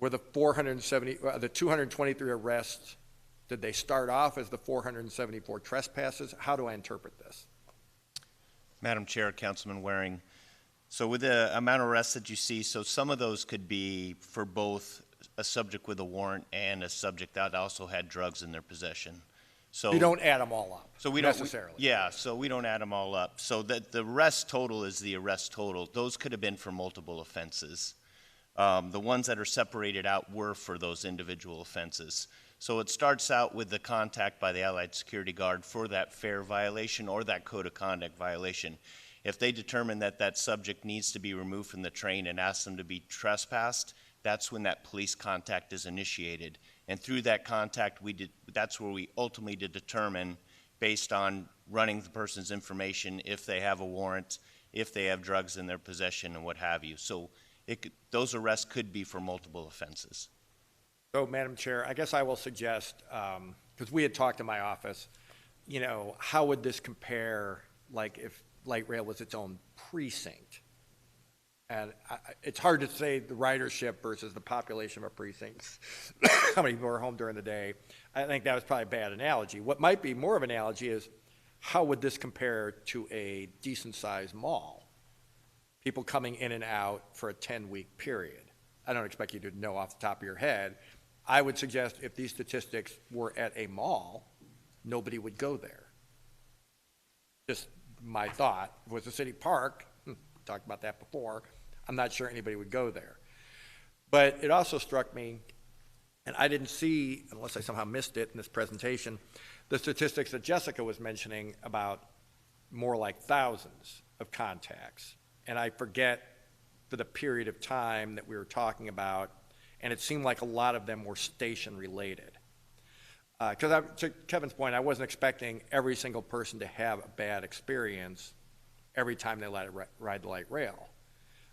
were the 223 arrests, did they start off as the 474 trespasses? How do I interpret this? Madam Chair, Councilman Waring, So with the amount of arrests that you see, so some of those could be for both a subject with a warrant and a subject that also had drugs in their possession. So You don't add them all up, so we don't necessarily. Yeah, so we don't add them all up. So that the arrest total is the arrest total. Those could have been for multiple offenses. The ones that are separated out were for those individual offenses. So it starts out with the contact by the Allied Security Guard for that fare violation or that code of conduct violation. If they determine that that subject needs to be removed from the train and ask them to be trespassed, that's when that police contact is initiated. And through that contact, that's where we ultimately determine, based on running the person's information, if they have a warrant, if they have drugs in their possession, and what have you. So those arrests could be for multiple offenses. So, Madam Chair, I guess I will suggest, because we had talked in my office, you know, how would this compare, like if light rail was its own precinct? And it's hard to say the ridership versus the population of a precinct, how many people are home during the day. I think that was probably a bad analogy. What might be more of an analogy is, how would this compare to a decent-sized mall? People coming in and out for a 10-week period. I don't expect you to know off the top of your head. I would suggest if these statistics were at a mall, nobody would go there. Just my thought. If it was a city park, we talked about that before, I'm not sure anybody would go there. But it also struck me, and I didn't see, unless I somehow missed it in this presentation, the statistics that Jessica was mentioning about more like thousands of contacts. And I forget for the period of time that we were talking about, and it seemed like a lot of them were station related. Because to Kevin's point, I wasn't expecting every single person to have a bad experience every time they ride the light rail.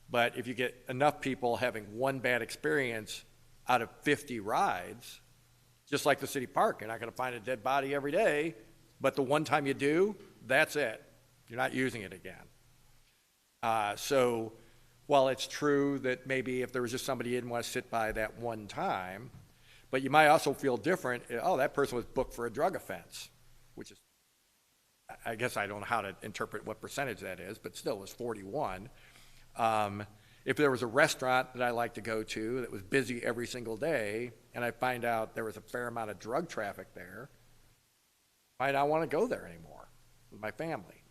But if you get enough people having one bad experience out of 50 rides, just like the city park, you're not going to find a dead body every day, but the one time you do, that's it. You're not using it again. So while it's true that maybe if there was just somebody you didn't want to sit by that one time, but you might also feel different. Oh, that person was booked for a drug offense, which is, I guess I don't know how to interpret what percentage that is, but still it was 41. If there was a restaurant that I like to go to that was busy every single day, and I find out there was a fair amount of drug traffic there, I might not want to go there anymore with my family.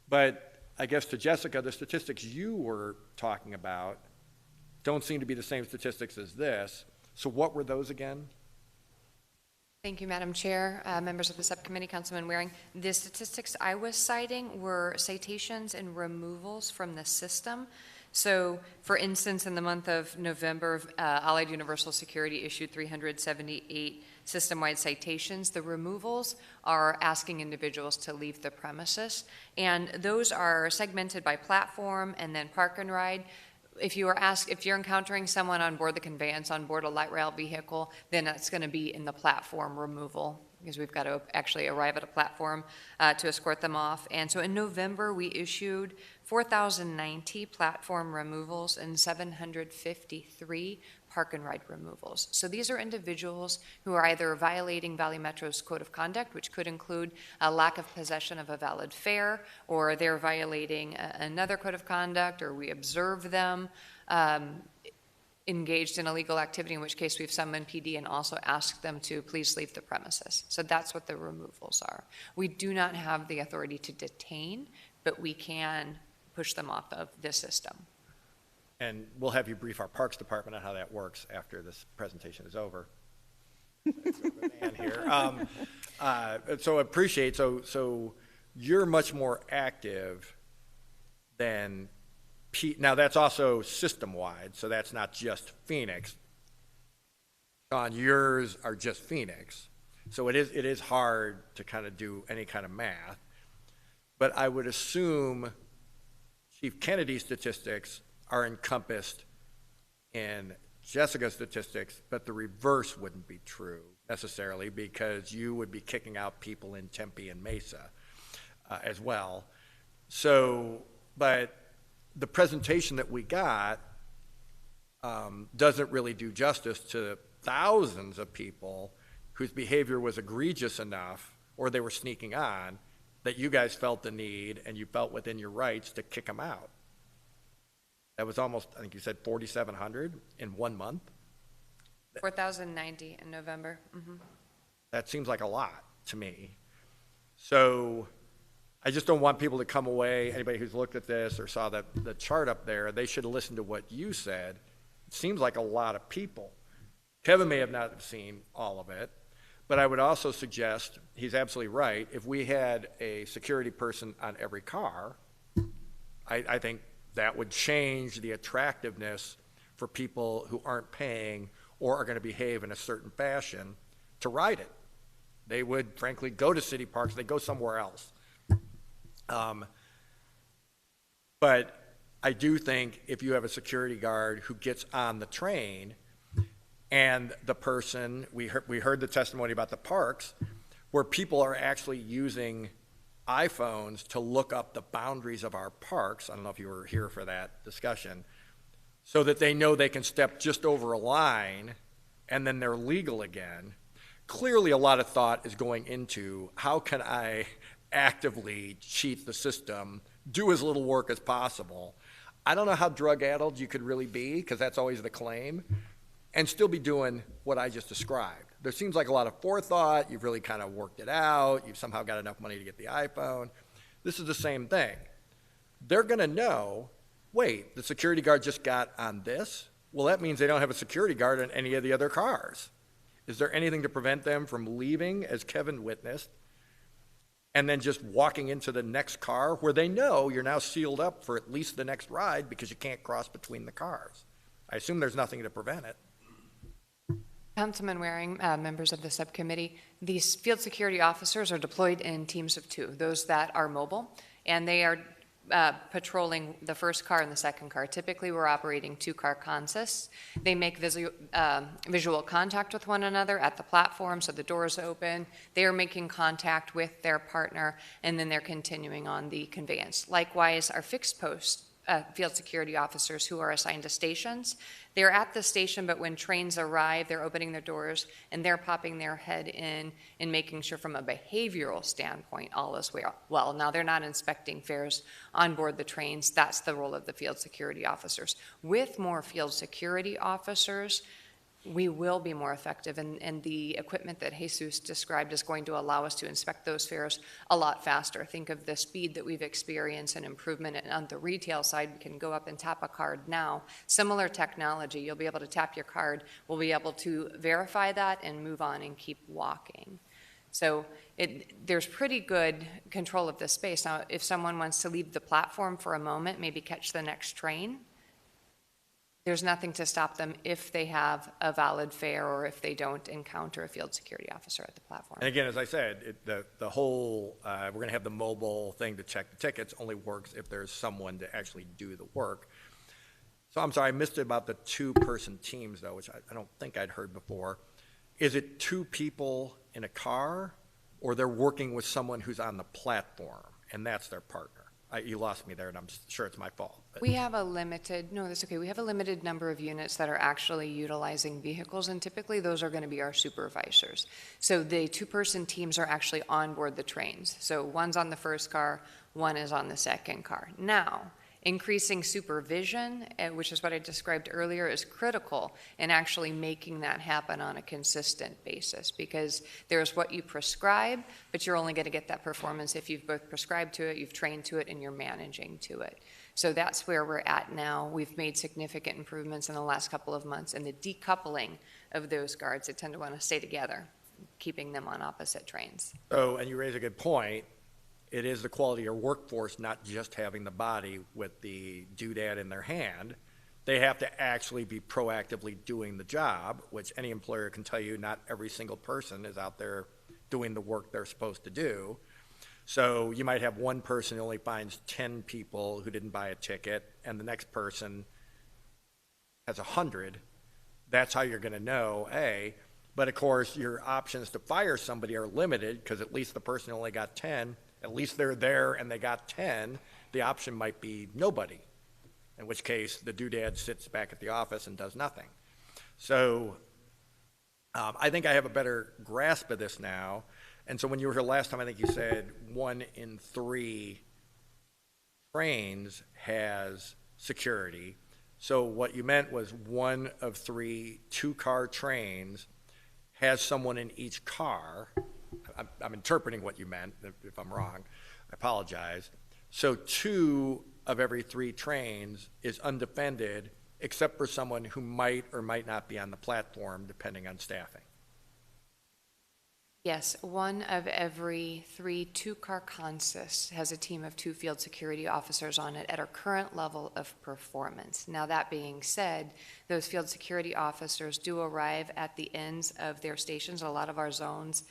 But I guess to Jessica, the statistics you were talking about don't seem to be the same statistics as this. So what were those again? Thank you, Madam Chair, members of the subcommittee, Councilman Waring. The statistics I was citing were citations and removals from the system. So, for instance, in the month of November, Allied Universal Security issued 378 system-wide citations. The removals are asking individuals to leave the premises, and those are segmented by platform and then park and ride. If you're encountering someone on board the conveyance, on board a light rail vehicle, then that's going to be in the platform removal, because we've got to actually arrive at a platform to escort them off. And so in November, we issued 4,090 platform removals and 753 park and ride removals. So these are individuals who are either violating Valley Metro's code of conduct, which could include a lack of possession of a valid fare, or they're violating another code of conduct, or we observe them engaged in illegal activity, in which case we've summoned PD and also asked them to please leave the premises. So that's what the removals are. We do not have the authority to detain, but we can push them off of the system. And we'll have you brief our Parks Department on how that works after this presentation is over. So appreciate, so you're much more active than now that's also system-wide, so that's not just Phoenix. Sean, yours are just Phoenix. So it is hard to kind of do any kind of math. But I would assume Chief Kennedy's statistics are encompassed in Jessica's statistics, but the reverse wouldn't be true necessarily, because you would be kicking out people in Tempe and Mesa as well. So, but the presentation that we got doesn't really do justice to thousands of people whose behavior was egregious enough, or they were sneaking on, that you guys felt the need and you felt within your rights to kick them out. That was almost, I think you said 4,700 in 1 month? 4,090 in November. That seems like a lot to me. So I just don't want people to come away, anybody who's looked at this or saw the chart up there, they should listen to what you said. It seems like a lot of people. Kevin may have not seen all of it, but I would also suggest, he's absolutely right, if we had a security person on every car, I think that would change the attractiveness for people who aren't paying or are going to behave in a certain fashion to ride it. They would, frankly, go to city parks. They go somewhere else. But I do think if you have a security guard who gets on the train and the person, we heard the testimony about the parks, where people are actually using iPhones to look up the boundaries of our parks. I don't know if you were here for that discussion, so that they know they can step just over a line and then they're legal again. Clearly a lot of thought is going into how can I actively cheat the system, do as little work as possible. I don't know how drug-addled you could really be, because that's always the claim, and still be doing what I just described. There seems like a lot of forethought. You've really kind of worked it out. You've somehow got enough money to get the iPhone. This is the same thing. They're going to know, wait, the security guard just got on this? Well, that means they don't have a security guard on any of the other cars. Is there anything to prevent them from leaving, as Kevin witnessed, and then just walking into the next car where they know you're now sealed up for at least the next ride because you can't cross between the cars? I assume there's nothing to prevent it. Councilman Waring, members of the subcommittee, these field security officers are deployed in teams of 2, those that are mobile, and they are patrolling the first car and the second car. Typically, we're operating 2-car consists. They make visual contact with one another at the platform, so the doors open. They are making contact with their partner, and then they're continuing on the conveyance. Likewise, our fixed post field security officers who are assigned to stations, they're at the station, but when trains arrive, they're opening their doors and they're popping their head in and making sure from a behavioral standpoint all is well. Now, they're not inspecting fares on board the trains. That's the role of the field security officers. With more field security officers, we will be more effective, and the equipment that Jesus described is going to allow us to inspect those fares a lot faster. Think of the speed that we've experienced and improvement. And on the retail side, we can go up and tap a card now. Similar technology, you'll be able to tap your card. We'll be able to verify that and move on and keep walking. So there's pretty good control of this space. Now, if someone wants to leave the platform for a moment, maybe catch the next train, there's nothing to stop them if they have a valid fare or if they don't encounter a field security officer at the platform. And again, as I said, the whole, we're going to have the mobile thing to check the tickets only works if there's someone to actually do the work. So I'm sorry, I missed it about the 2-person teams, though, which I don't think I'd heard before. Is it 2 people in a car, or they're working with someone who's on the platform, and that's their partner? You lost me there, and I'm sure it's my fault. But. We have a limited, no, that's okay. We have a limited number of units that are actually utilizing vehicles, and typically those are going to be our supervisors. So the 2-person teams are actually on board the trains. So one's on the first car, one is on the second car. Now, increasing supervision, which is what I described earlier, is critical in actually making that happen on a consistent basis, because there's what you prescribe, but you're only going to get that performance if you've both prescribed to it, you've trained to it, and you're managing to it. So that's where we're at now. We've made significant improvements in the last couple of months, and the decoupling of those guards that tend to want to stay together, keeping them on opposite trains. Oh, and you raise a good point. It is the quality of your workforce, not just having the body with the doodad in their hand. They have to actually be proactively doing the job, which any employer can tell you not every single person is out there doing the work they're supposed to do. So you might have one person who only finds 10 people who didn't buy a ticket, and the next person has 100. That's how you're going to know, A. But of course, your options to fire somebody are limited, because at least the person only got 10. At least they're there and they got 10. The option might be nobody, in which case the doodad sits back at the office and does nothing. So I think I have a better grasp of this now. And so when you were here last time, I think you said 1 in 3 trains has security. So what you meant was one of 3 two-car trains has someone in each car. I'm interpreting what you meant. If I'm wrong, I apologize. So 2 of every 3 trains is undefended, except for someone who might or might not be on the platform, depending on staffing. Yes, 1 of every 3 two-car consists has a team of 2 field security officers on it at our current level of performance. Now, that being said, those field security officers do arrive at the ends of their stations. A lot of our zones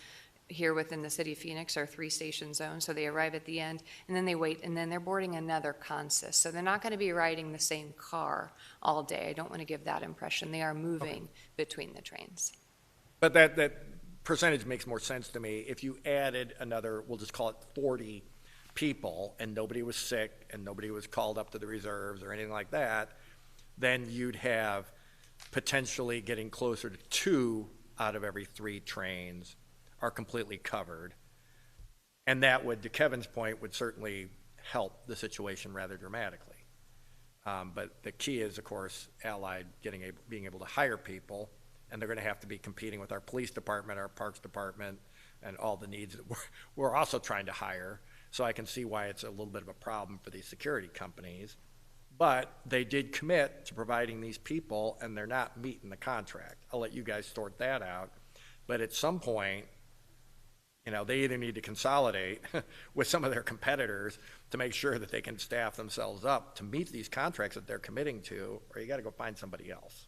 here within the city of Phoenix are 3-station zones, so they arrive at the end, and then they wait, and then they're boarding another consist. So they're not going to be riding the same car all day. I don't want to give that impression. They are moving between the trains. But that percentage makes more sense to me. If you added another, we'll just call it 40 people, and nobody was sick, and nobody was called up to the reserves or anything like that, then you'd have potentially getting closer to 2 out of every 3 trains are completely covered. And that would, to Kevin's point, would certainly help the situation rather dramatically. But the key is, of course, Allied being able to hire people, and they're going to have to be competing with our police department, our parks department, and all the needs that we're also trying to hire. So I can see why it's a little bit of a problem for these security companies. But they did commit to providing these people, and they're not meeting the contract. I'll let you guys sort that out. But at some point, you know, they either need to consolidate with some of their competitors to make sure that they can staff themselves up to meet these contracts that they're committing to, or you got to go find somebody else.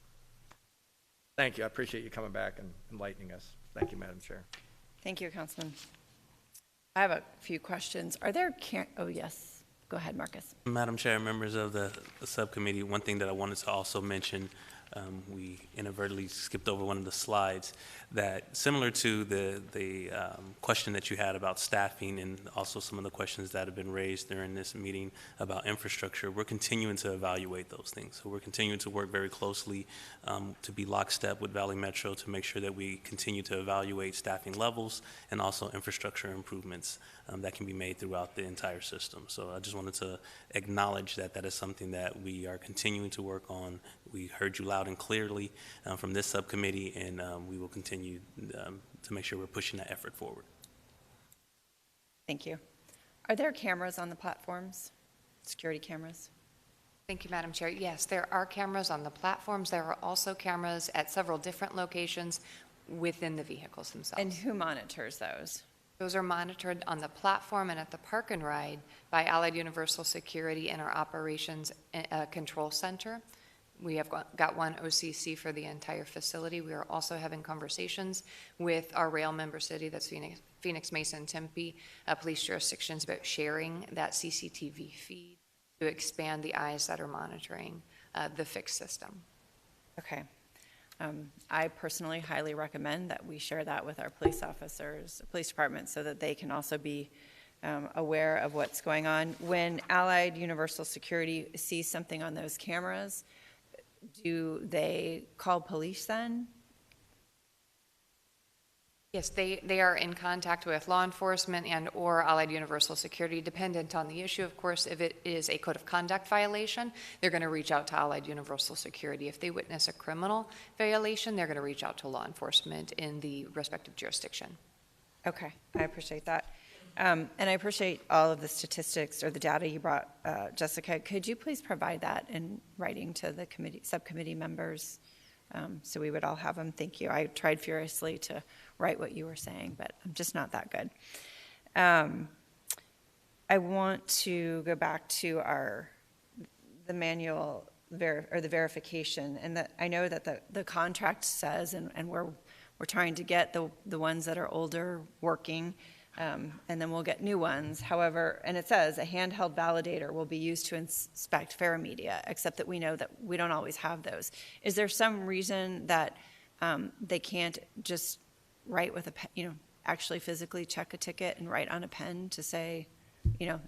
Thank you. I appreciate you coming back and enlightening us. Thank you, Madam Chair. Thank you, Councilman. I have a few questions. Are there, oh yes, go ahead, Marcus. Madam Chair, members of the subcommittee, one thing that I wanted to also mention, we inadvertently skipped over one of the slides, that similar to the question that you had about staffing and also some of the questions that have been raised during this meeting about infrastructure, we're continuing to evaluate those things. So we're continuing to work very closely to be lockstep with Valley Metro to make sure that we continue to evaluate staffing levels and also infrastructure improvements that can be made throughout the entire system. So I just wanted to acknowledge that that is something that we are continuing to work on. We heard you loud and clearly from this subcommittee, and we will continue to make sure we're pushing that effort forward. Thank you. Are there cameras on the platforms? Security cameras? Thank you, Madam Chair. Yes, there are cameras on the platforms. There are also cameras at several different locations within the vehicles themselves. And who monitors those? Those are monitored on the platform and at the park and ride by Allied Universal Security and our Operations Control Center. We have got one OCC for the entire facility. We are also having conversations with our rail member city, that's Phoenix, Mesa, and Tempe, police jurisdictions about sharing that CCTV feed to expand the eyes that are monitoring the fixed system. Okay. I personally highly recommend that we share that with our police officers, police departments, so that they can also be aware of what's going on. When Allied Universal Security sees something on those cameras, do they call police then? Yes, they are in contact with law enforcement and or Allied Universal Security, dependent on the issue. Of course, if it is a code of conduct violation, they're going to reach out to Allied Universal Security. If they witness a criminal violation, they're going to reach out to law enforcement in the respective jurisdiction. Okay, I appreciate that. And I appreciate all of the statistics or the data you brought, Jessica. Could you please provide that in writing to the subcommittee members so we would all have them? Thank you. I tried furiously to write what you were saying, but I'm just not that good. I want to go back to the manual or the verification, and that I know that the contract says, and we're trying to get the ones that are older working. And then we'll get new ones. However, and it says a handheld validator will be used to inspect fair media, except that we know that we don't always have those. Is there some reason that they can't just write with a pen, actually physically check a ticket and write on a pen to say,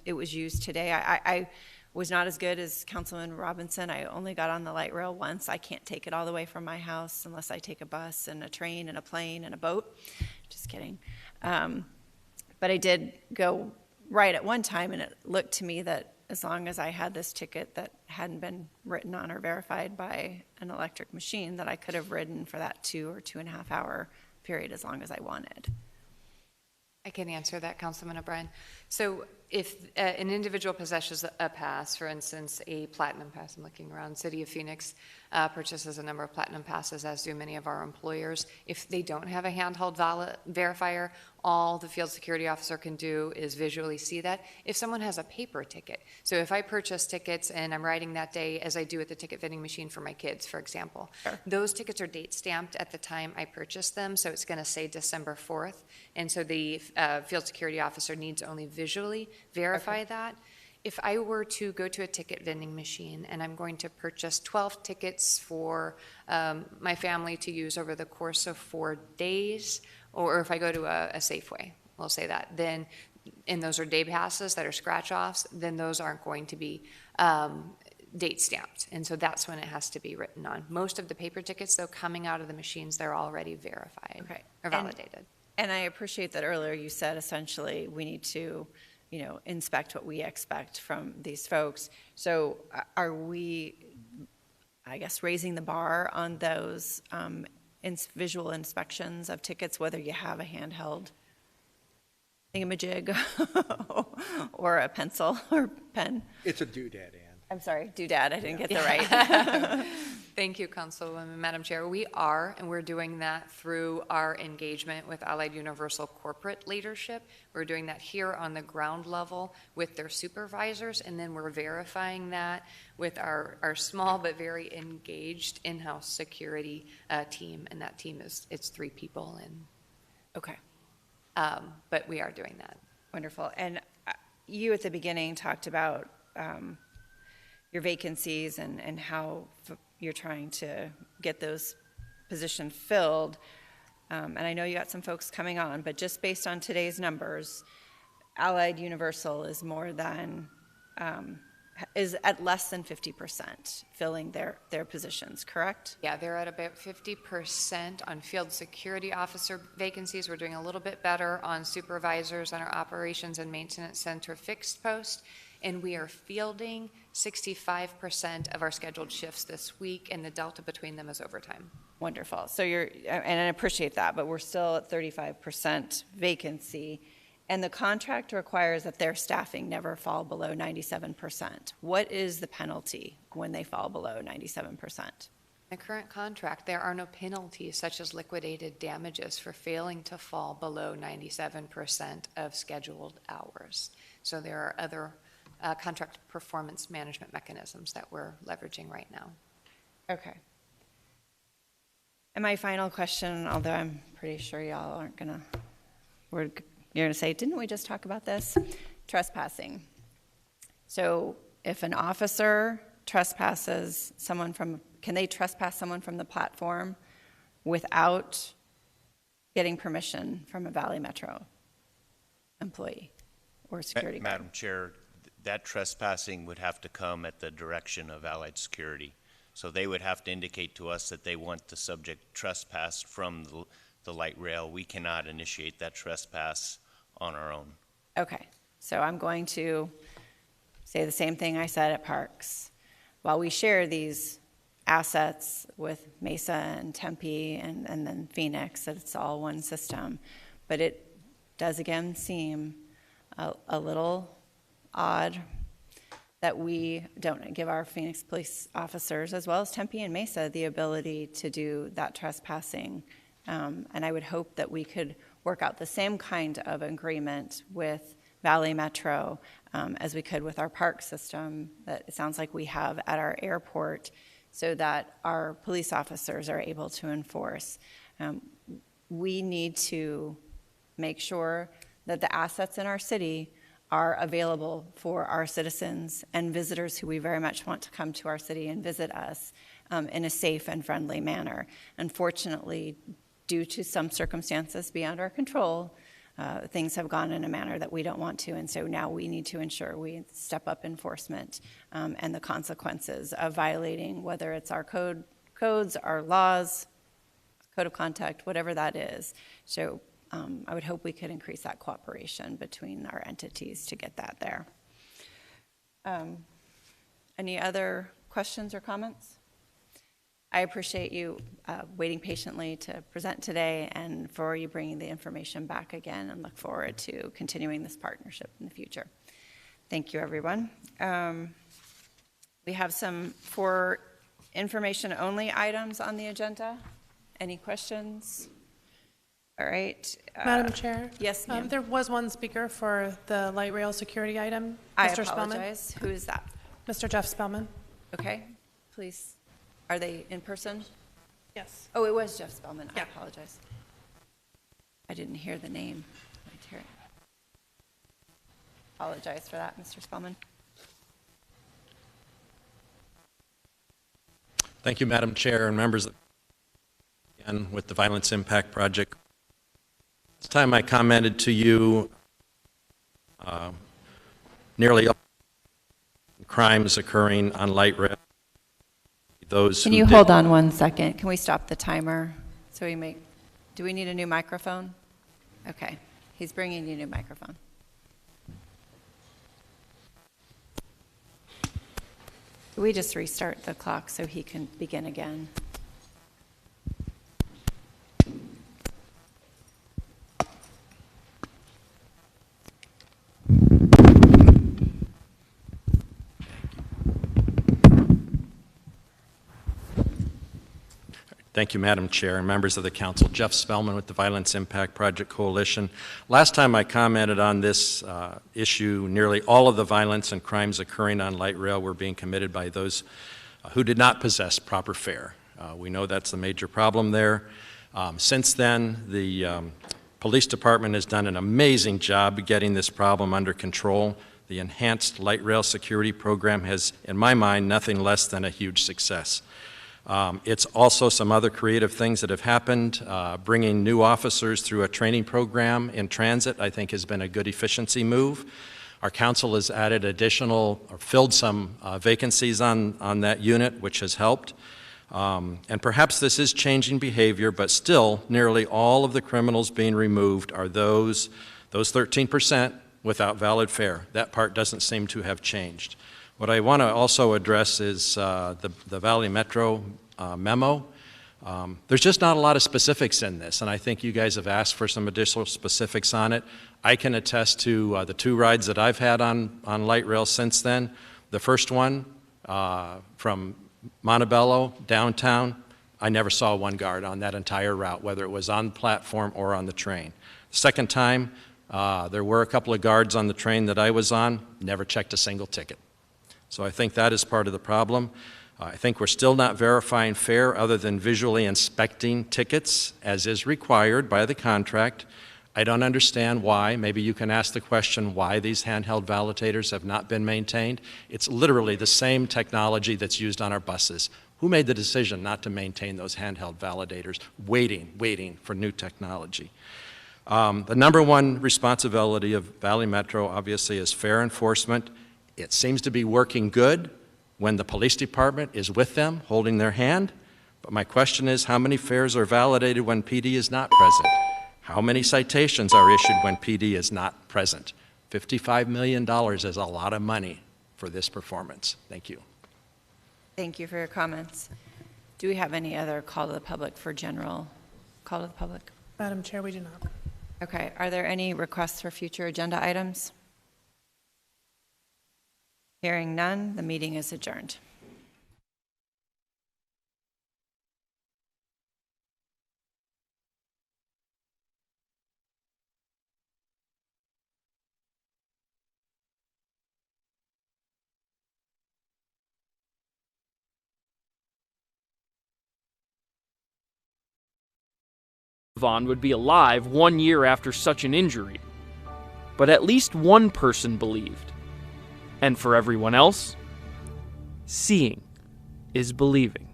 it was used today? I was not as good as Councilman Robinson. I only got on the light rail once. I can't take it all the way from my house unless I take a bus and a train and a plane and a boat. Just kidding. But I did go right at one time, and it looked to me that as long as I had this ticket that hadn't been written on or verified by an electric machine, that I could have ridden for that 2 or 2.5 hour period as long as I wanted. I can answer that, Councilman O'Brien. So if an individual possesses a pass, for instance, a platinum pass, I'm looking around, City of Phoenix purchases a number of platinum passes, as do many of our employers. If they don't have a handheld verifier, all the field security officer can do is visually see that. If someone has a paper ticket, so if I purchase tickets and I'm riding that day, as I do at the ticket vending machine for my kids, for example, those tickets are date stamped at the time I purchased them, so it's going to say December 4th, and so the field security officer needs to only visually verify that. If I were to go to a ticket vending machine and I'm going to purchase 12 tickets for my family to use over the course of 4 days, or if I go to a Safeway, we'll say that, then, and those are day passes that are scratch-offs, then those aren't going to be date stamped. And so that's when it has to be written on. Most of the paper tickets, though, coming out of the machines, they're already verified or validated. And I appreciate that earlier you said essentially we need to, inspect what we expect from these folks. So are we, I guess, raising the bar on those visual inspections of tickets, whether you have a handheld thingamajig or a pencil or pen? It's a doodad, Ann. I'm sorry, doodad, I didn't get the right. Thank you, Councilwoman, Madam Chair. We are, and we're doing that through our engagement with Allied Universal corporate leadership. We're doing that here on the ground level with their supervisors, and then we're verifying that with our small but very engaged in-house security team, and that team it's 3 people. And okay. But we are doing that. Wonderful. And you at the beginning talked about your vacancies and how you're trying to get those positions filled. And I know you got some folks coming on, but just based on today's numbers, Allied Universal is more than, is at less than 50% filling their positions, correct? Yeah, they're at about 50% on field security officer vacancies. We're doing a little bit better on supervisors on our operations and maintenance center fixed post. And we are fielding 65% of our scheduled shifts this week, and the delta between them is overtime. Wonderful. So and I appreciate that, but we're still at 35% vacancy, and the contract requires that their staffing never fall below 97%. What is the penalty when they fall below 97%? The current contract, there are no penalties such as liquidated damages for failing to fall below 97% of scheduled hours. So there are other contract performance management mechanisms that we're leveraging right now. Okay. And my final question, although I'm pretty sure y'all aren't gonna, you're gonna say, didn't we just talk about this? Trespassing. So if an officer trespasses someone can they trespass someone from the platform without getting permission from a Valley Metro employee or security guard? Madam Chair, that trespassing would have to come at the direction of Allied Security. So they would have to indicate to us that they want the subject trespassed from the light rail. We cannot initiate that trespass on our own. Okay, so I'm going to say the same thing I said at Parks. While we share these assets with Mesa and Tempe and then Phoenix, that it's all one system, but it does again seem a little odd that we don't give our Phoenix police officers, as well as Tempe and Mesa, the ability to do that trespassing. And I would hope that we could work out the same kind of agreement with Valley Metro as we could with our park system that it sounds like we have at our airport, so that our police officers are able to enforce. We need to make sure that the assets in our city are available for our citizens and visitors who we very much want to come to our city and visit us in a safe and friendly manner. Unfortunately, due to some circumstances beyond our control, things have gone in a manner that we don't want to, and so now we need to ensure we step up enforcement and the consequences of violating, whether it's our codes, our laws, code of conduct, whatever that is. So I would hope we could increase that cooperation between our entities to get that there. Any other questions or comments? I appreciate you waiting patiently to present today and for you bringing the information back again, and look forward to continuing this partnership in the future. Thank you, everyone. We have some 4 information-only items on the agenda. Any questions? All right. Madam Chair? Yes, ma'am. There was one speaker for the light rail security item. I Mr. apologize. Spellman. Who is that? Mr. Jeff Spellman. Okay, please. Are they in person? Yes. Oh, it was Jeff Spellman. I apologize. I didn't hear the name. Right here. Apologize for that, Mr. Spellman. Thank you, Madam Chair and members again with the Violence Impact Project. This time I commented to you nearly all crimes occurring on light rail. Those Can you hold on one second? Can we stop the timer so we make, do we need a new microphone? Okay, he's bringing you a new microphone. Can we just restart the clock so he can begin again? Thank you, Madam Chair and members of the council. Jeff Spellman with the Violence Impact Project Coalition. Last time I commented on this issue, nearly all of the violence and crimes occurring on light rail were being committed by those who did not possess proper fare. We know that's a major problem there. Since then, the police department has done an amazing job getting this problem under control. The enhanced light rail security program has, in my mind, nothing less than a huge success. It's also some other creative things that have happened. Bringing new officers through a training program in transit, I think, has been a good efficiency move. Our council has added additional, or filled some vacancies on that unit, which has helped. And perhaps this is changing behavior, but still, nearly all of the criminals being removed are those 13% without valid fare. That part doesn't seem to have changed. What I want to also address is the Valley Metro memo. There's just not a lot of specifics in this, and I think you guys have asked for some additional specifics on it. I can attest to the 2 rides that I've had on light rail since then. The first one from Montebello downtown, I never saw one guard on that entire route, whether it was on the platform or on the train. The second time, there were a couple of guards on the train that I was on, never checked a single ticket. So I think that is part of the problem. I think we're still not verifying fare other than visually inspecting tickets, as is required by the contract. I don't understand why. Maybe you can ask the question why these handheld validators have not been maintained. It's literally the same technology that's used on our buses. Who made the decision not to maintain those handheld validators, waiting for new technology? The number one responsibility of Valley Metro, obviously, is fare enforcement. It seems to be working good when the police department is with them, holding their hand. But my question is, how many fares are validated when PD is not present? How many citations are issued when PD is not present? $55 million is a lot of money for this performance. Thank you. Thank you for your comments. Do we have any other call to the public for general call to the public? Madam Chair, we do not. Okay. Are there any requests for future agenda items? Hearing none, the meeting is adjourned. Vaughn would be alive 1 year after such an injury. But at least one person believed. And for everyone else, seeing is believing.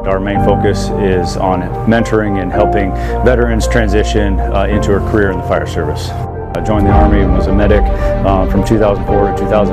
Our main focus is on mentoring and helping veterans transition into a career in the fire service. I joined the Army and was a medic from 2004 to 2008.